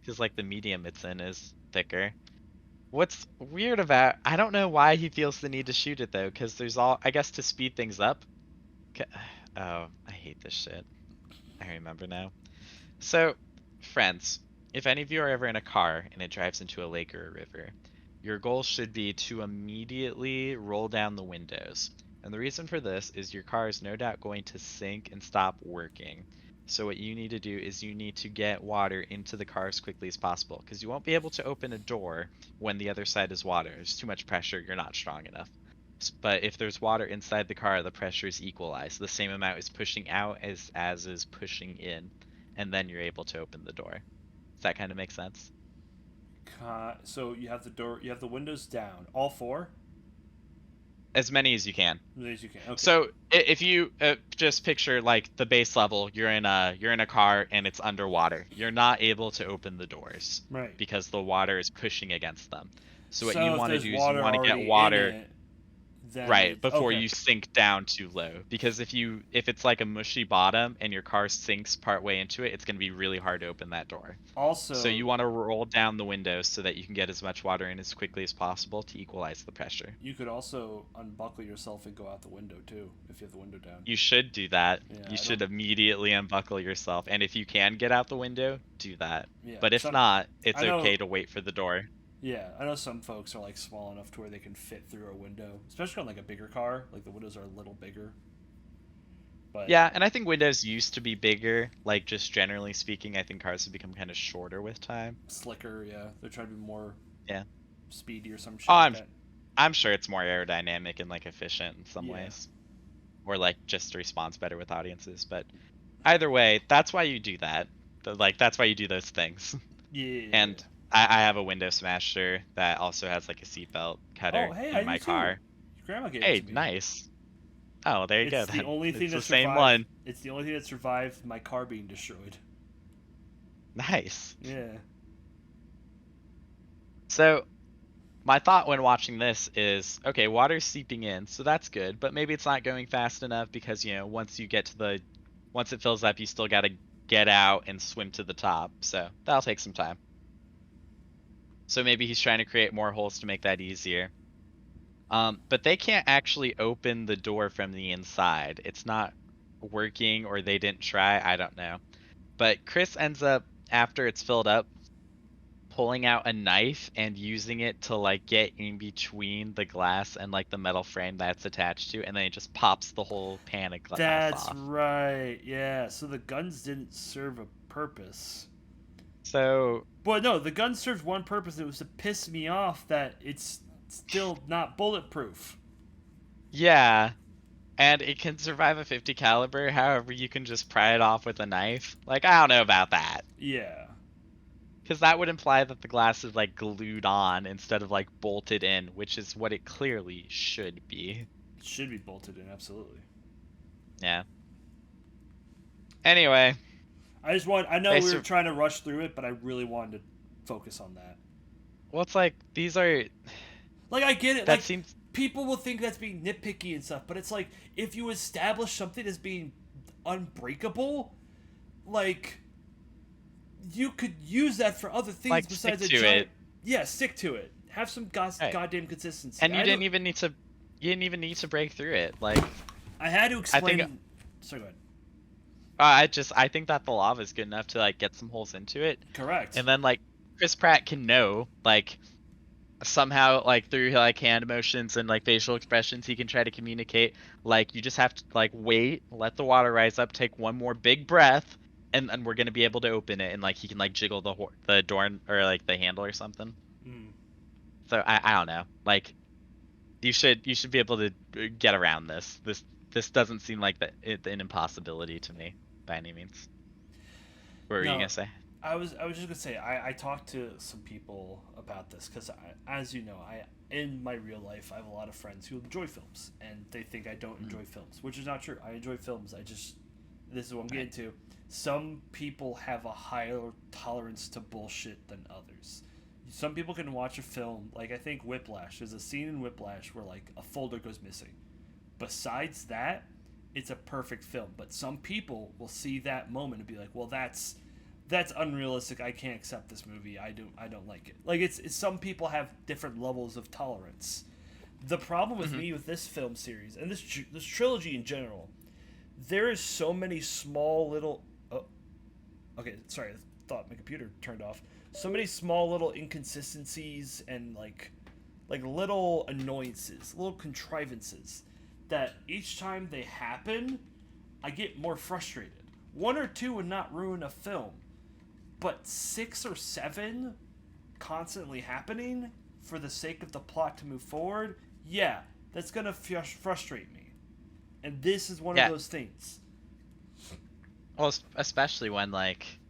because like the medium it's in is thicker. What's weird about, I don't know why he feels the need to shoot it though, because there's all, I guess, to speed things up. Oh, I hate this shit. I remember now. So, friends, if any of you are ever in a car and it drives into a lake or a river, your goal should be to immediately roll down the windows. And the reason for this is your car is no doubt going to sink and stop working. So what you need to do is you need to get water into the car as quickly as possible, because you won't be able to open a door when the other side is water. There's too much pressure, you're not strong enough. But if there's water inside the car, the pressure is equalized. The same amount is pushing out as is pushing in, and then you're able to open the door. Does that kind of make sense? So you have the door, you have the windows down, all four, As many as you can. as you can. Okay. So if you just picture like the base level, you're in a car and it's underwater. You're not able to open the doors Right. because the water is pushing against them. So what you So if want to there's do is you water want to get already in water. it, then Right, it's before okay. you sink down too low. Because if it's like a mushy bottom and your car sinks partway into it, it's going to be really hard to open that door. So Also, you want to roll down the windows so that you can get as much water in as quickly as possible to equalize the pressure. you could also unbuckle yourself and go out the window too if you have the window down. You should do that. Yeah, You I should don't. immediately unbuckle yourself. And if you can get out the window, do that. Yeah, But if some. not, it's I know. okay to wait for the door. Yeah, I know some folks are like small enough to where they can fit through a window, especially on like a bigger car. Like the windows are a little bigger. But Yeah, and I think windows used to be bigger. Like, just generally speaking, I think cars have become kind of shorter with time. slicker, yeah, they're trying to be more Yeah. speedy or some shit Oh, like I'm that. I'm sure it's more aerodynamic and like efficient in some Yeah. ways, or like just responds better with audiences. But either way, that's why you do that. Like that's why you do those things. Yeah. And I have a window smasher that also has like a seatbelt Oh, cutter hey, I in do my too. car. Your grandma gave Hey, it to me. nice. Oh, there you go It's the then. only thing It's the that same survived. one. It's the only thing that survived my car being destroyed. Nice. Yeah. So my thought when watching this is, okay, water's seeping in, so that's good, but maybe it's not going fast enough because, once it fills up, you still got to get out and swim to the top. So that'll take some time. So maybe he's trying to create more holes to make that easier. But they can't actually open the door from the inside. It's not working, or they didn't try. I don't know. But Chris ends up, after it's filled up, pulling out a knife and using it to like get in between the glass and like the metal frame that's attached to, and then it just pops the whole pane of glass That's off. right. Yeah. So the guns didn't serve a purpose. So But no, the gun served one purpose. It was to piss me off that it's still not bulletproof. yeah, and it can survive a 50 caliber. However, you can just pry it off with a knife. Like, I don't know about that. Yeah. Because that would imply that the glass is like glued on instead of like bolted in, which is what it clearly should be. It should be bolted in, absolutely. Yeah. Anyway, I know they we were sur- trying to rush through it, but I really wanted to focus on that. well, it's like these are Like, I get it. that Like, seems people will think that's being nitpicky and stuff, but it's like, if you establish something as being unbreakable, like, you could use that for other things like stick besides a to giant. it. Yeah, stick to it. Have some Right. goddamn consistency. And you didn't even need to break through it. Like I had to I think explain. Sorry, go ahead. I think that the lava is good enough to like get some holes into it. Correct. And then like Chris Pratt can know like somehow like through like hand motions and like facial expressions he can try to communicate like you just have to like wait, let the water rise up, take one more big breath, and we're gonna be able to open it, and like he can like jiggle the door or like the handle or something. Mm. So I don't know, like you should be able to get around this doesn't seem like an impossibility to me by any means. What were you No, gonna say? I was just gonna say I talked to some people about this because as you know, I in my real life I have a lot of friends who enjoy films and they think I don't Mm, enjoy films, which is not true. I enjoy films. I just this is what I'm right. getting to. Some people have a higher tolerance to bullshit than others. Some people can watch a film like I think Whiplash. There's a scene in Whiplash where like a folder goes missing. Besides that, it's a perfect film. But some people will see that moment and be like, "Well, that's unrealistic. I can't accept this movie. I don't like it." Like it's some people have different levels of tolerance. The problem with Hmm. me with this film series and this trilogy in general, there is so many small little. Oh, okay, sorry. I thought my computer turned off. So many small little inconsistencies and like little annoyances, little contrivances that each time they happen, I get more frustrated. One or two would not ruin a film, but six or seven constantly happening for the sake of the plot to move forward, yeah, that's gonna frustrate me. And this is one of Yeah. those things. Well, especially when like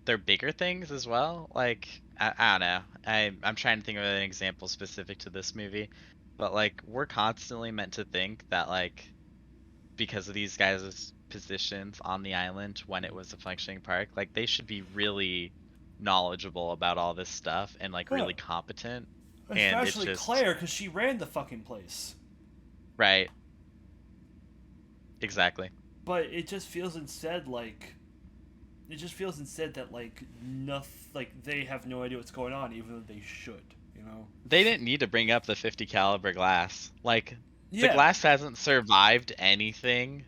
they're bigger things as well. Like I don't know. I'm trying to think of an example specific to this movie, but like we're constantly meant to think that like because of these guys' positions on the island when it was a functioning park, like they should be really knowledgeable about all this stuff and like Huh. really competent. And it's Especially just Claire, because she ran the fucking place. right, exactly. But it just feels instead like it just feels instead that like nothing, like they have no idea what's going on, even though they should. You know? They didn't need to bring up the 50 caliber glass. Like the Yeah, glass hasn't survived anything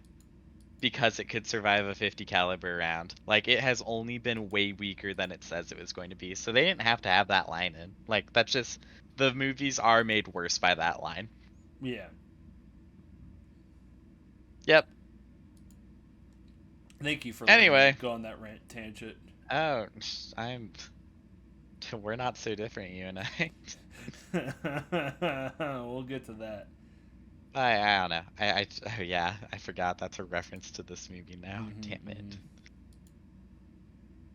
because it could survive a 50 caliber round. Like it has only been way weaker than it says it was going to be. So they didn't have to have that line in. Like that's just the movies are made worse by that line. yeah. Yep. Thank you for letting me Anyway, go on that rant tangent. oh, I'm we're not so different, you and I. We'll get to that. I don't know. Oh yeah, I forgot that's a reference to this movie now. Mm-hmm, Damn it. mm-hmm.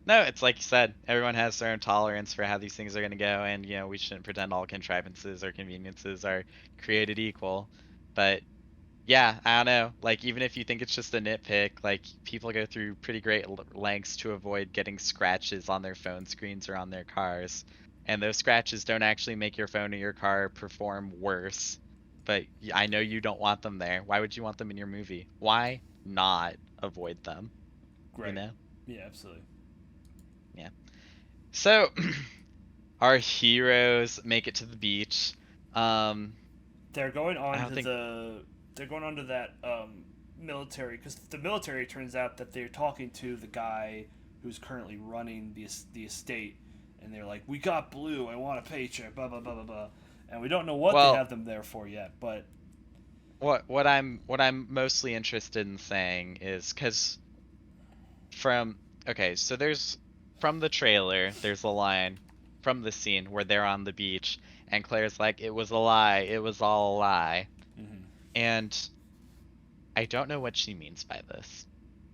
No, it's like you said, everyone has their own tolerance for how these things are going to go, and we shouldn't pretend all contrivances or conveniences are created equal. But yeah, I don't know. Like even if you think it's just a nitpick, like people go through pretty great lengths to avoid getting scratches on their phone screens or on their cars. And those scratches don't actually make your phone or your car perform worse. But I know you don't want them there. Why would you want them in your movie? Why not avoid them? You Great. know? Yeah, absolutely. Yeah. So our heroes make it to the beach. Um, They're going I on don't to think. they're going on to that military because the military turns out that they're talking to the guy who's currently running the estate, and they're like, "We got Blue. I want a paycheck." Blah blah blah blah blah. And we don't know what they Well, have them there for yet, but what I'm mostly interested in saying is because from okay, so there's from the trailer, there's a line from the scene where they're on the beach and Claire's like, "It was a lie. It was all a lie." mm-hmm. And I don't know what she means by this.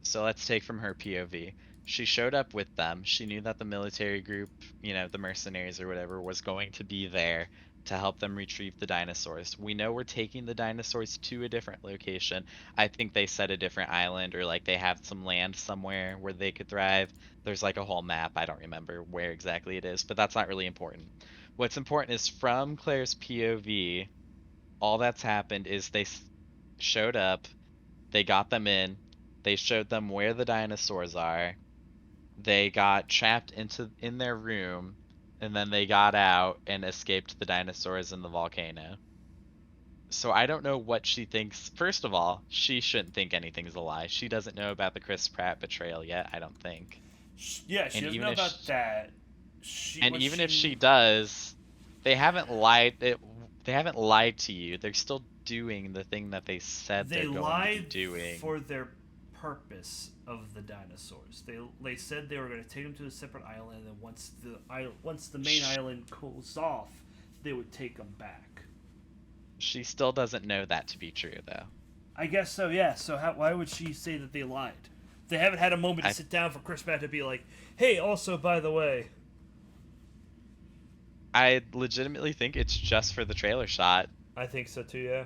So let's take from her POV. She showed up with them. She knew that the military group, the mercenaries or whatever, was going to be there to help them retrieve the dinosaurs. We know we're taking the dinosaurs to a different location. I think they said a different island or like they have some land somewhere where they could thrive. There's like a whole map. I don't remember where exactly it is, but that's not really important. What's important is from Claire's POV, all that's happened is they showed up, they got them in, they showed them where the dinosaurs are, they got trapped in their room, and then they got out and escaped the dinosaurs in the volcano. So I don't know what she thinks. First of all, she shouldn't think anything's a lie. She doesn't know about the Chris Pratt betrayal yet, I don't think. Yeah, she And doesn't even know if about she, that. She and what even if she she does, they haven't lied they haven't lied to you. They're still doing the thing that they said they they're going to be lied doing. for their purpose of the dinosaurs. They said they were going to take them to a separate island, and once the main island cools off, they would take them back. She still doesn't know that to be true, though. I guess so. Yeah. So why would she say that they lied? They haven't had a moment to I sit down for Chris Pratt to be like, "Hey, also by the way." I legitimately think it's just for the trailer shot, I think so too. Yeah.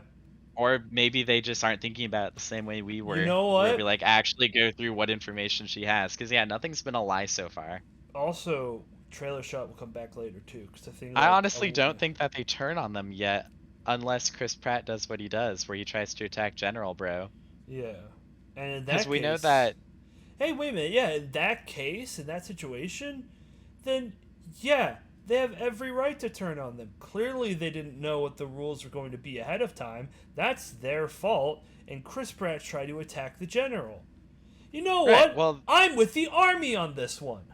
or maybe they just aren't thinking about it the same way we You were, know where we what? like actually go through what information she has. Because yeah, nothing's been a lie so far. Also, trailer shot will come back later too, because I think I like honestly don't think that they turn on them yet, unless Chris Pratt does what he does, where he tries to attack General Bro. yeah, and in Because that we know case, that. hey, wait a minute, yeah, in that case, in that situation, then yeah, they have every right to turn on them. Clearly, they didn't know what the rules were going to be ahead of time. That's their fault. And Chris Pratt tried to attack the general. You know Right. what? Well, I'm with the army on this one.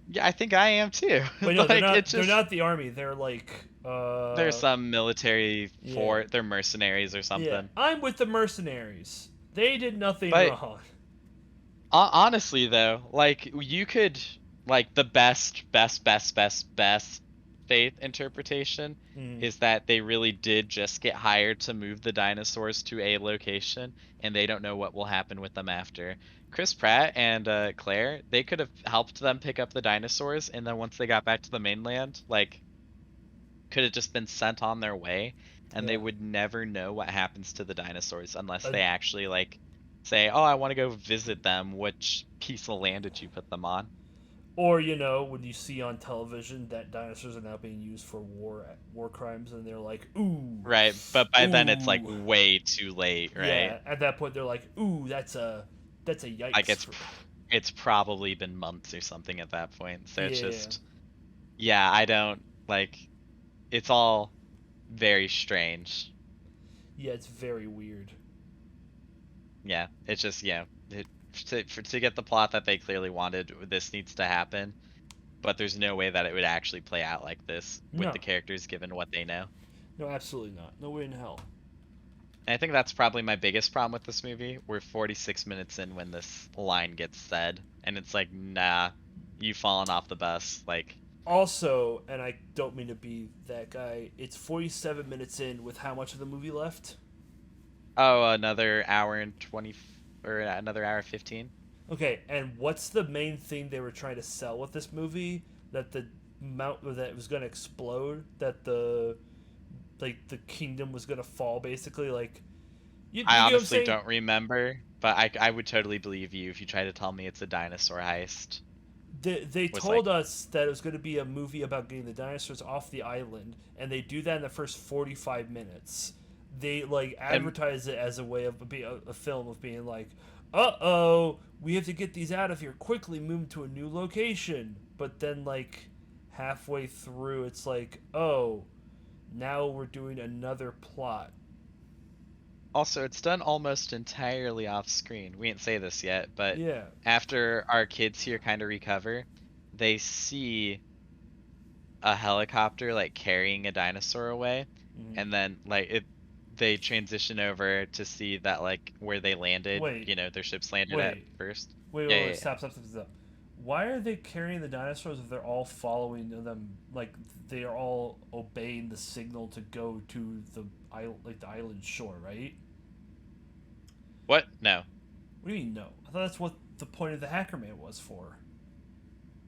yeah, I think I am too. Wait, no, they're Like it not. They're just not the army. They're like, there's some military yeah, for they're mercenaries or yeah. something. I'm with the mercenaries. They did nothing But wrong. honestly though, like you could like the best faith interpretation Mm, is that they really did just get hired to move the dinosaurs to a location and they don't know what will happen with them after. Chris Pratt and Claire, they could have helped them pick up the dinosaurs and then once they got back to the mainland, like could have just been sent on their way and they yeah. would never know what happens to the dinosaurs unless Uh, they actually like say, "Oh, I want to go visit them. Which piece of land did you put them on?" or when you see on television that dinosaurs are now being used for war crimes, and they're like, ooh, Right, but by then it's like ooh, way too late, right? yeah. At that point, they're like, ooh, that's a Like yikes. it's probably been months or something at that point. So it's Yeah, just yeah, I don't like it's all very strange. yeah, it's very weird. Yeah, it's just to get the plot that they clearly wanted, this needs to happen. But there's no way that it would actually play out like this with No, the characters given what they know. no, absolutely not. No way in hell. And I think that's probably my biggest problem with this movie. We're 46 minutes in when this line gets said, and it's like, nah, you've fallen off the bus. Like, Also, and I don't mean to be that guy, it's 47 minutes in with how much of the movie left? oh, another hour and 20, or another hour 15. Okay, and what's the main thing they were trying to sell with this movie? That the that it was going to explode, that the kingdom was going to fall, basically. Like, I you get what I'm honestly saying? don't remember, but I would totally believe you if you try to tell me it's a dinosaur heist. They Was like, told us that it was going to be a movie about getting the dinosaurs off the island, and they do that in the first 45 minutes. They like and advertise it as a way of a film of being like, uh-oh, we have to get these out of here quickly, move them to a new location. But then like halfway through, it's like, oh, now we're doing another plot. also, it's done almost entirely off screen. We didn't say this yet, but Yeah. after our kids here kind of recover, they see a helicopter like carrying a dinosaur away, Mhm. and then like they transition over to see that like where they landed, Wait, their ships landed at wait, first. wait, Yeah, wait, yeah, wait, yeah. stop. Why are they carrying the dinosaurs if they're all following them? Like they are all obeying the signal to go to the island, like the island shore, right? What? No. What do you mean no? I thought that's what the point of the Hacker Man was for.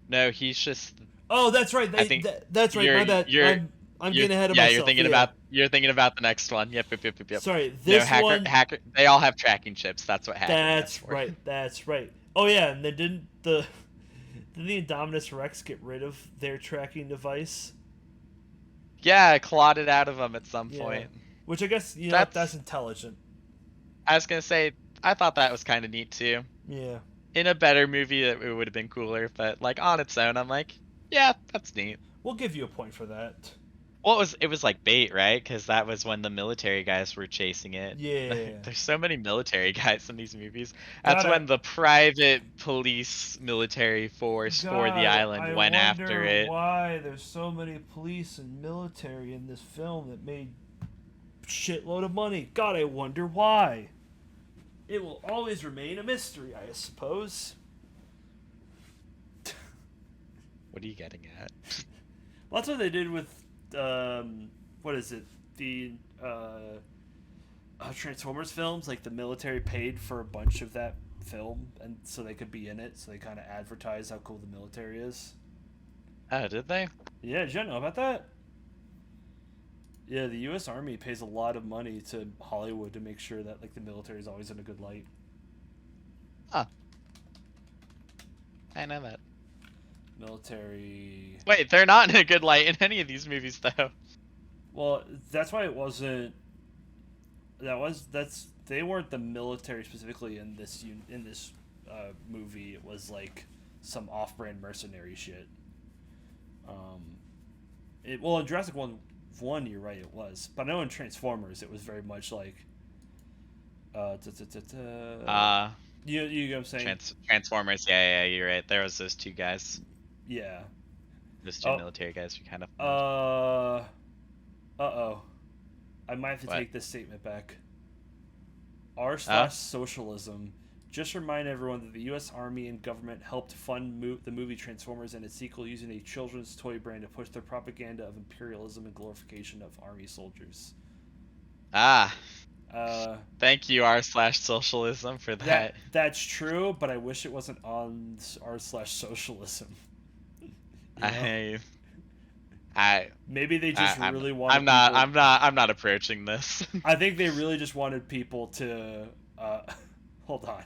No, he's just Oh, that's right. I think That's right. you're My bad. you're I'm you're getting ahead of yeah, you're myself. thinking Yeah. about you're thinking about the next one. Yep, yep, yep, yep, yep. Sorry. No, This one. they all have tracking chips. That's what Hacker Man's That's for. right. That's right. Oh yeah, and then didn't the Indominus Rex get rid of their tracking device? Yeah, I clawed it out of them at some Yeah. point. Which I guess that's That's intelligent. I was gonna say I thought that was kind of neat too. Yeah. In a better movie, it would have been cooler, but like on its own, I'm like, yeah, that's neat. We'll give you a point for that. Well, it was like bait, right? Because that was when the military guys were chasing it. Yeah. There's so many military guys in these movies. That's God, when the private police military force for the island I went after wonder it. why there's so many police and military in this film that made shitload of money. God, I wonder why. It will always remain a mystery, I suppose. What are you getting at? Well, that's what they did with what is it? The Transformers films. Like the military paid for a bunch of that film, and so they could be in it. So they kind of advertise how cool the military is. Oh, did they? Yeah, did you know about that? Yeah, the U.S. Army pays a lot of money to Hollywood to make sure that like the military is always in a good light. Huh. I know that. Military. Wait, they're not in a good light in any of these movies, though. Well, that's why it wasn't. That's they weren't the military specifically in this movie. It was like some off-brand mercenary shit. Well in Jurassic one, you're right, it was. But I know in Transformers, it was very much like. You know what I'm saying? Transformers. Yeah, yeah, you're right. There was those two guys. Yeah. Those two Oh. military guys were kind of. Uh-oh. I might have to What? take this statement back. R/socialism. Just remind everyone that the U.S. Army and government helped fund the movie Transformers and its sequel using a children's toy brand to push their propaganda of imperialism and glorification of army soldiers. Ah. Thank you, r/socialism, for that. That's true, but I wish it wasn't on r/socialism. Maybe they just really wanted. I'm not approaching this. I think they really just wanted people to. Hold on.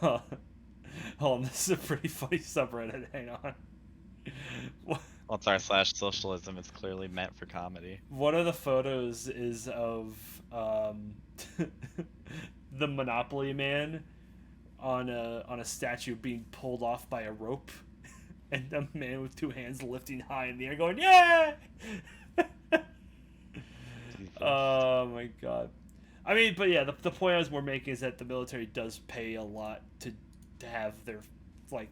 Hold on. This is a pretty funny subreddit. Hang on. Well, it's r/socialism. It's clearly meant for comedy. One of the photos is of the Monopoly Man on a statue being pulled off by a rope, and a man with two hands lifting high in the air, going, "Yeah!" Oh my god. I mean, but yeah, the point I was more making is that the military does pay a lot to have their like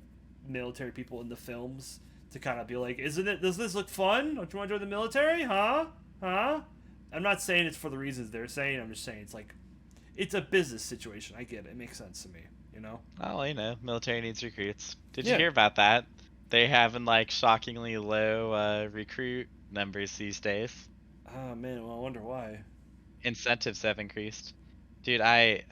military people in the films to kind of be like, does this look fun? Don't you want to join the military? Huh? I'm not saying it's for the reasons they're saying. I'm just saying it's like, it's a business situation. I get it. It makes sense to me, you know? Well, military needs recruits. Did you Yeah. hear about that? They having like shockingly low recruit numbers these days. Oh man, well I wonder why. Incentives have increased. Dude, I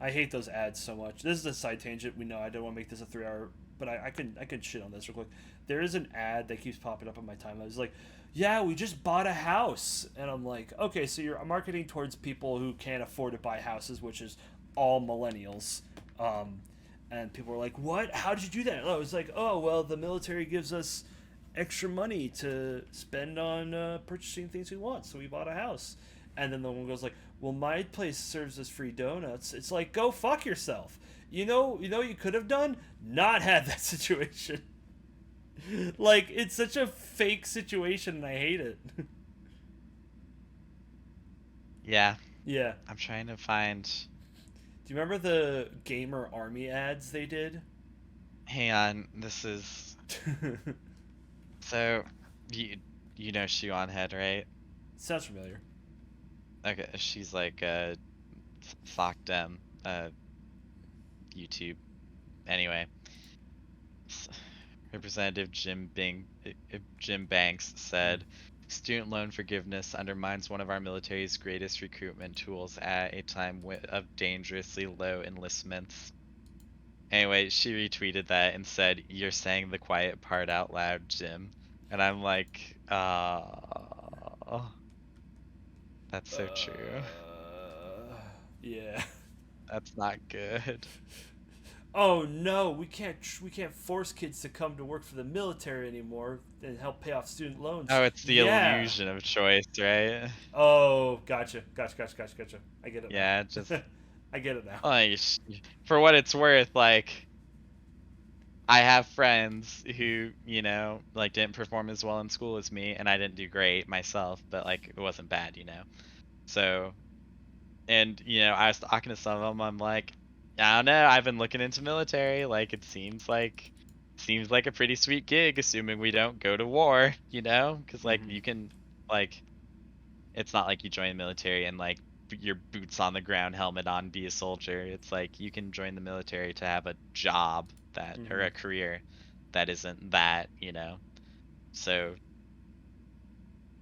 hate those ads so much. This is a side tangent. We know I don't want to make this a 3 hour, but I can shit on this real quick. There is an ad that keeps popping up on my timeline. It's like, yeah, we just bought a house, and I'm like, okay, so you're marketing towards people who can't afford to buy houses, which is all millennials. And people were like, what? How did you do that? And I was like, oh well, the military gives us extra money to spend on purchasing things we want, so we bought a house. And then the one goes like, well, my place serves us free donuts. It's like, go fuck yourself. You know you could have done? Not had that situation. Like, it's such a fake situation, and I hate it. Yeah. Yeah. I'm trying to find. Do you remember the gamer army ads they did? Hang on, this is so. You you know Shoe on Head, right? Sounds familiar. Okay, she's like fuck them YouTube. Anyway, s- Representative Jim Banks Mm. said, "Student loan forgiveness undermines one of our military's greatest recruitment tools at a time of dangerously low enlistments." Anyway, she retweeted that and said, "You're saying the quiet part out loud, Jim." And I'm like, that's so true. Yeah. That's not good. Oh no, we can't force kids to come to work for the military anymore and help pay off student loans. Oh, it's the Yeah. illusion of choice, right? Oh, gotcha. I get it Yeah, just now. I get it now. like for what it's worth, like I have friends who, like didn't perform as well in school as me, and I didn't do great myself, but like it wasn't bad. So, and I was talking to some of them. I'm like, I don't know. I've been looking into military. Like, it seems like a pretty sweet gig, assuming we don't go to war. Because like Hmm. you can, like, it's not like you join the military and like your boots on the ground, helmet on, be a soldier. It's like you can join the military to have a job that or Hmm. a career that isn't that. So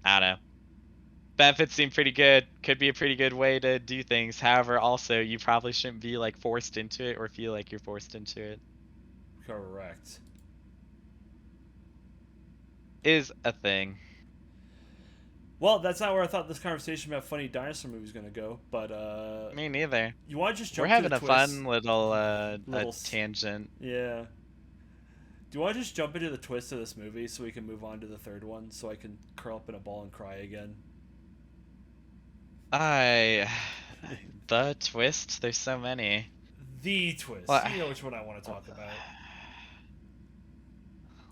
I don't know. Benefits seem pretty good. Could be a pretty good way to do things. However, also you probably shouldn't be like forced into it or feel like you're forced into it. Correct. Is a thing. Well, that's not where I thought this conversation about funny dinosaur movies going to go. But Me neither. you want to just We're jump to the having a twist? fun little a Little, tangent. yeah. Do you want to just jump into the twist of this movie so we can move on to the third one, so I can curl up in a ball and cry again? I the twist. There's so many. The twist. Well, You know which one I want to talk about.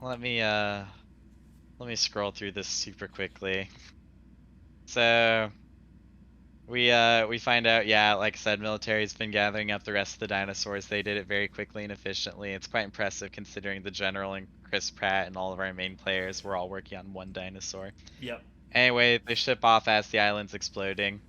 let me uh let me scroll through this super quickly. So we find out, yeah, like I said, military's been gathering up the rest of the dinosaurs. They did it very quickly and efficiently. It's quite impressive considering the general and Chris Pratt and all of our main players were all working on one dinosaur. Yep. Anyway, they ship off as the island's exploding.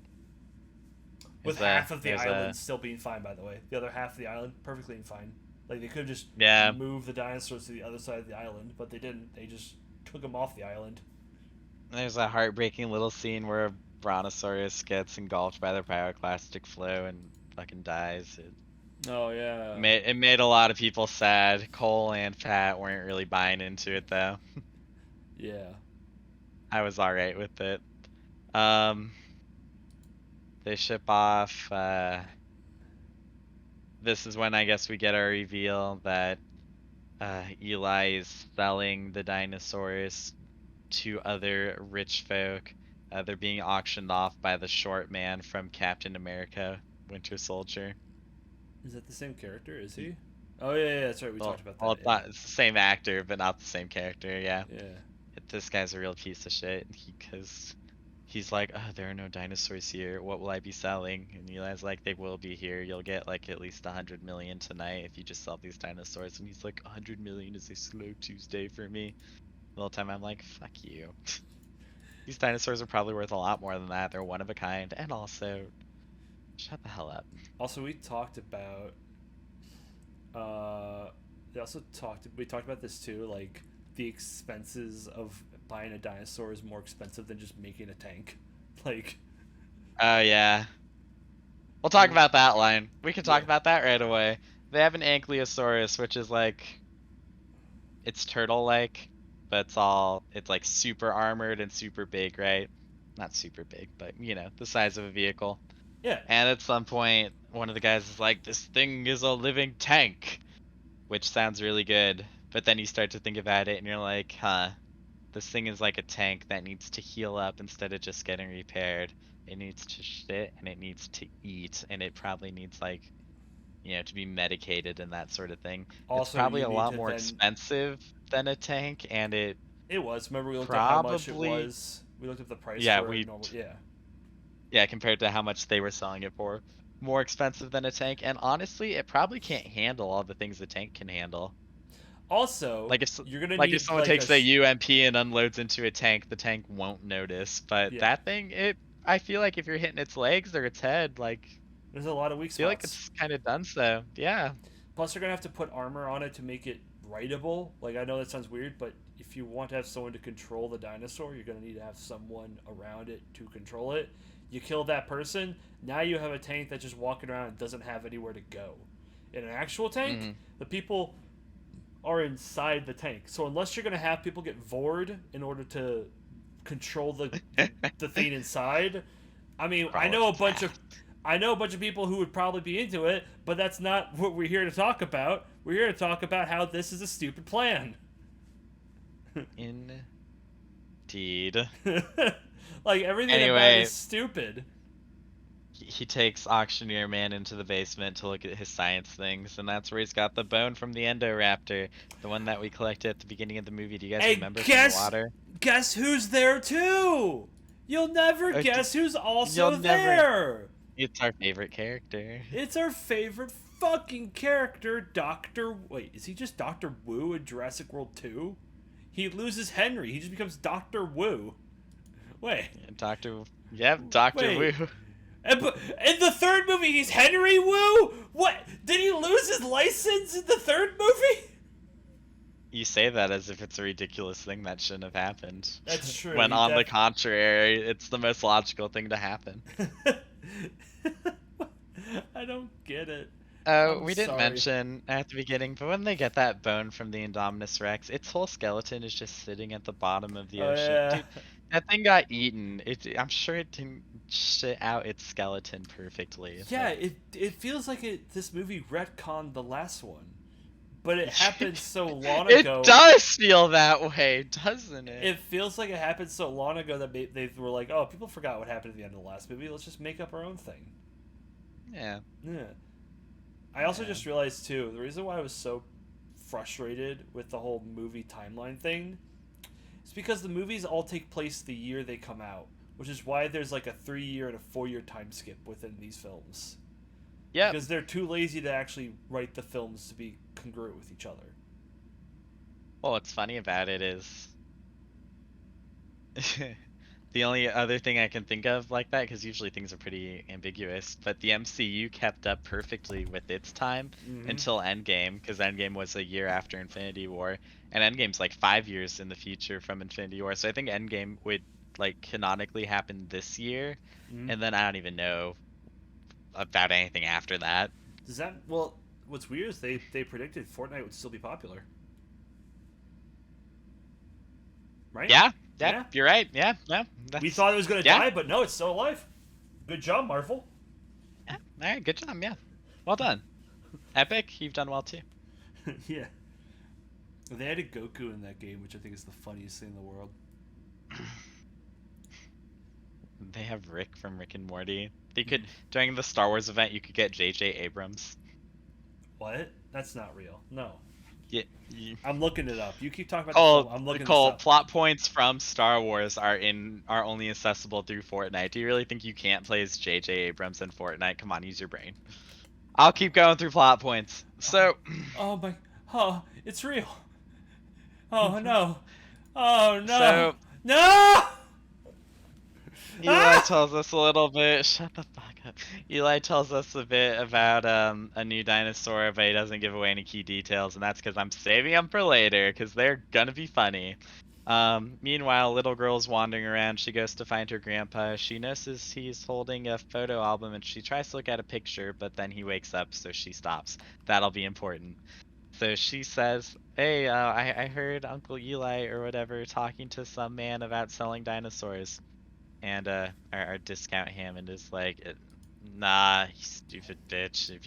With There's a half of the there's island a still being fine, by the way. The other half of the island perfectly fine. Like they could have just yeah, moved the dinosaurs to the other side of the island, but they didn't. They just took them off the island. there's a heartbreaking little scene where a brontosaurus gets engulfed by the pyroclastic flow and fucking dies. It Oh yeah, made it made a lot of people sad. Cole and Pat weren't really buying into it though. yeah. I was alright with it. Um, they ship off. This is when I guess we get our reveal that Eli is selling the dinosaurs to other rich folk. They're being auctioned off by the short man from Captain America, Winter Soldier. Is that the same character? Is He, he? Oh yeah, that's right. We well, talked about well, that. it's Yeah, not. It's the same actor, but not the same character. Yeah, yeah. this guy's a real piece of shit. Because he's like, oh, there are no dinosaurs here. What will I be selling? And Eli's like, they will be here. You'll get like at least 100 million tonight if you just sell these dinosaurs. And he's like, 100 million is a slow Tuesday for me. The whole time I'm like, fuck you. These dinosaurs are probably worth a lot more than that. They're one of a kind. And also, shut the hell up. Also, we talked about. Uh, we talked about this too. Like the expenses of buying a dinosaur is more expensive than just making a tank. Like, Oh, yeah. We'll talk I'm about that line. We can talk yeah. about that right away. They have an Ankylosaurus, which is like, it's turtle-like, but it's like super armored and super big, right? Not super big, but the size of a vehicle. Yeah. And at some point, one of the guys is like, "This thing is a living tank," which sounds really good. But then you start to think about it, and you're like, "Huh, this thing is like a tank that needs to heal up instead of just getting repaired. It needs to shit and it needs to eat, and it probably needs like, to be medicated and that sort of thing. It's Also, probably you a need lot to more then. expensive than a tank, and it It was. Remember, we looked up how much it probably, was. We looked up the price yeah, for a normal. Yeah. yeah, compared to how much they were selling it for, more expensive than a tank. And honestly, it probably can't handle all the things a tank can handle. Also, Like if you're gonna like if need someone like takes a UMP and unloads into a tank, the tank won't notice. But yeah. that thing, I feel like if you're hitting its legs or its head, like There's a lot of weak I feel like spots. it's kind of done so. Yeah. Plus, they're gonna have to put armor on it to make it writable. Like I know that sounds weird, but if you want to have someone to control the dinosaur, you're gonna need to have someone around it to control it. You kill that person, now you have a tank that's just walking around and doesn't have anywhere to go. In an actual tank, Hmm. the people are inside the tank. So unless you're gonna have people get vored in order to control the thing inside, I mean, Crawl up fast. I know a bunch of people who would probably be into it, but that's not what we're here to talk about. We're here to talk about how this is a stupid plan. Indeed. Like everything about it is Anyway, stupid. he takes Auctioneer Man into the basement to look at his science things, and that's where he's got the bone from the Endoraptor, the one that we collected at the beginning of the movie. Do you guys And remember from the water? guess who's there too? You'll never Uh, guess who's You'll also never. there. It's our favorite character. It's our favorite fucking character, Doctor. Wait, is he just Doctor Wu in Jurassic World 2? He loses Henry. He just becomes Doctor Wu. Wait, Doctor. Yep, Doctor wait. Wu. In the third movie, he's Henry Wu. What? Did he lose his license in the third movie? You say that as if it's a ridiculous thing that shouldn't have happened. That's true. When on the contrary, it's the most logical thing to happen. I don't get it. Oh, I'm we didn't sorry. mention at the beginning, but when they get that bone from the Indominus Rex, its whole skeleton is just sitting at the bottom of the Oh ocean. yeah. Dude, that thing got eaten. I'm sure it didn't shit out its skeleton perfectly. Yeah, Like, it feels like this movie retconned the last one, but it happened so long it ago. does feel that way, doesn't it? It feels like it happened so long ago that they were like, oh, people forgot what happened at the end of the last movie. Let's just make up our own thing. Yeah. Yeah. I also Yeah. just realized too the reason why I was so frustrated with the whole movie timeline thing is because the movies all take place the year they come out, which is why there's like a 3 year and a 4 year time skip within these films. Yep. Because they're too lazy to actually write the films to be congruent with each other. Well, what's funny about it is the only other thing I can think of like that, because usually things are pretty ambiguous, but the MCU kept up perfectly with its time Mm-hmm. until Endgame, because Endgame was a year after Infinity War, and Endgame's like 5 years in the future from Infinity War. So I think Endgame would like canonically happen this year, Mm-hmm. and then I don't even know about anything after that. Does that well? What's weird is they predicted Fortnite would still be popular, right? Yeah, yeah, Yeah. you're right. Yeah, yeah, We that's thought it was gonna yeah, die, but no, it's still alive. Good job, Marvel. yeah. All right, good job. Yeah, well done. Epic, you've done well too. Yeah. They added Goku in that game, which I think is the funniest thing in the world. They have Rick from Rick and Morty. They could during the Star Wars event you could get J.J. Abrams. What? That's not real. No. Yeah, I'm looking it up. You keep talking about the Cole, film. I'm looking this Cole, up. plot points from Star Wars are only accessible through Fortnite. Do you really think you can't play as J.J. Abrams in Fortnite? Come on, use your brain. I'll keep going through plot points. So, Oh my. Oh, it's real. Oh no. Oh no. so No. Eli Ah! tells us a little bit. Shut the fuck up. Eli tells us a bit about a new dinosaur, but he doesn't give away any key details, and that's because I'm saving them for later, because they're gonna be funny. Meanwhile, little girl's wandering around. She goes to find her grandpa. She notices he's holding a photo album, and she tries to look at a picture, but then he wakes up, so she stops. That'll be important. So she says, "Hey, I heard Uncle Eli or whatever talking to some man about selling dinosaurs." And our discount Hammond is like, "Nah, you stupid bitch. You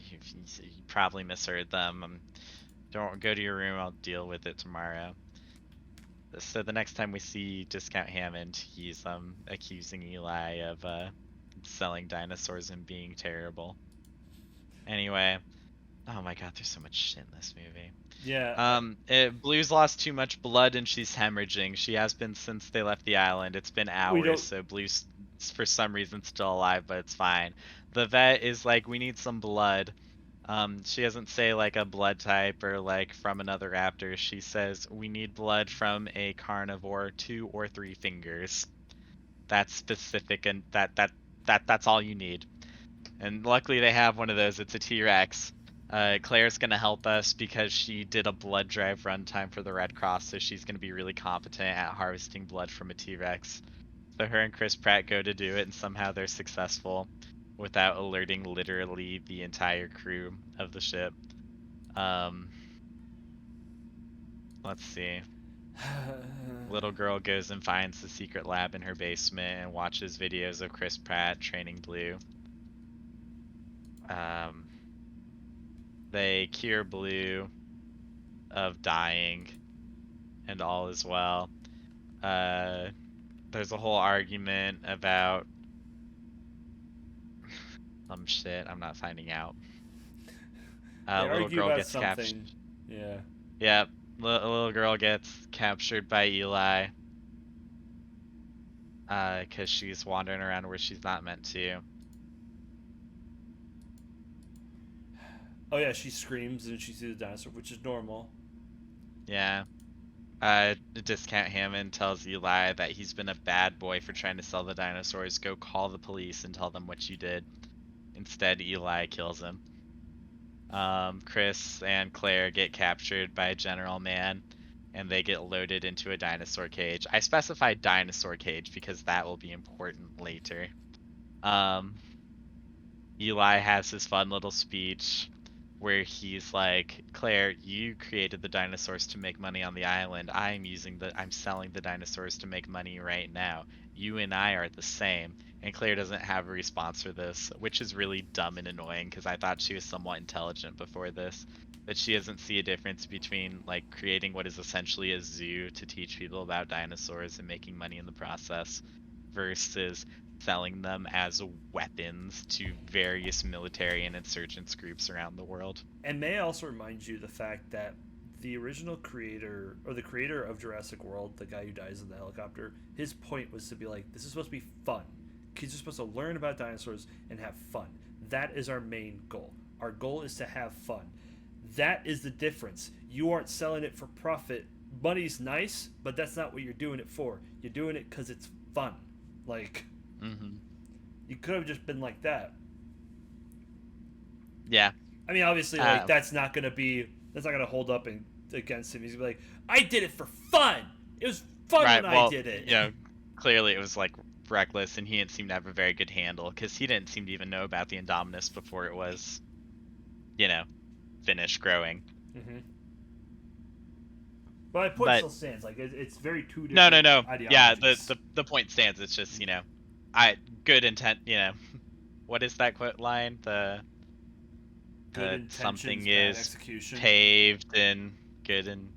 probably misheard them. Don't go to your room. I'll deal with it tomorrow." So the next time we see discount Hammond, he's accusing Eli of selling dinosaurs and being terrible. Anyway, oh my god, there's so much shit in this movie. Yeah. Blue's lost too much blood and she's hemorrhaging. She has been since they left the island. It's been We hours, don't. so Blue's for some reason still alive, but it's fine. The vet is like, we need some blood. She doesn't say like a blood type or like from another raptor. She says we need blood from a carnivore, 2 or 3 fingers. That's specific, and that's all you need. And luckily they have one of those. It's a T-Rex. Claire's gonna help us because she did a blood drive runtime for the Red Cross, so she's gonna be really competent at harvesting blood from a T-Rex. So her and Chris Pratt go to do it, and somehow they're successful without alerting literally the entire crew of the ship. Um, let's see. Little girl goes and finds the secret lab in her basement and watches videos of Chris Pratt training Blue. Um, they cure Blue of dying, and all is well. Uh, there's a whole argument about some shit I'm not finding out. They Little argue girl about gets captured. something. Yeah. Yep, little girl gets captured by Eli. Because she's wandering around where she's not meant to. Oh yeah, she screams and she sees the dinosaur, which is normal. Yeah. Discount Hammond tells Eli that he's been a bad boy for trying to sell the dinosaurs. Go call the police and tell them what you did. Instead, Eli kills him. Chris and Claire get captured by General Man, and they get loaded into a dinosaur cage. I specified dinosaur cage because that will be important later. Eli has his fun little speech where he's like, Claire, you created the dinosaurs to make money on the island. I'm selling the dinosaurs to make money right now. You and I are the same. And Claire doesn't have a response for this, which is really dumb and annoying because I thought she was somewhat intelligent before this. That she doesn't see a difference between like creating what is essentially a zoo to teach people about dinosaurs and making money in the process versus selling them as weapons to various military and insurgents groups around the world. And may I also remind you the fact that the original creator, or the creator of Jurassic World, the guy who dies in the helicopter, his point was to be like, this is supposed to be fun. Kids are supposed to learn about dinosaurs and have fun. That is our main goal. Our goal is to have fun. That is the difference. You aren't selling it for profit. Money's nice, but that's not what you're doing it for. You're doing it because it's fun. Like, Mm-hmm. you could have just been like that. Yeah. I mean, obviously, like that's not gonna hold up against him. He's gonna be like, I did it for fun. It was fun right. when Well, I did it. you know, clearly it was like reckless, and he didn't seem to have a very good handle because he didn't seem to even know about the Indominus before it was, you know, finished growing. Mm-hmm. But my point But still stands. Like it's very two no, different no. Yeah, ideologies. the point stands. It's just I good intent. What is that quote line? Good Something intentions, bad is execution. paved and good, and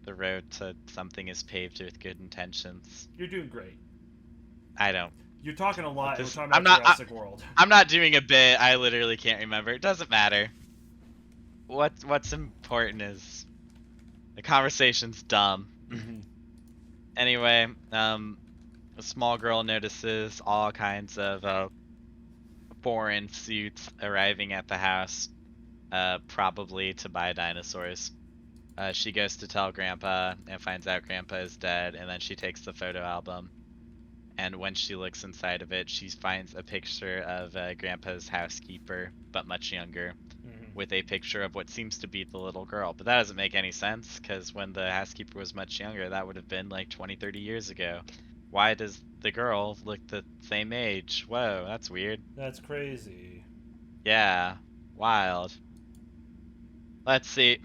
the road to something is paved with good intentions. You're doing great. I don't. You're talking a lot. This, We're talking about Jurassic World. I'm not doing a bit. I literally can't remember. It doesn't matter. What's important is the conversation's dumb. Mm-hmm. Anyway, a small girl notices all kinds of foreign suits arriving at the house, probably to buy dinosaurs. She goes to tell Grandpa and finds out Grandpa is dead, and then she takes the photo album. And when she looks inside of it, she finds a picture of Grandpa's housekeeper, but much younger, with a picture of what seems to be the little girl. But that doesn't make any sense, because when the housekeeper was much younger, that would have been like 20, 30 years ago. Why does the girl look the same age? Whoa, that's weird. That's crazy. Yeah, wild. Let's see.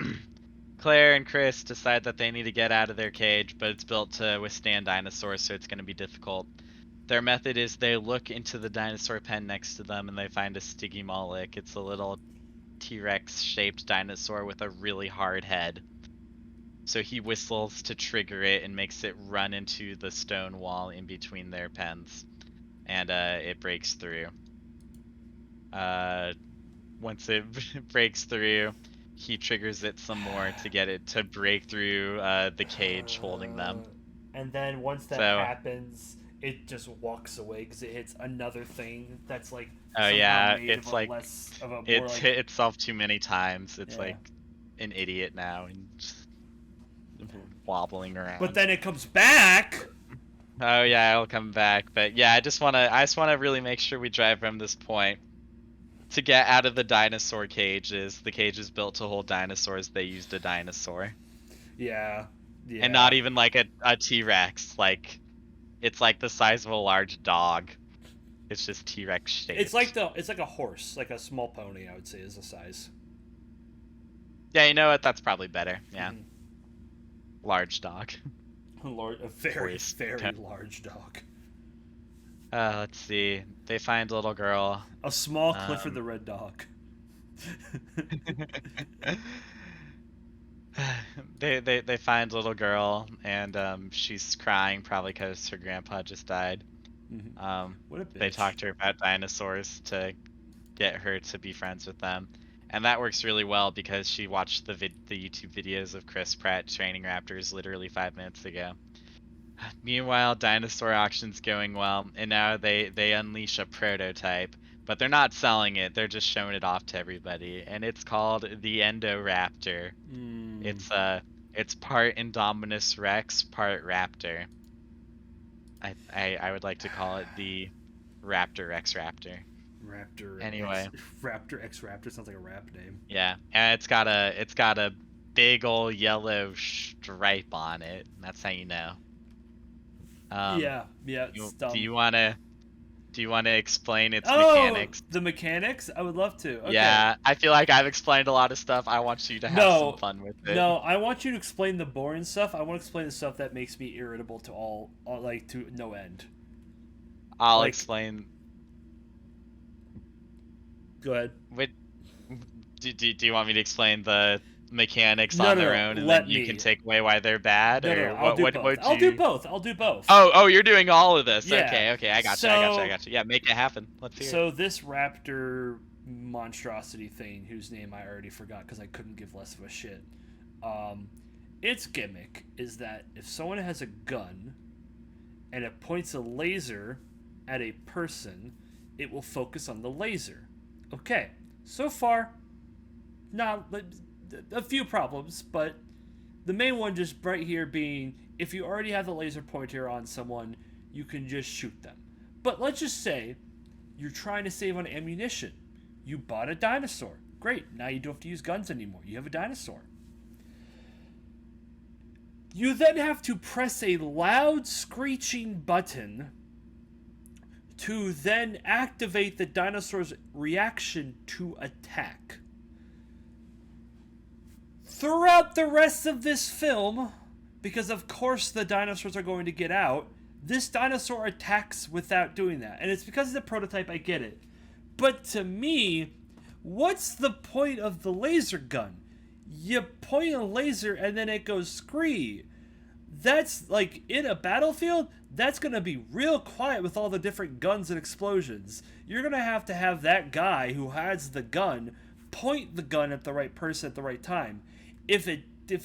Claire and Chris decide that they need to get out of their cage, but it's built to withstand dinosaurs, so it's going to be difficult. Their method is they look into the dinosaur pen next to them and they find a Stygimoloch. It's a little T-Rex shaped dinosaur with a really hard head. So he whistles to trigger it and makes it run into the stone wall in between their pens. And it breaks through. Once it breaks through, he triggers it some more to get it to break through the cage holding them. And then once that So happens, it just walks away because it hits another thing that's like Oh somehow yeah, made of it's a like less of a more it's like hit itself too many times. It's yeah. like an idiot now and just wobbling But around. then it comes back. Oh yeah, I'll come back. But yeah, I just wanna really make sure we drive from this point. To get out of the dinosaur cages, the cages built to hold dinosaurs, they used a dinosaur. Yeah, And yeah. not even like a T-Rex. Like it's like the size of a large dog. It's just T-Rex shaped. It's like a horse, like a small pony. I would say is the size. Yeah, you know what? That's probably better. Yeah. Mm-hmm. Large dog. A very Horse. very large dog. Let's see. They find little girl. A small Clifford Um the Red Dog. they find little girl and she's crying probably because her grandpa just died. Mm-hmm. Um, What a they bitch. talk to her about dinosaurs to get her to be friends with them, and that works really well because she watched the YouTube videos of Chris Pratt training raptors literally 5 minutes ago. Meanwhile, dinosaur auction's going well, and now they unleash a prototype, but they're not selling it. They're just showing it off to everybody, and it's called the Endoraptor. Mm. It's part Indominus Rex, part raptor. I would like to call it the Raptor X Raptor. Anyway, Raptor X Raptor sounds like a rap name. yeah, and it's got a big old yellow stripe on it. And that's how you know. Um, Yeah, yeah, it's do dumb. you wanna explain its Oh, mechanics? the mechanics? I would love to. Okay. Yeah, I feel like I've explained a lot of stuff. I want you to have some No, fun with it. no, I want you to explain the boring stuff. I want to explain the stuff that makes me irritable to all like to no end. I'll Like, explain. go ahead. What do you want me to explain the mechanics No, on no, their no. own, and then Let you can me. take away why they're bad, No, no, no. or I'll what? do What both. would I'll do you? both. I'll do both. Oh, you're doing all of this. Yeah. Okay, I got you. So, Yeah, make it happen. Let's hear it. so this raptor monstrosity thing, whose name I already forgot because I couldn't give less of a shit. Um, its gimmick is that if someone has a gun and it points a laser at a person, it will focus on the laser. Okay, so far, not a few problems, but the main one just right here being if you already have the laser pointer on someone, you can just shoot them. But let's just say you're trying to save on ammunition. You bought a dinosaur. Great, now you don't have to use guns anymore. You have a dinosaur. You then have to press a loud screeching button to then activate the dinosaur's reaction to attack. Throughout the rest of this film, because of course the dinosaurs are going to get out, this dinosaur attacks without doing that. And it's because of the prototype, I get it. But to me, what's the point of the laser gun? You point a laser and then it goes scree. That's like in a battlefield, that's going to be real quiet with all the different guns and explosions. You're going to have that guy who has the gun point the gun at the right person at the right time. If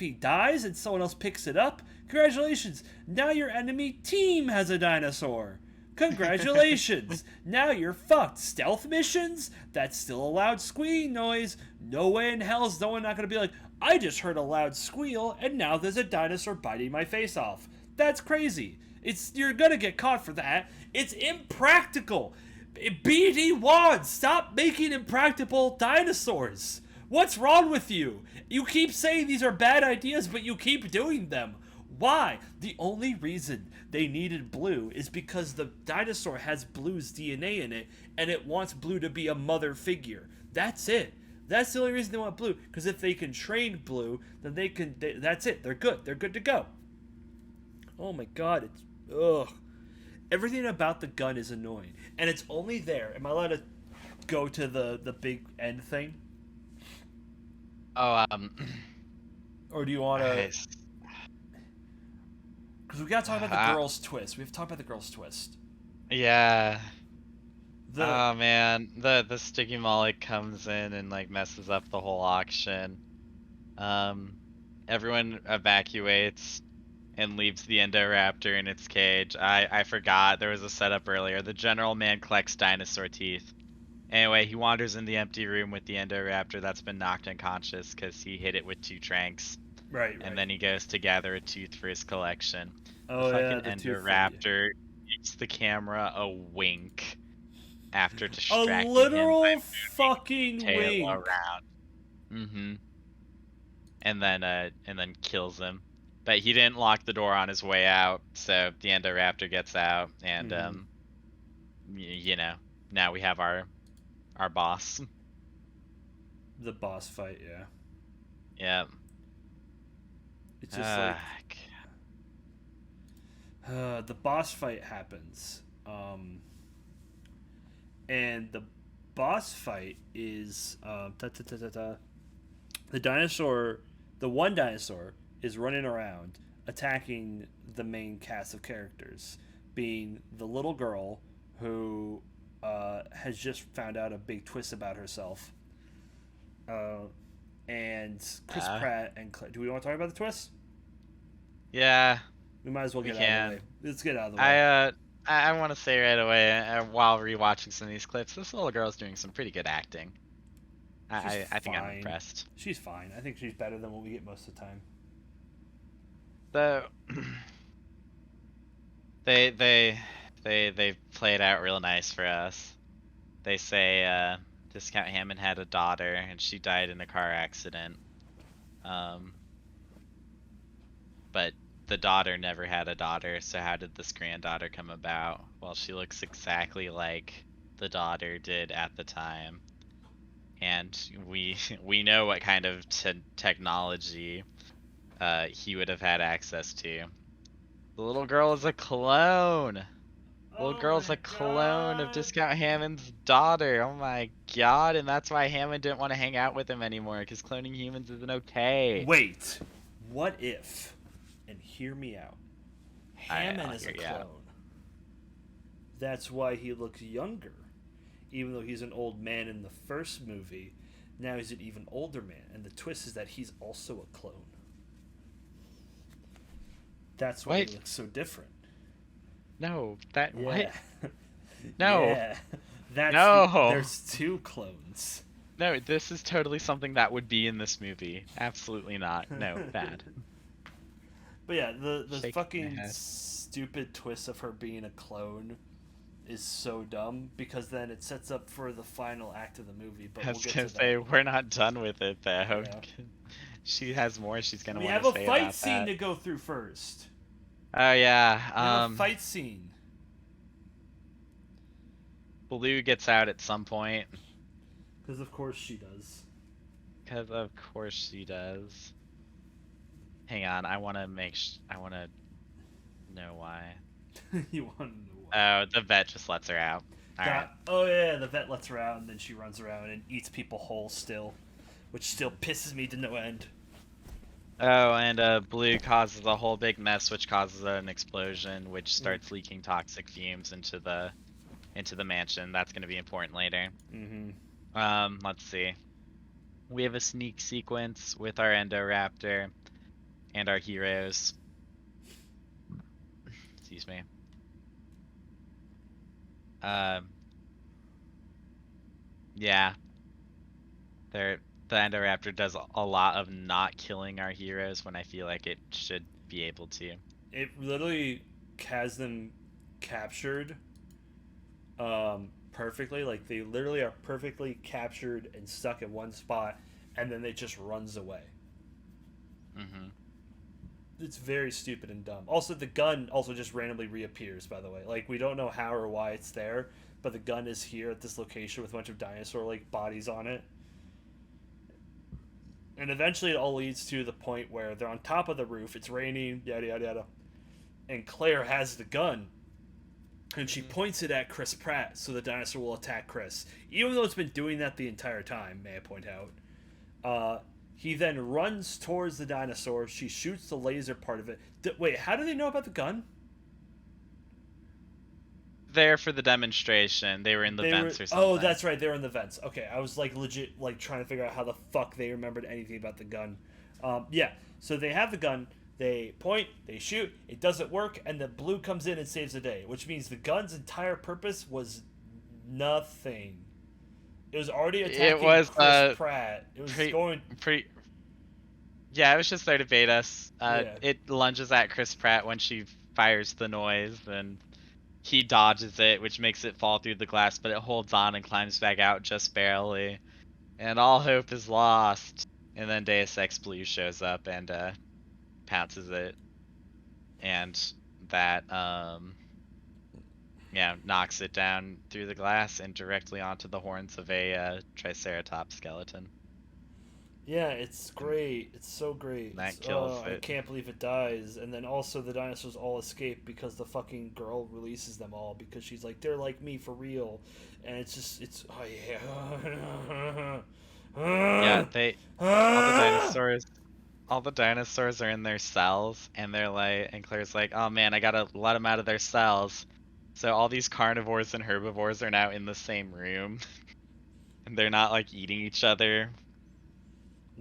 he dies and someone else picks it up, congratulations. Now your enemy team has a dinosaur. Congratulations. Now you're fucked. Stealth missions? That's still a loud squealing noise. No way in hell's no one not going to be like, I just heard a loud squeal and now there's a dinosaur biting my face off. That's crazy. You're going to get caught for that. It's impractical. BD1, stop making impractical dinosaurs. What's wrong with you? You keep saying these are bad ideas, but you keep doing them. Why? The only reason they needed Blue is because the dinosaur has Blue's DNA in it, and it wants Blue to be a mother figure. That's it. That's the only reason they want Blue. Because if they can train Blue, then that's it. They're good. They're good to go. Oh my god, it's ugh. Everything about the gun is annoying, and it's only there. Am I allowed to go to the big end thing, Oh, or do you want to? nice. Because we gotta talk about the girl's twist. We have to talk about the girl's twist. Yeah. The Oh man, the sticky molly comes in and like messes up the whole auction. Um, everyone evacuates. and leaves the Indoraptor in its cage. I forgot there was a setup earlier. The General Man collects dinosaur teeth. Anyway, he wanders in the empty room with the Indoraptor that's been knocked unconscious because he hit it with two tranks. Right, And right. then he goes to gather a tooth for his collection. The Oh yeah, fucking the tooth lady. Endoraptor gives the camera a wink after A distracting him by literal moving fucking his tail wink. around. And then kills him. But he didn't lock the door on his way out, so the Endoraptor gets out, and Hmm. you know, now we have our boss. The boss fight, yeah. Yeah. It's just like Ah, the boss fight happens, and the boss fight is the dinosaur. The one dinosaur is running around attacking the main cast of characters, being the little girl who has just found out a big twist about herself, uh, and Chris uh, Pratt and Claire. Do we want to talk about the twist? yeah, We might as well we get out of the way. can. Let's get out of the way. I want to say right away, while rewatching some of these clips, this little girl's doing some pretty good acting. She's I think I'm fine. impressed. She's fine. I think she's better than what we get most of the time. So they they they played out real nice for us. They say Discount Hammond had a daughter and she died in a car accident. Um, but the daughter never had a daughter, so how did this granddaughter come about? Well, she looks exactly like the daughter did at the time. And we know what kind of technology he would have had access to. The little girl is a clone. The little Oh girl's my a clone of god! Discount Hammond's daughter. Oh my god! And that's why Hammond didn't want to hang out with him anymore, because cloning humans isn't okay. Wait, what if? And hear me out. Alright, Hammond I'll is a hear you out. clone. That's why he looks younger. Even though he's an old man in the first movie, now he's an even older man. And the twist is that he's also a clone. That's why he What? looks so different. No, that what? Yeah. No, Yeah. That's the. no, There's two clones. no. This is totally something that would be in this movie. Absolutely not. No, bad. But yeah, the Shaking my fucking head. stupid twist of her being a clone is so dumb because then it sets up for the final act of the movie. But I we'll was get gonna to that. say we're not done with it though. Yeah, She has more she's gonna we want have to a say fight about scene that. to go through first. Oh yeah. We have a fight scene Blue gets out at some point. because of course she does. Because of course she does. Hang on, I want to I want to know why. You want to know why? Oh, the vet just lets her out. All right. Oh yeah, the vet lets her out and then she runs around and eats people whole still, which still pisses me to no end. Oh, and Blue causes a whole big mess, which causes an explosion, which Mm. starts leaking toxic fumes into the mansion. That's going to be important later. Mm-hmm. Let's see. We have a sneak sequence with our Endoraptor and our heroes. Excuse me. Yeah, the Endoraptor does a lot of not killing our heroes when I feel like it should be able to. It literally has them captured perfectly. Like they literally are perfectly captured and stuck in one spot, and then it just runs away. Mm-hmm. It's very stupid and dumb. Also, the gun also just randomly reappears. By the way, like we don't know how or why it's there, but the gun is here at this location with a bunch of dinosaur like bodies on it. And eventually, it all leads to the point where they're on top of the roof. It's raining, yada yada yada, and Claire has the gun and she points it at Chris Pratt so the dinosaur will attack Chris. Even though it's been doing that the entire time, may I point out. He then runs towards the dinosaur. She shoots the laser part of it. Wait, how do they know about the gun? There for the demonstration. They were in the They were. vents or Oh, something. that's right. They were in the vents. Okay, I was like legit like trying to figure out how the fuck they remembered anything about the gun. Yeah. So they have the gun. They point, they shoot, it doesn't work, and the blue comes in and saves the day, which means the gun's entire purpose was nothing. It was already It attacking was Chris Pratt. It was pre going, pre yeah, it was just there to bait us. yeah. It lunges at Chris Pratt when she fires the noise, and he dodges it, which makes it fall through the glass, but it holds on and climbs back out just barely. And all hope is lost. And then Deus Ex Blue shows up and pounces it, and that yeah, knocks it down through the glass and directly onto the horns of a Triceratops skeleton. Yeah, it's And great. It's so great. that kills I it. can't believe it dies. And then also the dinosaurs all escape because the fucking girl releases them all because she's like, they're like me for real. And it's just, it's, oh yeah. Yeah, they all the Ah! dinosaurs all the dinosaurs are in their cells, and they're like, and Claire's like, oh man, I gotta let them out of their cells. So all these carnivores and herbivores are now in the same room, and they're not like eating each other.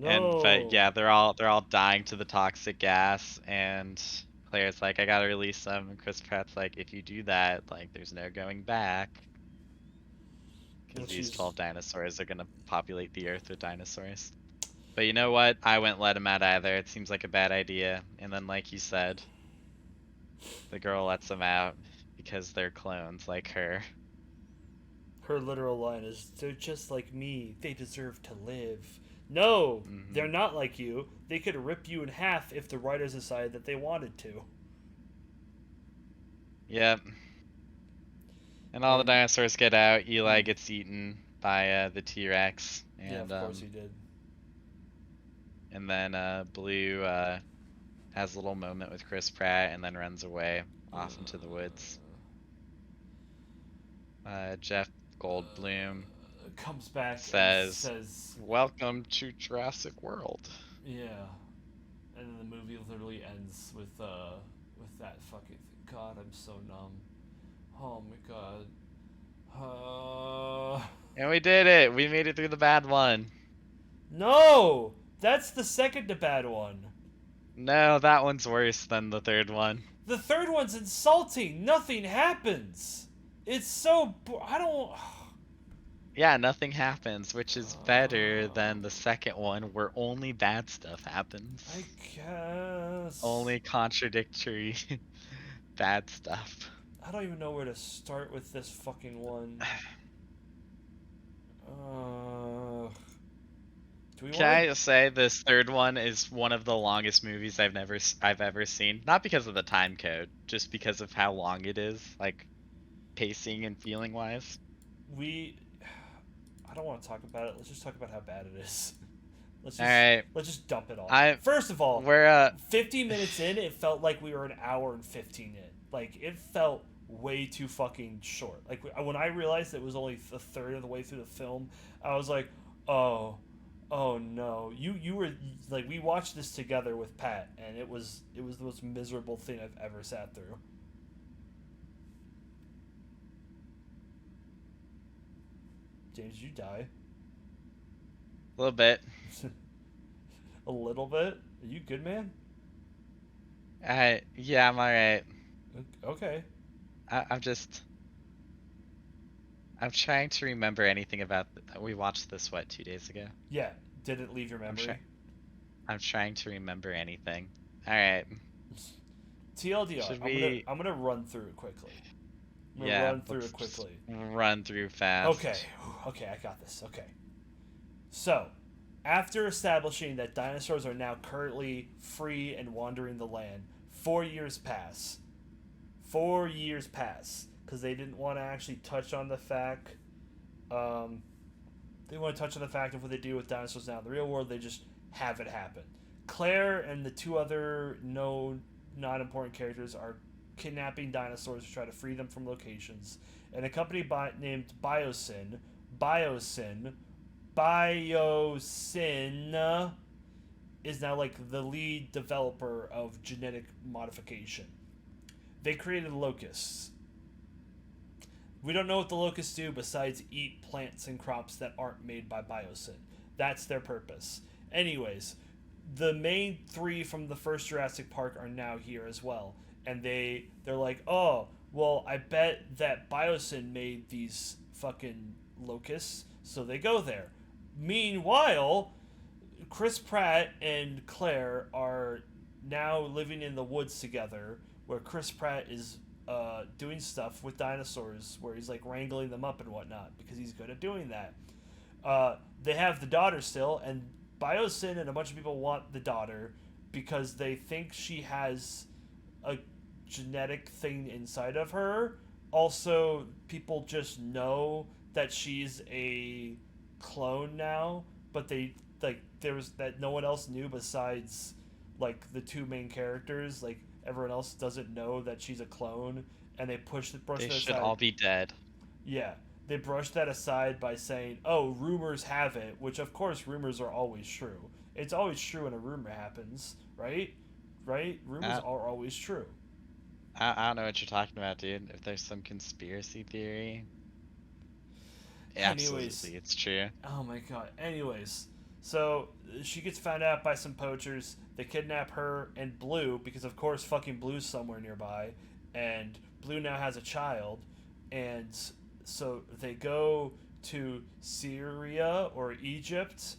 And but No. yeah, they're all dying to the toxic gas, and Claire's like, I gotta release them, and Chris Pratt's like, if you do that, like, there's no going back, because And these she's, 12 dinosaurs are gonna populate the Earth with dinosaurs. But you know what? I wouldn't let him out either. It seems like a bad idea. And then, like you said, the girl lets them out because they're clones like her. her literal line is, they're just like me. They deserve to live. No, they're Hmm. not like you. They could rip you in half if the writers decided that they wanted to. Yep. And all the And dinosaurs get out. Eli mm, gets eaten by the T-Rex, yeah, of course he did. and then Blue has a little moment with Chris Pratt, and then runs away off into the woods. Jeff Goldblum Comes back and says, says, "Welcome to Jurassic World." "Yeah," and then the movie literally ends with that fucking thing. God, I'm so numb. Oh my god. And we did it. We made it through the bad one. No, that's the second to bad one. No, that one's worse than the third one. The third one's insulting. Nothing happens. It's so I don't. Yeah, nothing happens, which is better than the second one where only bad stuff happens. I guess. Only contradictory bad stuff. I don't even know where to start with this fucking one. Uh, do we Can want I to? just say this third one is one of the longest movies I've ever seen. Not because of the time code, just because of how long it is, like pacing and feeling wise. We. I don't want to talk about it. Let's just talk about how bad it is. Let's All just right, let's just dump it all. I First of all, we're 50 minutes in, it felt like we were an hour and 15 in. Like it felt way too fucking short. Like when I realized it was only a third of the way through the film, I was like, oh, oh no. You were like we watched this together with Pat, and it was the most miserable thing I've ever sat through. James, did you die? a little bit. A little bit. Are you good, man? Yeah, I'm all right. Okay. I'm just I'm trying to remember anything about we watched this what 2 days ago. Yeah. Did it leave your I'm memory? trying I'm trying to remember anything. All right. TLDR. Should I'm gonna we? I'm gonna run through it quickly. I'm gonna Yeah, run through let's it just quickly. run through Okay. fast. Okay, I got this. Okay. So, after establishing that dinosaurs are now currently free and wandering the land, 4 years pass. 4 years pass because they didn't want to actually touch on the fact. They want to touch on the fact of what they do with dinosaurs now in the real world. They just have it happen. Claire and the two other non important characters are kidnapping dinosaurs to try to free them from locations. And a company named Biosyn, Biosyn is now like the lead developer of genetic modification. They created locusts. We don't know what the locusts do besides eat plants and crops that aren't made by Biosyn. That's their purpose. Anyways, the main three from the first Jurassic Park are now here as well, and they're like, oh, well, I bet that Biosyn made these fucking locusts, so they go there. Meanwhile, Chris Pratt and Claire are now living in the woods together, where Chris Pratt is doing stuff with dinosaurs, where he's like wrangling them up and whatnot because he's good at doing that. They have the daughter still, and Biosyn and a bunch of people want the daughter because they think she has a genetic thing inside of her. Also, people just know that she's a clone now, but they like there was that no one else knew besides like the two main characters. Like everyone else doesn't know that she's a clone, and they brush They that should aside. all be dead. Yeah, they brushed that aside by saying, "Oh, rumors have it," which of course rumors are always true. It's always true when a rumor happens, right? Right? Rumors I, are always true. I don't know what you're talking about, dude. If there's some conspiracy theory, Anyways, absolutely, it's true. oh my god. Anyways, so she gets found out by some poachers. They kidnap her and Blue because of course fucking Blue's somewhere nearby, and Blue now has a child, and so they go to Syria or Egypt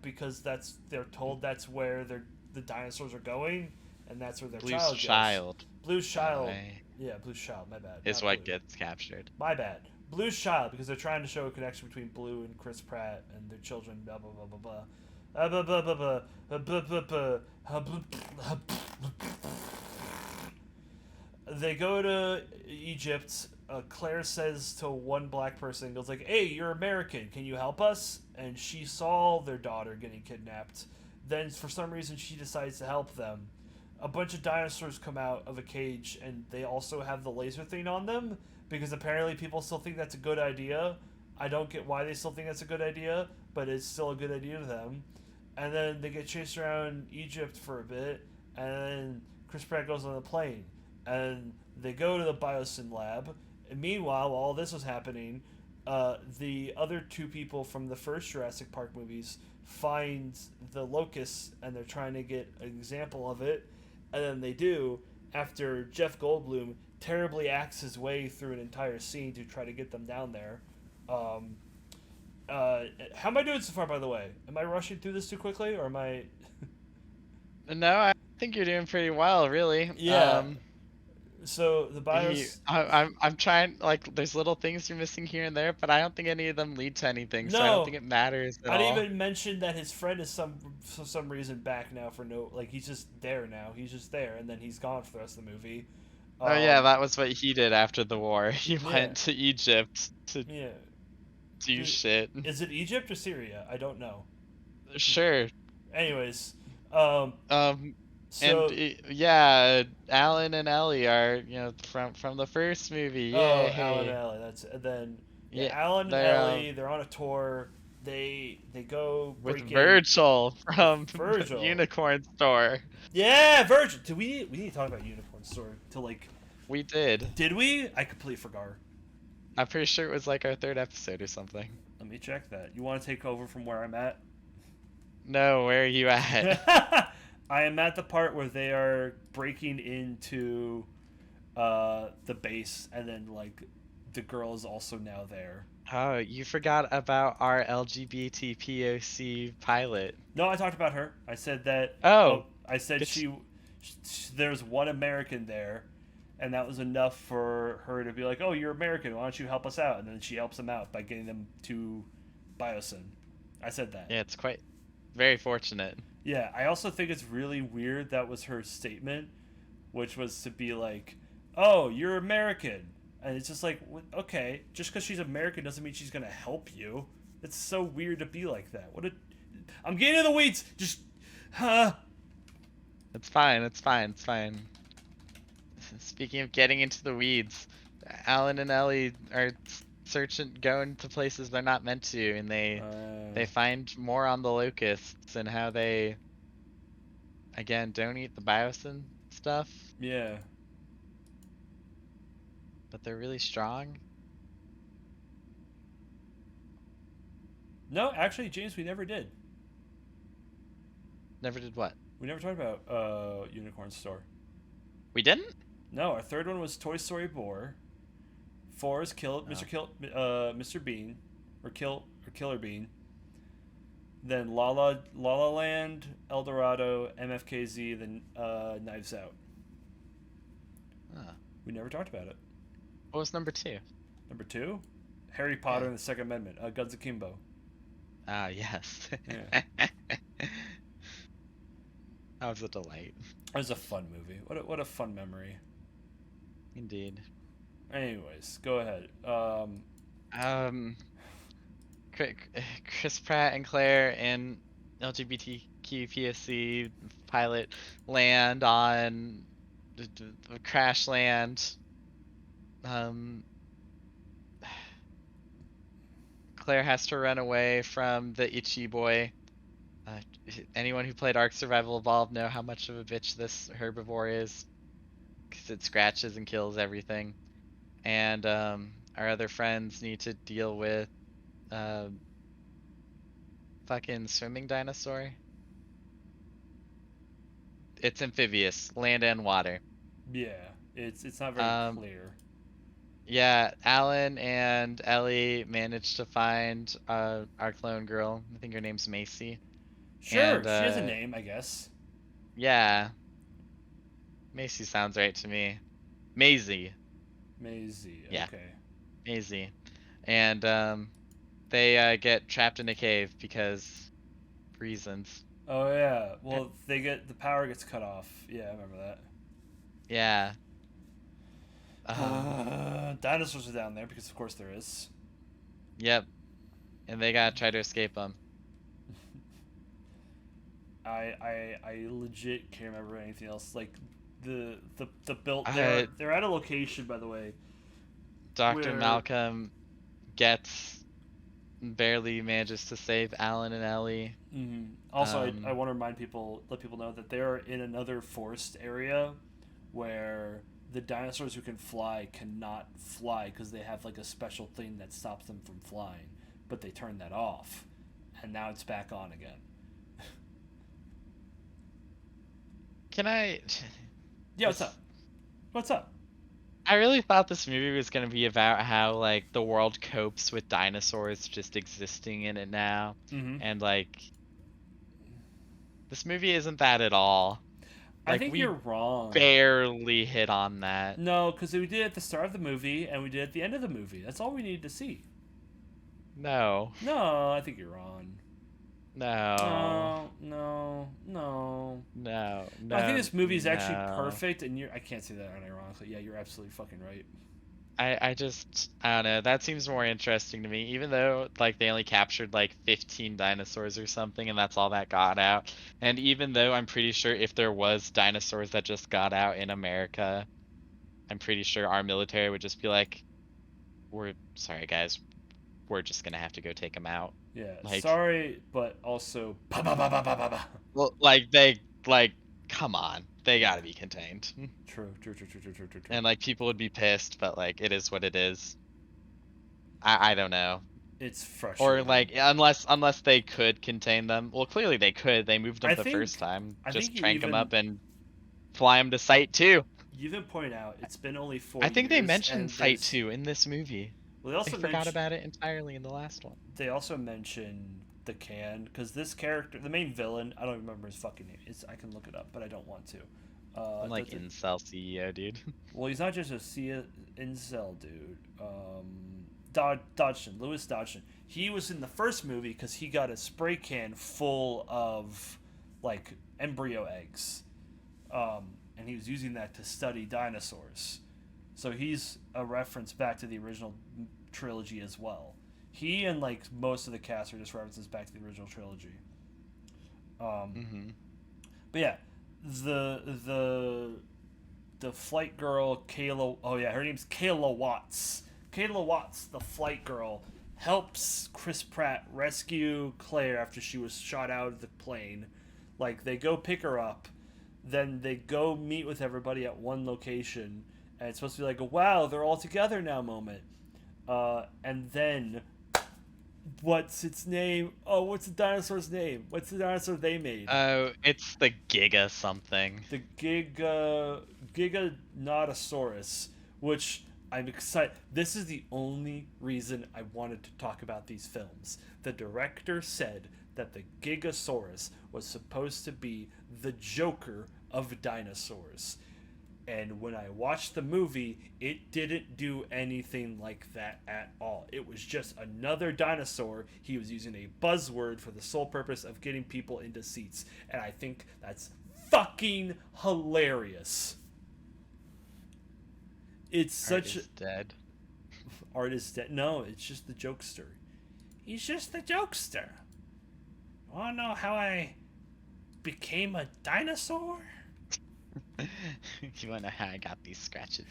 because they're told that's where the dinosaurs are going, and that's where their Blue's child goes. child, Blue's by the child, way, yeah, Blue's child. My bad, is not what Blue. gets captured. My bad. Blue's child because they're trying to show a connection between Blue and Chris Pratt and their children. Blah blah blah blah blah. Blah, blah, blah, blah, blah, blah, blah, blah. They go to Egypt. Claire says to one black person, goes like, "Hey, you're American. Can you help us?" And she saw their daughter getting kidnapped. Then, for some reason, she decides to help them. A bunch of dinosaurs come out of a cage, and they also have the laser thing on them because apparently people still think that's a good idea. I don't get why they still think that's a good idea, but it's still a good idea to them. And then they get chased around Egypt for a bit, and then Chris Pratt goes on the plane, and they go to the Biosyn lab. And meanwhile, while all this was happening, the other two people from the first Jurassic Park movies find the locust, and they're trying to get an example of it, and then they do after Jeff Goldblum terribly acts his way through an entire scene to try to get them down there. Um, how am I doing so far, by the way? Am I rushing through this too quickly, or am I? No, I think you're doing pretty well, really. Yeah. So the bios. I'm trying, like, there's little things you're missing here and there, but I don't think any of them lead to anything, so I don't No, think it matters at I didn't all. even mention that his friend is for some reason back now for no like he's just there now. He's just there, and then he's gone for the rest of the movie. Oh yeah, Um, that was what he did after the war. He yeah, went to Egypt to yeah. do Dude, shit. is it Egypt or Syria? I don't know. Sure. Anyways, um, Um, and so yeah, Alan and Ellie are, from the first movie. Alan and Yay. Ellie. That's and then yeah, Yeah, Alan and they're Ellie. They're on a tour. They go with break in Virgil with from the Virgil. Unicorn Store. Yeah, Virgil. Do we need to talk about Unicorn Store to like? We did. Did we? I completely forgot. I'm pretty sure it was like our third episode or something. Let me check that. You want to take over from where I'm at? No, where are you at? I am at the part where they are breaking into the base, and then like the girl is also now there. Oh, you forgot about our LGBT POC pilot. No, I talked about her. I said that. Oh, Oh, I said it's there's one American there, and that was enough for her to be like, "Oh, you're American. Why don't you help us out?" And then she helps them out by getting them to Biosyn. I said that. yeah, it's quite very fortunate. Yeah, I also think it's really weird that was her statement, which was to be like, "Oh, you're American," and it's just like, okay, just because she's American doesn't mean she's gonna help you. It's so weird to be like that. I'm getting in the weeds. Just, huh? It's fine, it's fine, it's fine. Speaking of getting into the weeds, Alan and Ellie are searching, going to places they're not meant to, and they find more on the locusts and how they, again, don't eat the biosin stuff, Yeah. but they're really strong. No, actually, James, we never did. Never did what? We never talked about Unicorn Store. We didn't? No, our third one was Toy Story Boar. Four is Oh. Mr. Bean, or Killer Bean. Then La La Land, El Dorado, MFKZ, then Knives Out. Huh. We never talked about it. What was number 2? Number two, Harry Yeah. Potter and the Second Amendment, Guns Akimbo. Ah, yes. Yeah, That was a delight. it was a fun movie. What a fun memory. Indeed. Anyways, go ahead. Um, Chris Pratt and Claire in LGBTQ PSC pilot land on the crash land. Um, Claire has to run away from the itchy boy. Uh, Anyone who played Ark Survival Evolved know how much of a bitch this herbivore is, because it scratches and kills everything. And our other friends need to deal with uh, fucking swimming dinosaur. It's amphibious, land and water. Yeah, it's not very Um, clear. yeah, Alan and Ellie managed to find our clone girl. I think her name's Macy. Sure, And she has a name, I guess. yeah, Macy sounds right to me. Maisie. Maisie. Yeah, Okay. Maisie. And they get trapped in a cave because reasons. Oh yeah. Well, the power gets cut off. Yeah, I remember Yeah. that. Dinosaurs are down there because of course there is. Yep. And they gotta try to escape them. I legit can't remember anything else. Like the built Uh, they're at a location, by the way, Dr. where Malcolm gets barely manages to save Alan and Ellie. also I Um, want to let people know that they're in another forest area where the dinosaurs who can fly cannot fly because they have like a special thing that stops them from flying, but they turned that off, and now it's back on again. can I? Yeah, what's This up? What's up? I really thought this movie was gonna be about how like the world copes with dinosaurs just existing in it now, Mm-hmm. and like this movie isn't that at all. I Like think we you're wrong. barely hit on that. No, because we did it at the start of the movie and we did it at the end of the movie. That's all we needed to see. No, No, I think you're wrong. no, No, no, no. no, No, I think no, this movie is actually no. perfect, and I can't say that unironically. Yeah, you're absolutely fucking right. I don't know. That seems more interesting to me, even though like they only captured like 15 dinosaurs or something, and that's all that got out. And even though I'm pretty sure if there was dinosaurs that just got out in America, I'm pretty sure our military would just be like, "We're sorry, guys. We're just gonna have to go take them out." Yeah, Like, sorry, but also. Ba ba ba ba ba ba ba. well, like they like, come on, they Yeah, gotta be contained. true, true, true, true, true, true, true, true. And like people would be pissed, but like it is what it is. I don't know. It's Or frustrating. like unless they could contain them. Well, clearly they could. They moved them I the first think, time. I think Just crank them up and fly them to Site 2. you even point out it's been only four I think they years, mentioned and Site there's. 2 in this movie. Well, They forgot about it entirely in the last one. they also mention the can because this character, the main villain, I don't remember his fucking name. I can look it up, but I don't want to. I'm like incel CEO, dude. Well, he's not just a incel dude. Dodgson, Lewis Dodgson. He was in the first movie because he got a spray can full of like embryo eggs, and he was using that to study dinosaurs. So he's a reference back to the original trilogy as well. He and like most of the cast are just references back to the original trilogy. Um, hmm but yeah, the the flight girl Kayla. Oh yeah, her name's Kayla Watts. Kayla Watts, the flight girl, helps Chris Pratt rescue Claire after she was shot out of the plane. Like they go pick her up, then they go meet with everybody at one location, and it's supposed to be like a wow, they're all together now moment. And then What's its name? Oh, what's the dinosaur's name? What's the dinosaur they made? Oh, it's the Giga something. The Giganotosaurus, which I'm excited. This is the only reason I wanted to talk about these films. The director said that the Gigasaurus was supposed to be the Joker of dinosaurs. And when I watched the movie, it didn't do anything like that at all. It was just another dinosaur. He was using a buzzword for the sole purpose of getting people into seats. And I think that's fucking hilarious. It's Art such. is dead. Artist that. No, it's just the jokester. He's just the jokester. Wanna know how I became a dinosaur? You wanna know how I got these scratches?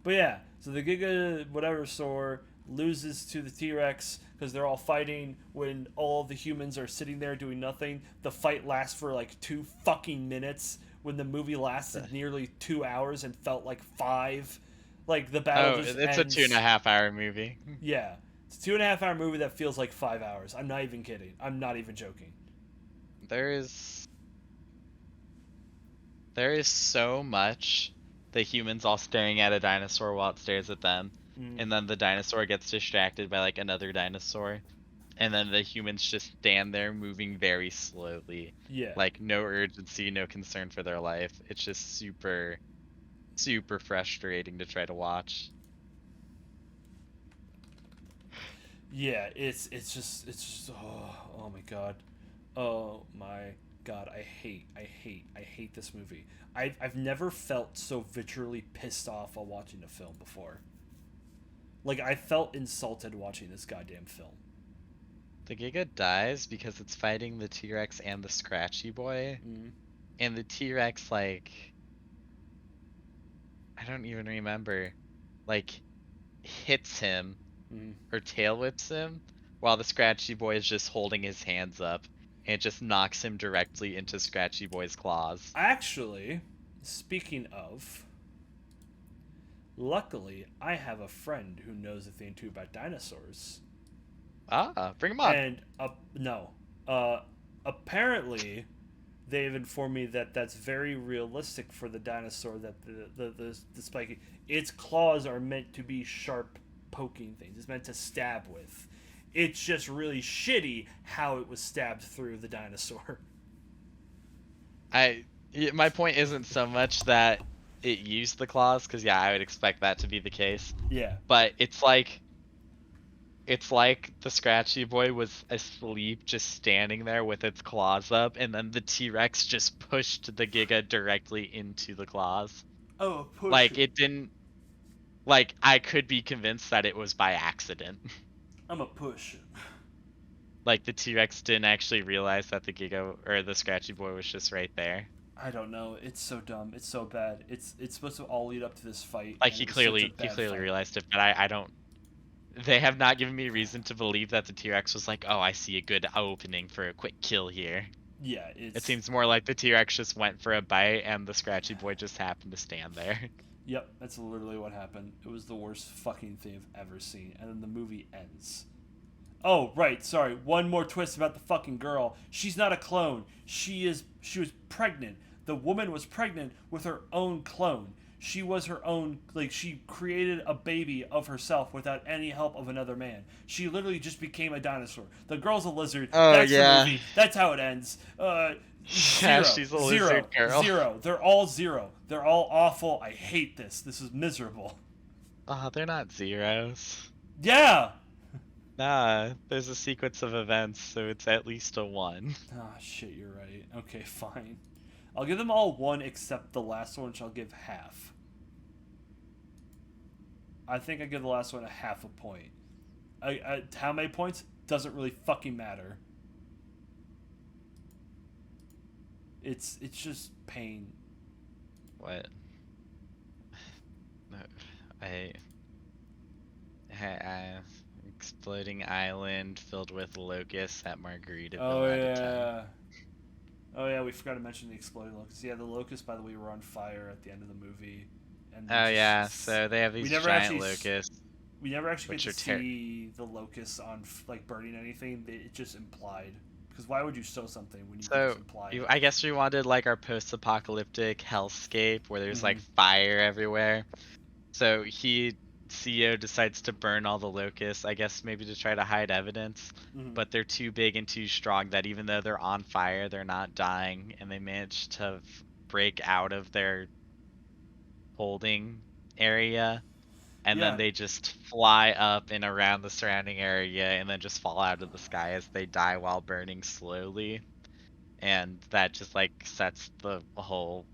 But yeah, so the Giga whatever Saur loses to the T Rex because they're all fighting when all the humans are sitting there doing nothing. The fight lasts for like 2 fucking minutes when the movie lasted nearly 2 hours and felt like five. Like the battle Oh, just it's a ends. 2.5 hour movie. Yeah, it's a 2.5 hour movie that feels like 5 hours. I'm not even kidding. I'm not even joking. There is there is so much the humans all staring at a dinosaur while it stares at them, Mm, and then the dinosaur gets distracted by like another dinosaur, and then the humans just stand there moving very slowly, yeah. like no urgency, no concern for their life. It's just super frustrating to try to watch. Yeah, it's just oh my god. Oh my god, I hate this movie. I've never felt so vitriolly pissed off while watching a film before. Like I felt insulted watching this goddamn film. The Giga dies because it's fighting the T-Rex and the Scratchy Boy, Mm, and the T-Rex like I don't even remember, like hits him mm. or tail whips him while the Scratchy Boy is just holding his hands up, and it just knocks him directly into Scratchy Boy's claws. Actually, speaking of, luckily I have a friend who knows a thing or two about dinosaurs. Ah, bring him on. And no, apparently they've informed me that that's very realistic for the dinosaur. That the spiky, its claws are meant to be sharp, poking things. It's meant to stab with. It's just really shitty how it was stabbed through the dinosaur. My point isn't so much that it used the claws, because yeah, I would expect that to be the case, Yeah. but it's like the Scratchy Boy was asleep, just standing there with its claws up, and then the T-Rex just pushed the Giga directly into the claws. Oh, push Like it. it didn't like I could be convinced that it was by accident. I'm a push it. Like the T-Rex didn't actually realize that the Giga or the Scratchy Boy was just right there. I don't know. It's so dumb. It's so bad. It's supposed to all lead up to this fight, Like and it was such a he bad clearly fight. realized it, but I don't. They have not given me reason to believe that the T-Rex was like, oh, I see a good opening for a quick kill here. Yeah, It it's seems more like the T-Rex just went for a bite and the Scratchy Boy just happened to stand there. Yep, that's literally what happened. It was the worst fucking thing I've ever seen. And then the movie ends. Oh, right, sorry. One more twist about the fucking girl. She's not a clone. She was pregnant. The woman was pregnant with her own clone. She was her own, like, she created a baby of herself without any help of another man. She literally just became a dinosaur. The girl's a lizard. Oh That's the yeah. movie. That's how it ends. Yeah, Zero, she's a zero, lizard girl. zero. They're all zero. They're all awful. I hate this. This is miserable. Oh, they're not zeros. Yeah. Nah, there's a sequence of events, so it's at least a one. Ah, shit, you're right. Okay, fine. I'll give them all one except the last one, which I'll give half. I think I give the last one a half a point. How many points? Doesn't really fucking matter. It's just pain. What? No, I, I exploding island filled with locusts at Oh Margaritaville at a time. yeah. Oh yeah, we forgot to mention the exploding locusts. Yeah, the locusts, by the way, were on fire at the end of the movie, and they Oh yeah, just so they have we these never giant actually locusts. We never actually get which to are see the locusts on like burning anything. It's just implied. Because why would you show something when you could just So imply it? I guess we wanted like our post-apocalyptic hellscape where there's like Mm-hmm. fire everywhere. So CEO decides to burn all the locusts, I guess maybe to try to hide evidence. Mm-hmm. But they're too big and too strong that even though they're on fire, they're not dying, and they manage to break out of their holding area, and then Yeah. they just fly up and around the surrounding area and then just fall out of the sky as they die while burning slowly. And that just like sets the whole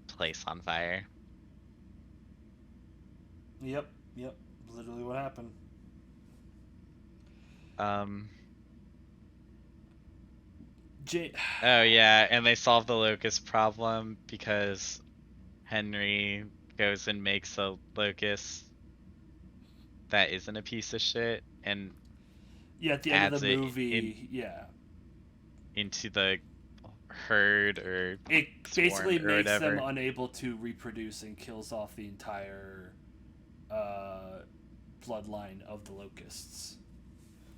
place on fire. Yep. Yep. Literally what happened. Um, J- oh yeah, and they solve the locust problem because Henry goes and makes a locust that isn't a piece of shit and yeah, at the end of the adds it in movie, yeah. into the herd or It swarm basically or makes them whatever. unable to reproduce and kills off the entire uh, bloodline of the locusts.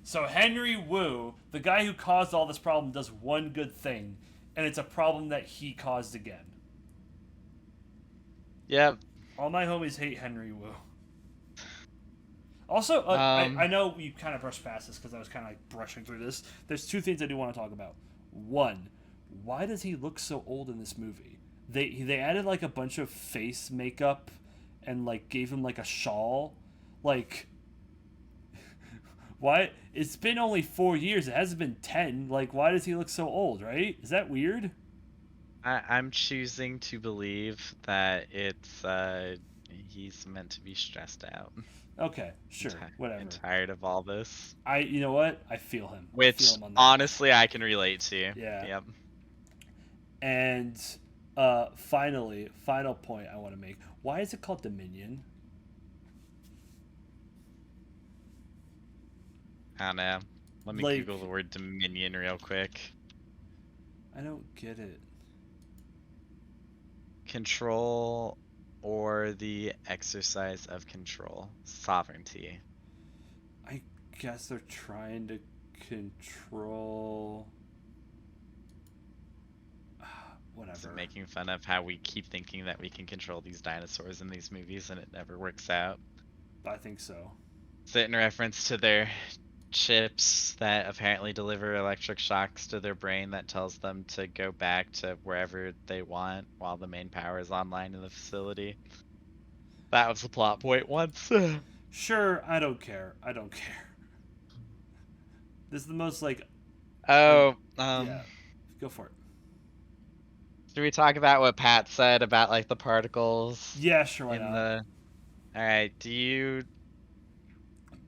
So Henry Wu, the guy who caused all this problem, does one good thing, and it's a problem that he caused again. Yep. All my homies hate Henry Wu. Also, I Um, know you kind of brushed past this because I was kind of like brushing through this. There's two things I do want to talk about. One, why does he look so old in this movie? They added like a bunch of face makeup and like gave him like a shawl. Like, why? It's been only 4 years. It hasn't been 10. Like, why does he look so old? Right? Is that weird? I'm choosing to believe that it's he's meant to be stressed out Okay, and, sure, and whatever. tired of all this. You know what? I feel him. I feel Which him on that. honestly I can relate to. Yeah. Yep. And finally, final point I want to make. Why is it called Dominion? I don't know. Let me Like, Google the word dominion real quick. I don't get it. Control or the exercise of control. Sovereignty. I guess they're trying to control. Is it Whatever. making fun of how we keep thinking that we can control these dinosaurs in these movies and it never works out? I think so. Is it in reference to their chips that apparently deliver electric shocks to their brain that tells them to go back to wherever they want while the main power is online in the facility? That was the plot point once. Sure, I don't care. I don't care. This is the most like, Oh, yeah. Go for it. should we talk about what Pat said about like the particles Yeah, sure, why in not? the? All right,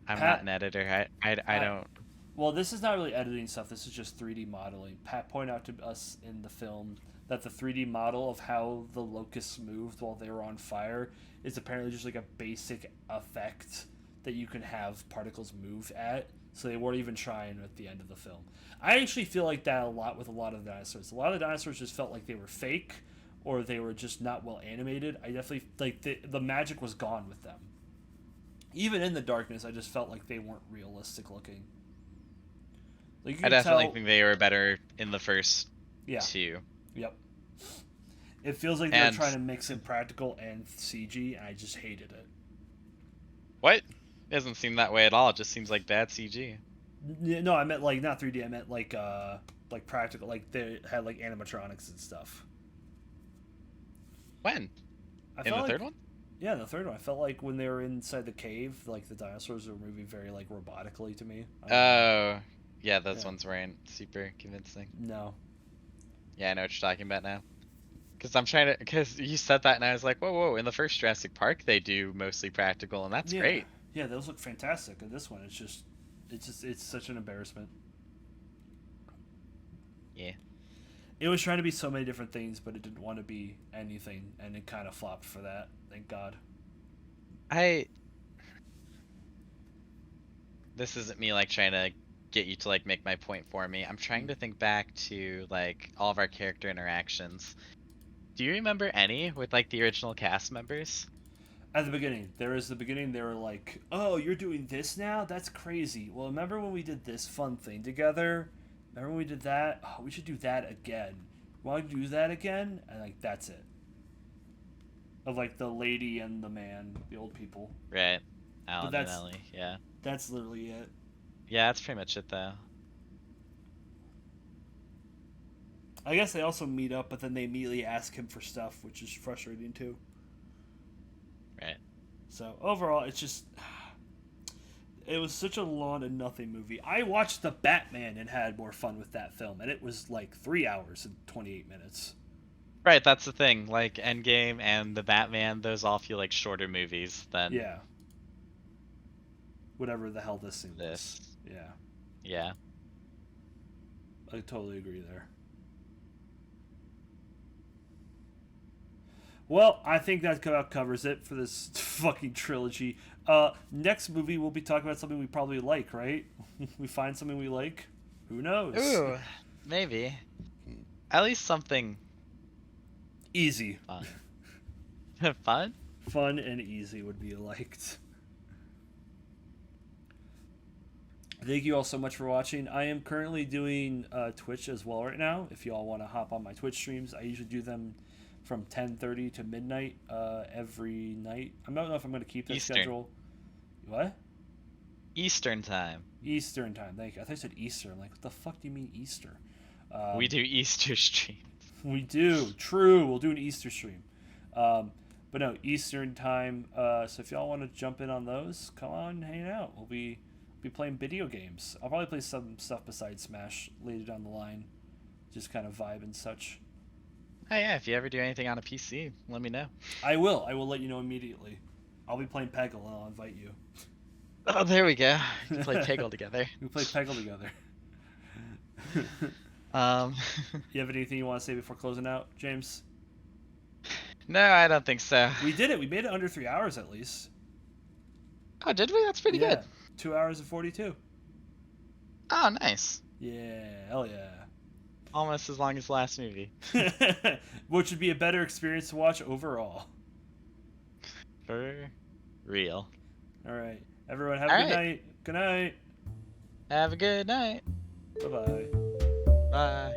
I'm not Pat, an editor. I I don't. well, this is not really editing stuff. This is just 3D modeling. Pat pointed out to us in the film that the 3D model of how the locusts moved while they were on fire is apparently just like a basic effect that you can have particles move at. So they weren't even trying at the end of the film. I actually feel like that a lot with a lot of the dinosaurs. A lot of the dinosaurs just felt like they were fake or they were just not well animated. I definitely like the magic was gone with them. Even in the darkness, I just felt like they weren't realistic looking. Like you I can definitely tell, think they were better in the first yeah, two. yep. It feels like they're And trying to mix in practical and CG, and I just hated it. what? It doesn't seem that way at all. It just seems like bad CG. No, I meant like not 3D. I meant like practical. Like they had like animatronics and stuff. When? I In felt the like third one? yeah, the third one. I felt like when they were inside the cave, like the dinosaurs were moving very like robotically to me. I don't know. Oh, yeah, those Yeah. ones weren't super convincing. No. Yeah, I know what you're talking about now. Because I'm trying to, because you said that and I was like, whoa, whoa. In the first Jurassic Park, they do mostly practical, and that's Yeah. great. Yeah, those look fantastic. And this one, it's such an embarrassment. Yeah. It was trying to be so many different things, but it didn't want to be anything, and it kind of flopped for that. Thank God. I This isn't me like trying to get you to like make my point for me. I'm trying Mm. to think back to like all of our character interactions. Do you remember any with like the original cast members? At the beginning, there is the beginning. They were like, "Oh, you're doing this now? That's crazy." Well, remember when we did this fun thing together? Remember when we did that? Oh, we should do that again. Want to do that again? And like that's it. Of like the lady and the man, the old people. Right. But Alan and Ellie. Yeah. that's literally it. Yeah, that's pretty much it though. I guess they also meet up, but then they immediately ask him for stuff, which is frustrating too. Right. So overall, it's just it was such a long and nothing movie. I watched the Batman and had more fun with that film, and it was like 3 hours and 28 minutes. Right, that's the thing. Like Endgame and the Batman, those all feel like shorter movies than Yeah. Whatever the hell this thing this. was. Yeah. Yeah. I totally agree there. Well, I think that about covers it for this fucking trilogy. Next movie we'll be talking about something we probably like, right? We find something we like. Who knows? Ooh, maybe. At least something Easy. fun. Fun? Fun and easy would be liked. Thank you all so much for watching. I am currently doing Twitch as well right now. If you all want to hop on my Twitch streams, I usually do them from 10:30 to midnight every night. I don't know if I'm going to keep that Eastern. schedule. What? Eastern time. Eastern time. Thank you. I thought you said Easter. I'm like, what the fuck do you mean Easter? We do Easter streams. We do. True. We'll do an Easter stream. But no, Eastern time. So if y'all want to jump in on those, come on, hang out. We'll be playing video games. I'll probably play some stuff besides Smash later down the line. Just kind of vibe and such. Oh yeah, if you ever do anything on a PC, let me know. I will. I will let you know immediately. I'll be playing Peggle and I'll invite you. Oh, there we go. We can play Peggle together. We play Peggle together. Um, You have anything you want to say before closing out, James? no, I don't think so. We did it. We made it under 3 hours at least. Oh, did we? That's pretty Yeah. good. 2 hours and 42. Oh, nice. Yeah. Hell yeah. Almost as long as the last movie. Which would be a better experience to watch overall. For real. All right. Everyone have a good night. Good night. Have a good night. Bye-bye. Bye.